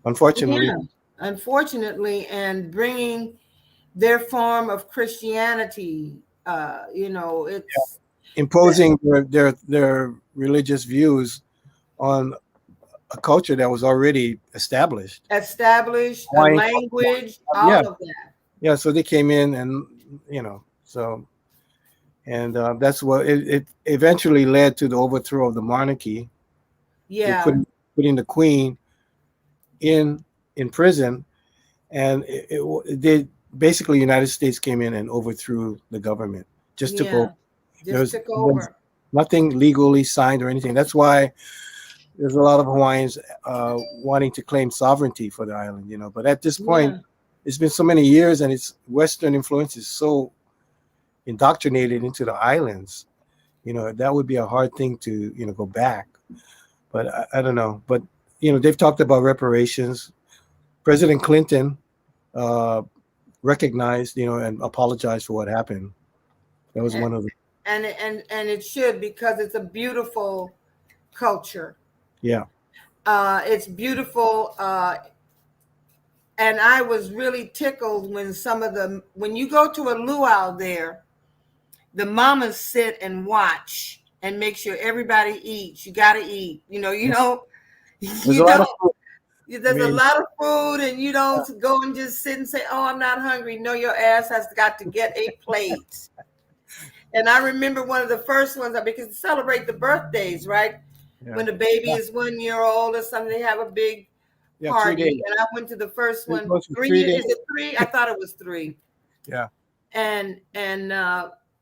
Speaker 2: Unfortunately,
Speaker 1: Yeah, unfortunately, and bringing their form of Christianity, you know, it's that
Speaker 2: imposing their religious views on a culture that was already established.
Speaker 1: established a
Speaker 2: Hawaiian culture.
Speaker 1: language,
Speaker 2: Yeah,
Speaker 1: all of that.
Speaker 2: yeah. So they came in, and you know, so and that's what it eventually led to the overthrow of the monarchy. They
Speaker 1: Yeah,
Speaker 2: putting the queen in in prison, and it did basically United States came in and overthrew the government. Just took over.
Speaker 1: yeah, just took
Speaker 2: There was
Speaker 1: over.
Speaker 2: nothing legally signed or anything. That's why there's a lot of Hawaiians wanting to claim sovereignty for the island, you know. But at this point,
Speaker 1: Yeah,
Speaker 2: it's been so many years, and it's Western influence is so indoctrinated into the islands. You know, that would be a hard thing to go back. But I don't know. But they've talked about reparations. President Clinton uh, recognized, and apologized for what happened. That was
Speaker 1: and
Speaker 2: one of the
Speaker 1: and it should, because it's a beautiful culture.
Speaker 2: yeah.
Speaker 1: It's beautiful. And I was really tickled when when you go to a luau there, the mamas sit and watch and make sure everybody eats. You got to eat.
Speaker 2: There's a
Speaker 1: You
Speaker 2: lot of
Speaker 1: don't.
Speaker 2: food. I
Speaker 1: There's a
Speaker 2: mean,
Speaker 1: lot of food, and you don't go and just sit and say, "Oh, I'm not hungry." No, your ass has got to get a plate. And I remember one of the first ones, because to celebrate the birthdays, right?
Speaker 2: yeah,
Speaker 1: When the baby
Speaker 2: yeah,
Speaker 1: is 1 year old or something, they have a big
Speaker 2: yeah. three
Speaker 1: party.
Speaker 2: days.
Speaker 1: And I went to the first
Speaker 2: It
Speaker 1: one.
Speaker 2: goes for
Speaker 1: 3 years?
Speaker 2: 3 days.
Speaker 1: Is it three? I thought it was three.
Speaker 2: Yeah,
Speaker 1: And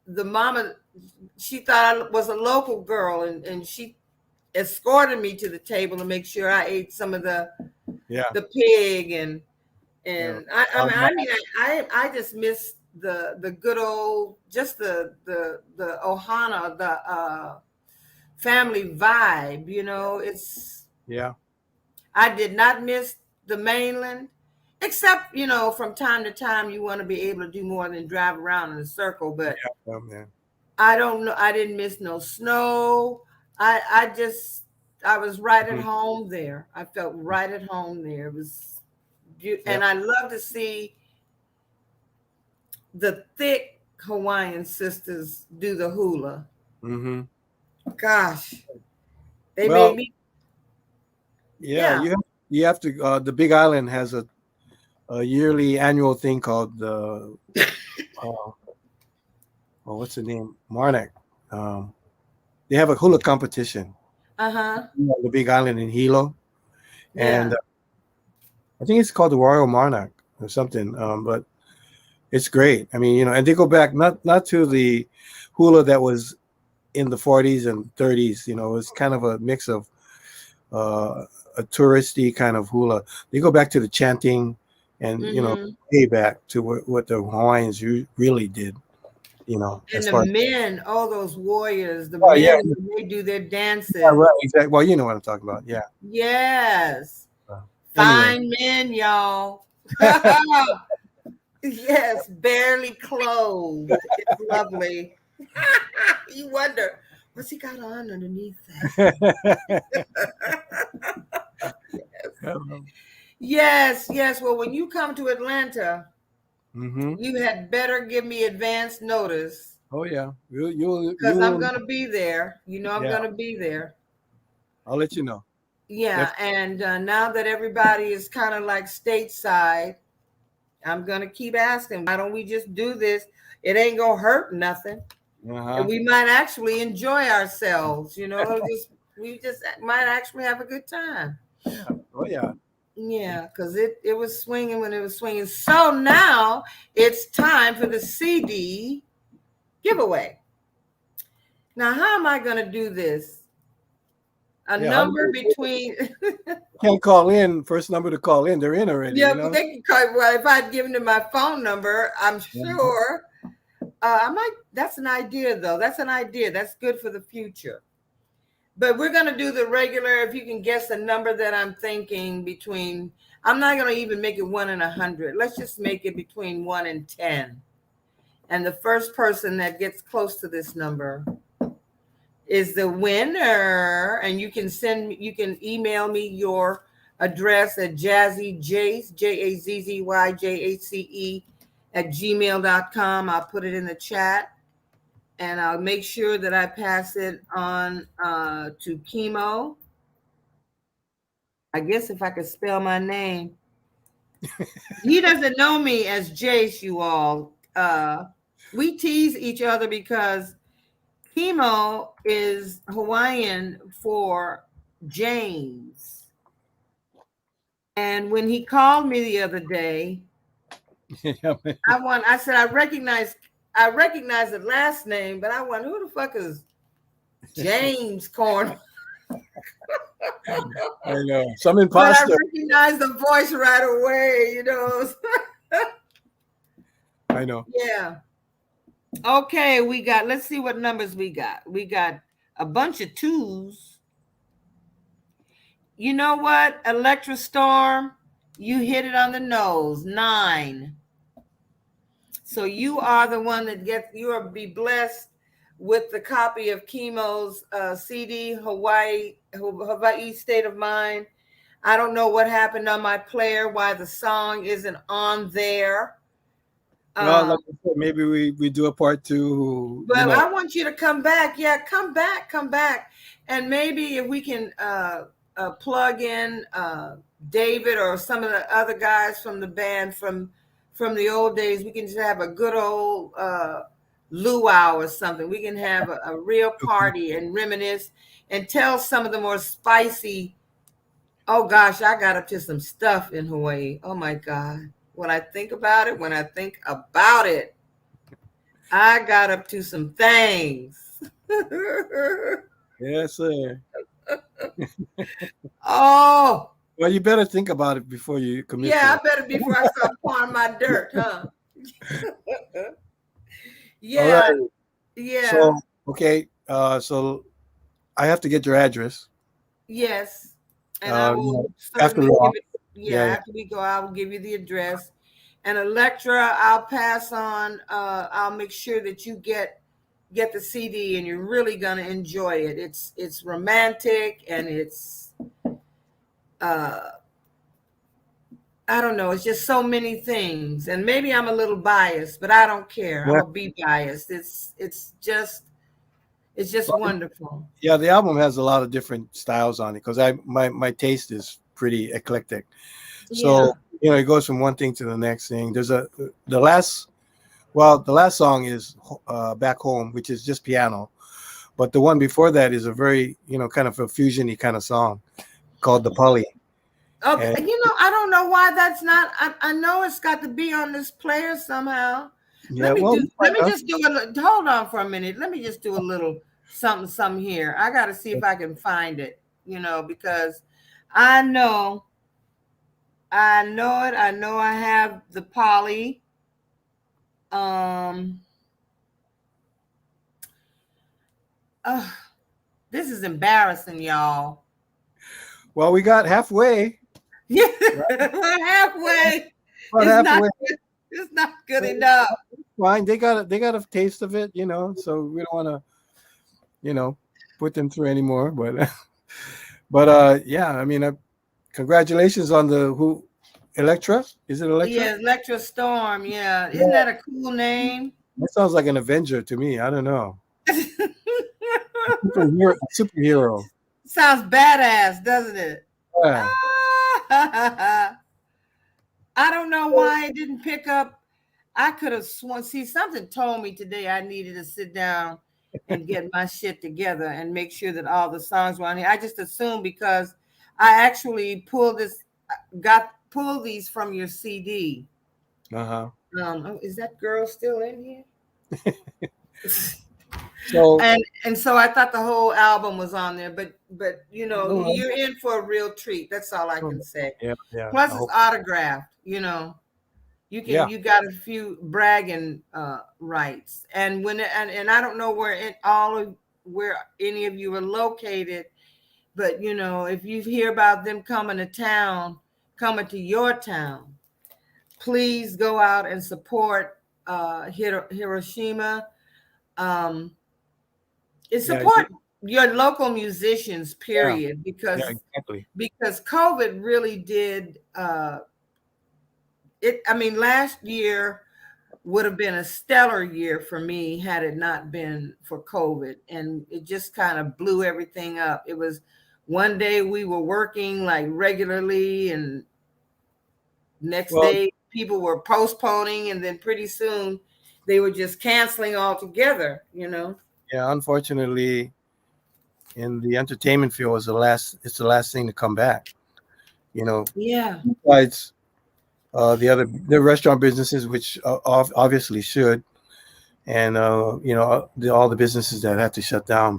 Speaker 1: the mama, she thought I was a local girl, and she escorted me to the table to make sure I ate some of
Speaker 2: yeah,
Speaker 1: the pig. and
Speaker 2: yeah.
Speaker 1: and I, I mean I mean I just miss the good old, just the ohana, the family vibe. It's
Speaker 2: Yeah,
Speaker 1: I did not miss the mainland, except from time to time you want to be able to do more than drive around in a circle. But
Speaker 2: oh man.
Speaker 1: I don't know, I didn't miss no snow. I was right at
Speaker 2: Mhm.
Speaker 1: home there. I felt right at home there. It was
Speaker 2: Yeah.
Speaker 1: and I love to see the thick Hawaiian sisters do the hula.
Speaker 2: Hmm.
Speaker 1: Gosh, they made
Speaker 2: Well,
Speaker 1: me.
Speaker 2: yeah.
Speaker 1: Yeah.
Speaker 2: You have to. The Big Island has a yearly annual thing called the what's the name? Marnak. Um, they have a hula competition.
Speaker 1: Uh-huh.
Speaker 2: The Big Island in Hilo, and
Speaker 1: Yeah.
Speaker 2: I think it's called the Royal Marnak or something. But it's great. I mean, and they go back not to the hula that was in the 40s and 30s. It's kind of a mix of uh, a touristy kind of hula. They go back to the chanting and
Speaker 1: Hmm.
Speaker 2: way back to what the Hawaiians really did.
Speaker 1: And
Speaker 2: As
Speaker 1: the
Speaker 2: far as
Speaker 1: men, all those warriors, the
Speaker 2: oh yeah,
Speaker 1: men, when they do their
Speaker 2: yeah,
Speaker 1: dances.
Speaker 2: right, exactly. Well, you know what I'm talking about. Yeah.
Speaker 1: Yes.
Speaker 2: Uh, anyway,
Speaker 1: Fine men, y'all. Yes, barely clothed. It's lovely. You wonder, what's he got on underneath that? Yes, yes. Well, when you come to Atlanta,
Speaker 2: mm-hmm.
Speaker 1: you had better give me advance notice,
Speaker 2: Oh yeah, you
Speaker 1: because I'm
Speaker 2: will.
Speaker 1: going to be there. I'm
Speaker 2: Yeah,
Speaker 1: going to be there.
Speaker 2: I'll let you know.
Speaker 1: Yeah.
Speaker 2: Definitely.
Speaker 1: And now that everybody is kind of like stateside, I'm going to keep asking, why don't we just do this? It ain't going to hurt nothing. And
Speaker 2: Uh-huh.
Speaker 1: we might actually enjoy ourselves. We just might actually have a good time.
Speaker 2: Yeah. Oh yeah.
Speaker 1: Yeah, because it was swinging when it was swinging. So now it's time for the CD giveaway. Now, how am I going to do this? A
Speaker 2: Yeah,
Speaker 1: number between.
Speaker 2: can't call in. First number to call in, they're in already.
Speaker 1: Yeah,
Speaker 2: You know.
Speaker 1: they can call. Well, if I'd given them my phone number, I'm sure. I might. That's an idea, though. That's an idea. That's good for the future. But we're gonna do the regular. If you can guess the number that I'm thinking between. I'm not gonna even make it 1 and 100. Let's just make it between 1 and 10. And the first person that gets close to this number is the winner. And you can email me your address at jazzyjace, JAZZYJACE at gmail.com. I'll put it in the chat and I'll make sure that I pass it on to Kimo. I guess if I could spell my name. He doesn't know me as Jace, you all. We tease each other because Kimo is Hawaiian for James. And when he called me the other day, I said I recognize the last name, but I wonder who the fuck is James Cornwell.
Speaker 2: I know. Some
Speaker 1: But I
Speaker 2: imposter.
Speaker 1: recognize the voice right away, you know.
Speaker 2: I know.
Speaker 1: Yeah. Okay, let's see what numbers we got. We got a bunch of twos. You know what, Electra Storm? You hit it on the nose. 9. So you are the one that you are be blessed with the copy of Kimo's CD, Hawaii State of Mind. I don't know what happened on my player, why the song isn't on there.
Speaker 2: Well, like I said, maybe we do a part 2.
Speaker 1: But I want you to come back. Yeah, come back. And maybe if we can plug in David or some of the other guys from the band from the old days, we can just have a good old luau or something. We can have a real party and reminisce and tell some of the more spicy. Oh gosh, I got up to some stuff in Hawaii. Oh my God. When I think about it, I got up to some things.
Speaker 2: Yes, sir.
Speaker 1: Oh.
Speaker 2: Well, you better think about it before you commit.
Speaker 1: Yeah, I better before I start pouring my dirt, huh? Yeah.
Speaker 2: All right.
Speaker 1: Yeah.
Speaker 2: So, okay. So I have to get your address.
Speaker 1: Yes. And I will
Speaker 2: after
Speaker 1: certainly give it.
Speaker 2: Yeah,
Speaker 1: after we go, I will give you the address. And Electra, I'll pass on. I'll make sure that you get the CD, and you're really gonna enjoy it. It's romantic, and it's I don't know. It's just so many things, and maybe I'm a little biased, but I don't care. I'll be biased. It's just wonderful.
Speaker 2: Yeah, the album has a lot of different styles on it because my taste is pretty eclectic. So it goes from one thing to the next thing. There's the last song is Back Home, which is just piano, but the one before that is a very kind of a fusion-y kind of song called The Polly.
Speaker 1: Okay, I don't know why that's not. I know it's got to be on this player somehow.
Speaker 2: Yeah,
Speaker 1: let me just do a. Hold on for a minute. Let me just do a little something here. I got to see if I can find it. Because I know it. I know I have the Polly. This is embarrassing, y'all.
Speaker 2: Well, we got halfway.
Speaker 1: Yeah, right? Halfway. It's not good enough.
Speaker 2: Fine, they got a taste of it, so we don't want to, put them through anymore. But yeah, I mean, congratulations on the Electra. Is it Electra?
Speaker 1: Yeah, Electra Storm. Yeah, isn't that a cool name?
Speaker 2: That sounds like an Avenger to me. I don't know. Superhero.
Speaker 1: Sounds badass, doesn't it?
Speaker 2: Yeah.
Speaker 1: I don't know why it didn't pick up. I could have sworn. See, something told me today I needed to sit down and get my shit together and make sure that all the songs were on here. I just assumed because I actually pulled these from your CD.
Speaker 2: Uh-huh.
Speaker 1: Is that girl still in here?
Speaker 2: So
Speaker 1: and so I thought the whole album was on there, but
Speaker 2: no,
Speaker 1: you're in for a real treat. That's all I can say.
Speaker 2: yeah, yeah.
Speaker 1: Plus,
Speaker 2: I
Speaker 1: it's
Speaker 2: hope.
Speaker 1: autographed.
Speaker 2: Yeah.
Speaker 1: You got a few bragging rights, and and I don't know where any of you are located, but if you hear about them coming to your town, please go out and support Hiroshima. Um, and
Speaker 2: Yeah.
Speaker 1: support your local musicians,
Speaker 2: Yeah.
Speaker 1: period,
Speaker 2: Yeah. Exactly.
Speaker 1: because COVID really did it. I mean, last year would have been a stellar year for me had it not been for COVID, and it just kind of blew everything up. It was one day we were working like regularly, and next
Speaker 2: Well,
Speaker 1: day people were postponing, and then pretty soon they were just canceling altogether.
Speaker 2: yeah. Unfortunately, in the entertainment field, it's the last thing to come back. You know,
Speaker 1: Yeah.
Speaker 2: besides the restaurant businesses, which obviously should, and all the businesses that have to shut down.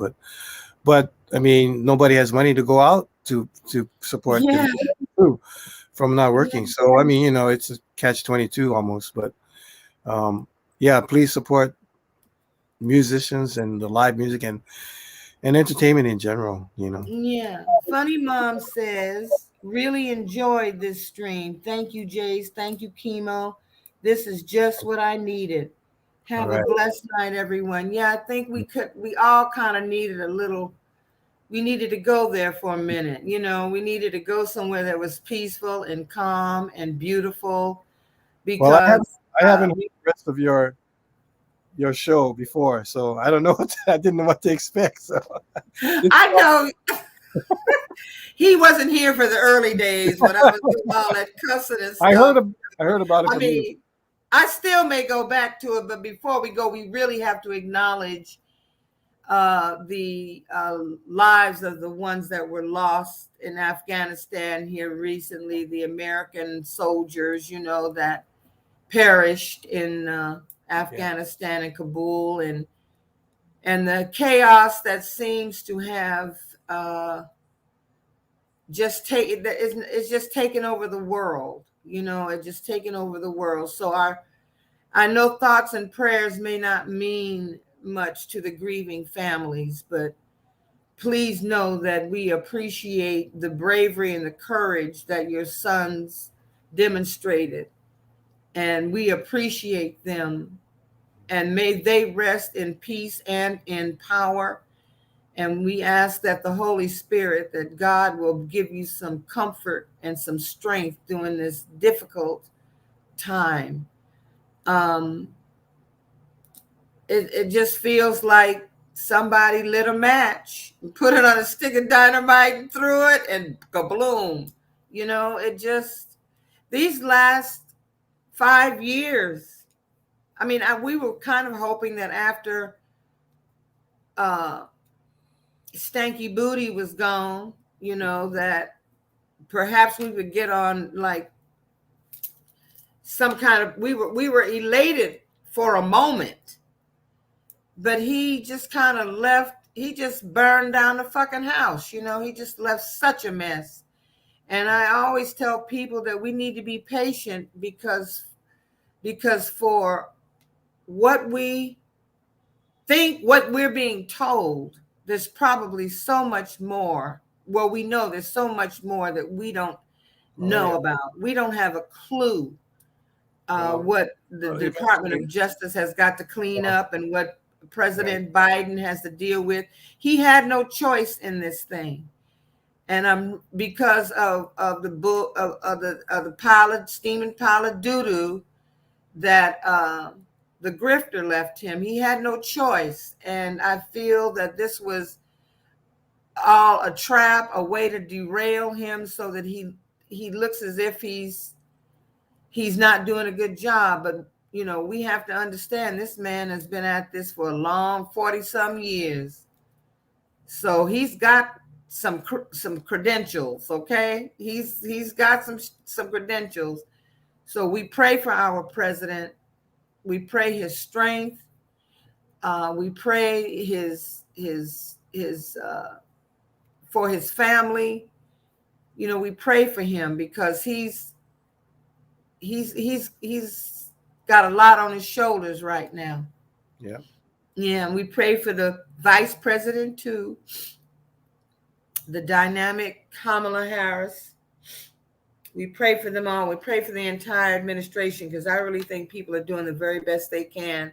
Speaker 2: But I mean, nobody has money to go out to support them
Speaker 1: Yeah.
Speaker 2: too, from not
Speaker 1: Yeah.
Speaker 2: working. So I mean, it's a catch-22 almost. But yeah, please support musicians and the live music and entertainment in general.
Speaker 1: Yeah. Funny Mom says, really enjoyed this stream. Thank you, Jace. Thank you, Kimo. This is just what I needed.
Speaker 2: All
Speaker 1: Have a
Speaker 2: right.
Speaker 1: blessed night, everyone. Yeah, I think we all kind of needed we needed to go there for a minute. We needed to go somewhere that was peaceful and calm and beautiful
Speaker 2: Well,
Speaker 1: because
Speaker 2: I haven't heard the rest of your show before, so I don't know I didn't know what to expect. So
Speaker 1: I know he wasn't here for the early days when I was doing all that cussing and
Speaker 2: I
Speaker 1: stuff.
Speaker 2: heard about it
Speaker 1: I
Speaker 2: from you.
Speaker 1: mean, I still may go back to it, but before we go, we really have to acknowledge the lives of the ones that were lost in Afghanistan here recently, the American soldiers, that perished in Afghanistan and Kabul, and the chaos that seems to have it's just taken over the world. It just taken over the world. So I know thoughts and prayers may not mean much to the grieving families, but please know that we appreciate the bravery and the courage that your sons demonstrated, and we appreciate them. And may they rest in peace and in power. And we ask that the Holy Spirit, that God will give you some comfort and some strength during this difficult time. Um, it just feels like somebody lit a match, put it on a stick of dynamite and threw it, and kabloom. These last 5 years, I mean, we were kind of hoping that after uh, Stanky Booty was gone, that perhaps we would get on like some kind of, we were elated for a moment, but he just kind of left. He just burned down the fucking house. He just left such a mess. And I always tell people that we need to be patient because for what we think, what we're being told, there's probably so much more. Well, we know there's so much more that we don't
Speaker 2: Oh
Speaker 1: know
Speaker 2: yeah.
Speaker 1: about. We don't have a clue
Speaker 2: Well,
Speaker 1: what the Department of
Speaker 2: eventually,
Speaker 1: Justice has got to clean
Speaker 2: well,
Speaker 1: up and what
Speaker 2: right.
Speaker 1: President Biden has to deal with. He had no choice in this thing. And I'm because of the book of the pilot, steaming pilot doo-doo that the grifter left him. He had no choice. And I feel that this was all a trap, a way to derail him so that he looks as if he's not doing a good job. But we have to understand this man has been at this for a long 40 some years. So he's got some credentials, okay? He's got some credentials. So we pray for our president. We pray his strength. We pray for his family. You know, we pray for him because he's got a lot on his shoulders right now.
Speaker 2: Yeah.
Speaker 1: Yeah, and we pray for the vice president too, the dynamic Kamala Harris. We pray for them all. We pray for the entire administration because I really think people are doing the very best they can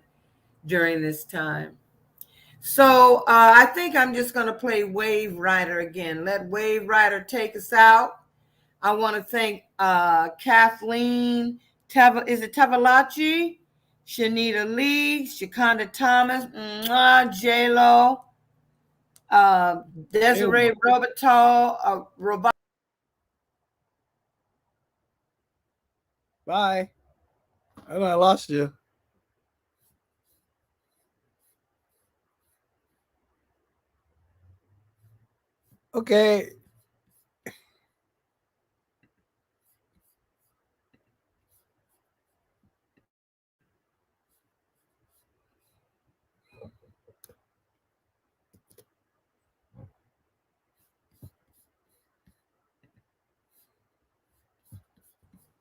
Speaker 1: during this time. So I think I'm just going to play Wave Rider again. Let Wave Rider take us out. I want to thank Kathleen, is it Tavalachi? Shanita Lee, Shakanda Thomas, J-Lo, Desiree Robertal,
Speaker 2: Bye. I know I lost you. Okay.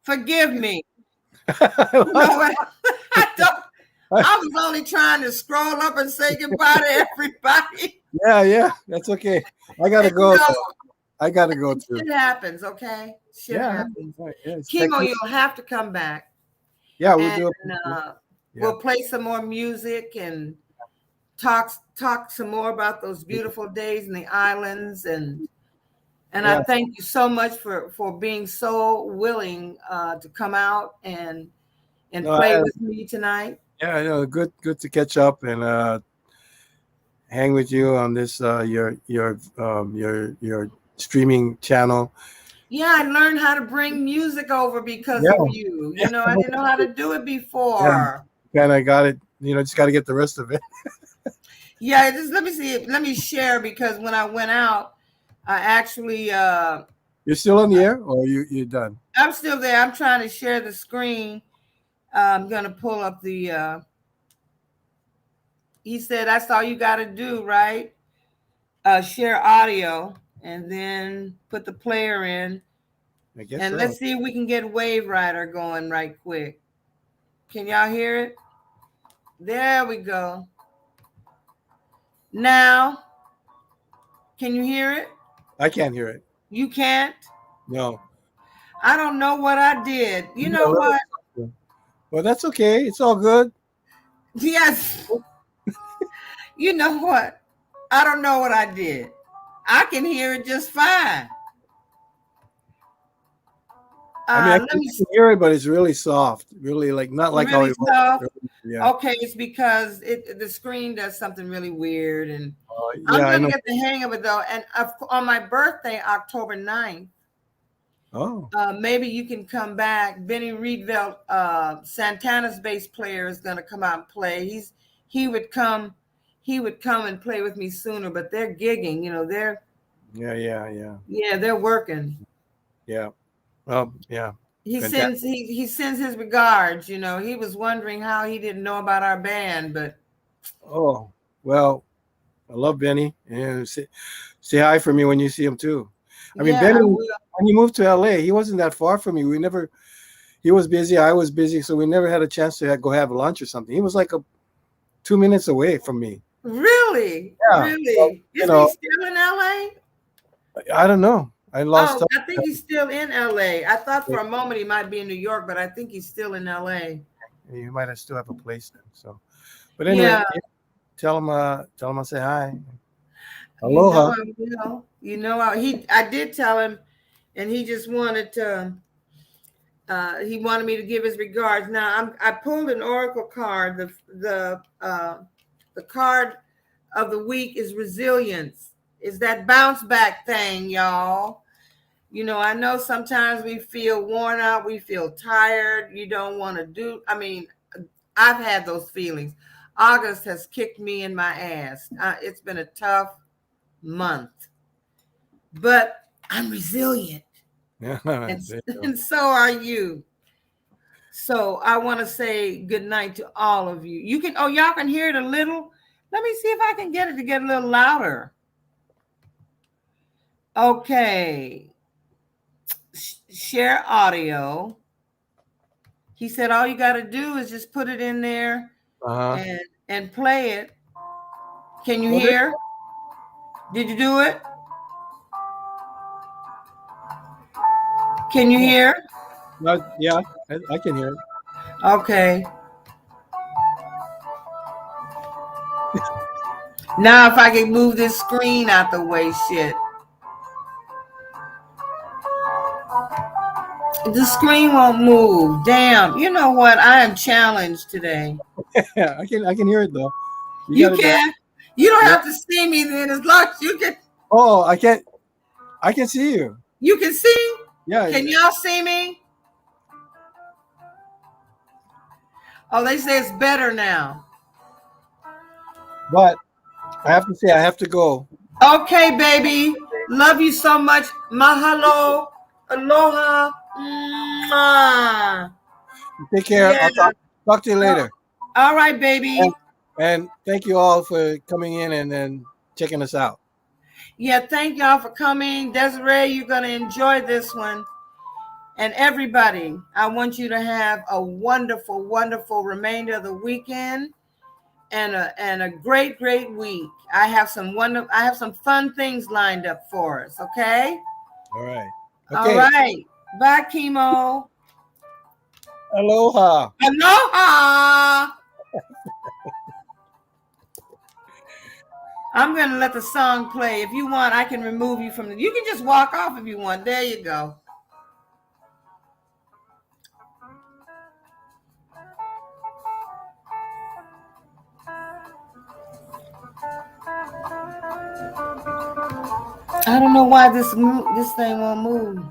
Speaker 1: forgive me. You know what? I was only trying to scroll up and say goodbye to everybody.
Speaker 2: Yeah, that's okay. I gotta go. I gotta go too.
Speaker 1: Shit happens, okay? Shit happens.
Speaker 2: Right, yeah,
Speaker 1: Kimo, you'll have to come back.
Speaker 2: Yeah, we'll do
Speaker 1: it. We'll play some more music and talk some more about those beautiful days in the islands. And I thank you so much for being so willing to come out and play with me tonight.
Speaker 2: Yeah, I know. Good to catch up and hang with you on this your streaming channel.
Speaker 1: Yeah, I learned how to bring music over because of you. You know, I didn't know how to do it before.
Speaker 2: Kind of got it. You know, just got to get the rest of it.
Speaker 1: Yeah, just let me see. Let me share because when I went out, I actually.
Speaker 2: You're still on the air, or you're done?
Speaker 1: I'm still there. I'm trying to share the screen. I'm gonna pull up the. He said that's all you got to do, right? Share audio and then put the player in.
Speaker 2: I guess
Speaker 1: and
Speaker 2: so.
Speaker 1: Let's see if we can get Wave Rider going right quick. Can y'all hear it? There we go. Now, can you hear it?
Speaker 2: I can't hear it.
Speaker 1: You can't?
Speaker 2: No.
Speaker 1: I don't know what I did. You know what?
Speaker 2: Well, that's okay. It's all good.
Speaker 1: Yes. You know what? I don't know what I did. I can hear it just fine.
Speaker 2: I mean, I can hear it, but it's really soft. Really, not like
Speaker 1: really
Speaker 2: how it
Speaker 1: soft.
Speaker 2: Was. Yeah.
Speaker 1: Okay, it's because the screen does something really weird, and
Speaker 2: I'm
Speaker 1: gonna get the hang of it though. And on my birthday, October 9th, maybe you can come back. Benny Reedveld, Santana's bass player, is gonna come out and play. He would come and play with me sooner, but they're gigging. You know, they're they're working.
Speaker 2: Yeah. Yeah.
Speaker 1: He sends his regards. You know, he was wondering how he didn't know about our band, but
Speaker 2: well, I love Benny, and say hi for me when you see him too. I mean, Benny, when he moved to LA, he wasn't that far from me. He was busy, I was busy, so we never had a chance to go have lunch or something. He was like 2 minutes away from me.
Speaker 1: Really?
Speaker 2: Yeah.
Speaker 1: Really? Is he still in LA?
Speaker 2: I don't know. I lost touch.
Speaker 1: I think he's still in LA. I thought for a moment he might be in New York, but I think he's still in LA.
Speaker 2: You might still have a place then. So, but anyway, tell him I say hi. Aloha.
Speaker 1: You know, I did tell him, and he just wanted to. He wanted me to give his regards. Now I pulled an oracle card. The card of the week is resilience. Is that bounce back thing, y'all? You know, I know sometimes we feel worn out, we feel tired, you don't want to do. I mean, I've had those feelings. August has kicked me in my ass. It's been a tough month, but I'm resilient. And so are you. So I want to say good night to all of you. Y'all can hear it a little. Let me see if I can get it to get a little louder. Okay. Share audio. He said all you got to do is just put it in there and play it. Can you hear? Did you do it? Can you hear?
Speaker 2: Yeah, I can hear it.
Speaker 1: Okay. Now if I can move this screen out the way, shit. The screen won't move. Damn. You know what? I am challenged today.
Speaker 2: Yeah, I can hear it though.
Speaker 1: You can? You don't have to see me then, as long as you can.
Speaker 2: Oh, I can see you.
Speaker 1: You can see?
Speaker 2: Yeah.
Speaker 1: Can y'all see me? Oh, they say it's better now.
Speaker 2: But I have to say, I have to go.
Speaker 1: Okay, baby. Love you so much. Mahalo. Aloha. Mwah.
Speaker 2: Take care.
Speaker 1: Yeah.
Speaker 2: I'll talk to you later.
Speaker 1: All right, baby.
Speaker 2: And thank you all for coming in and checking us out.
Speaker 1: Yeah, thank y'all for coming. Desiree, you're going to enjoy this one. And everybody, I want you to have a wonderful, wonderful remainder of the weekend and a great, great week. I have some fun things lined up for us, okay?
Speaker 2: All right.
Speaker 1: Okay. All right. Bye, Kimo.
Speaker 2: Aloha.
Speaker 1: Aloha. I'm going to let the song play. If you want, I can remove you from the... You can just walk off if you want. There you go. I don't know why this thing won't move.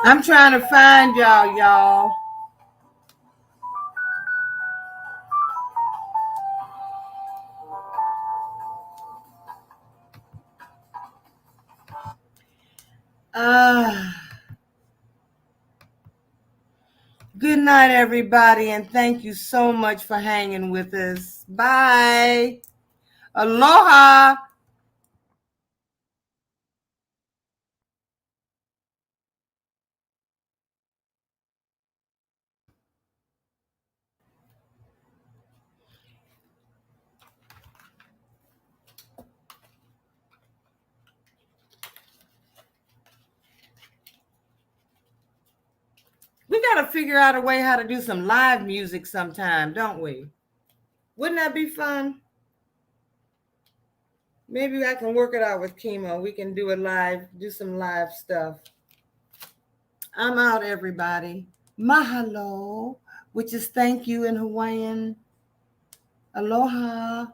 Speaker 1: I'm trying to find y'all. Good night, everybody, and thank you so much for hanging with us. Bye. Aloha. We got to figure out a way how to do some live music sometime, don't we? Wouldn't that be fun? Maybe I can work it out with Kimo. We can do some live stuff. I'm out, everybody. Mahalo, which is thank you in Hawaiian. Aloha.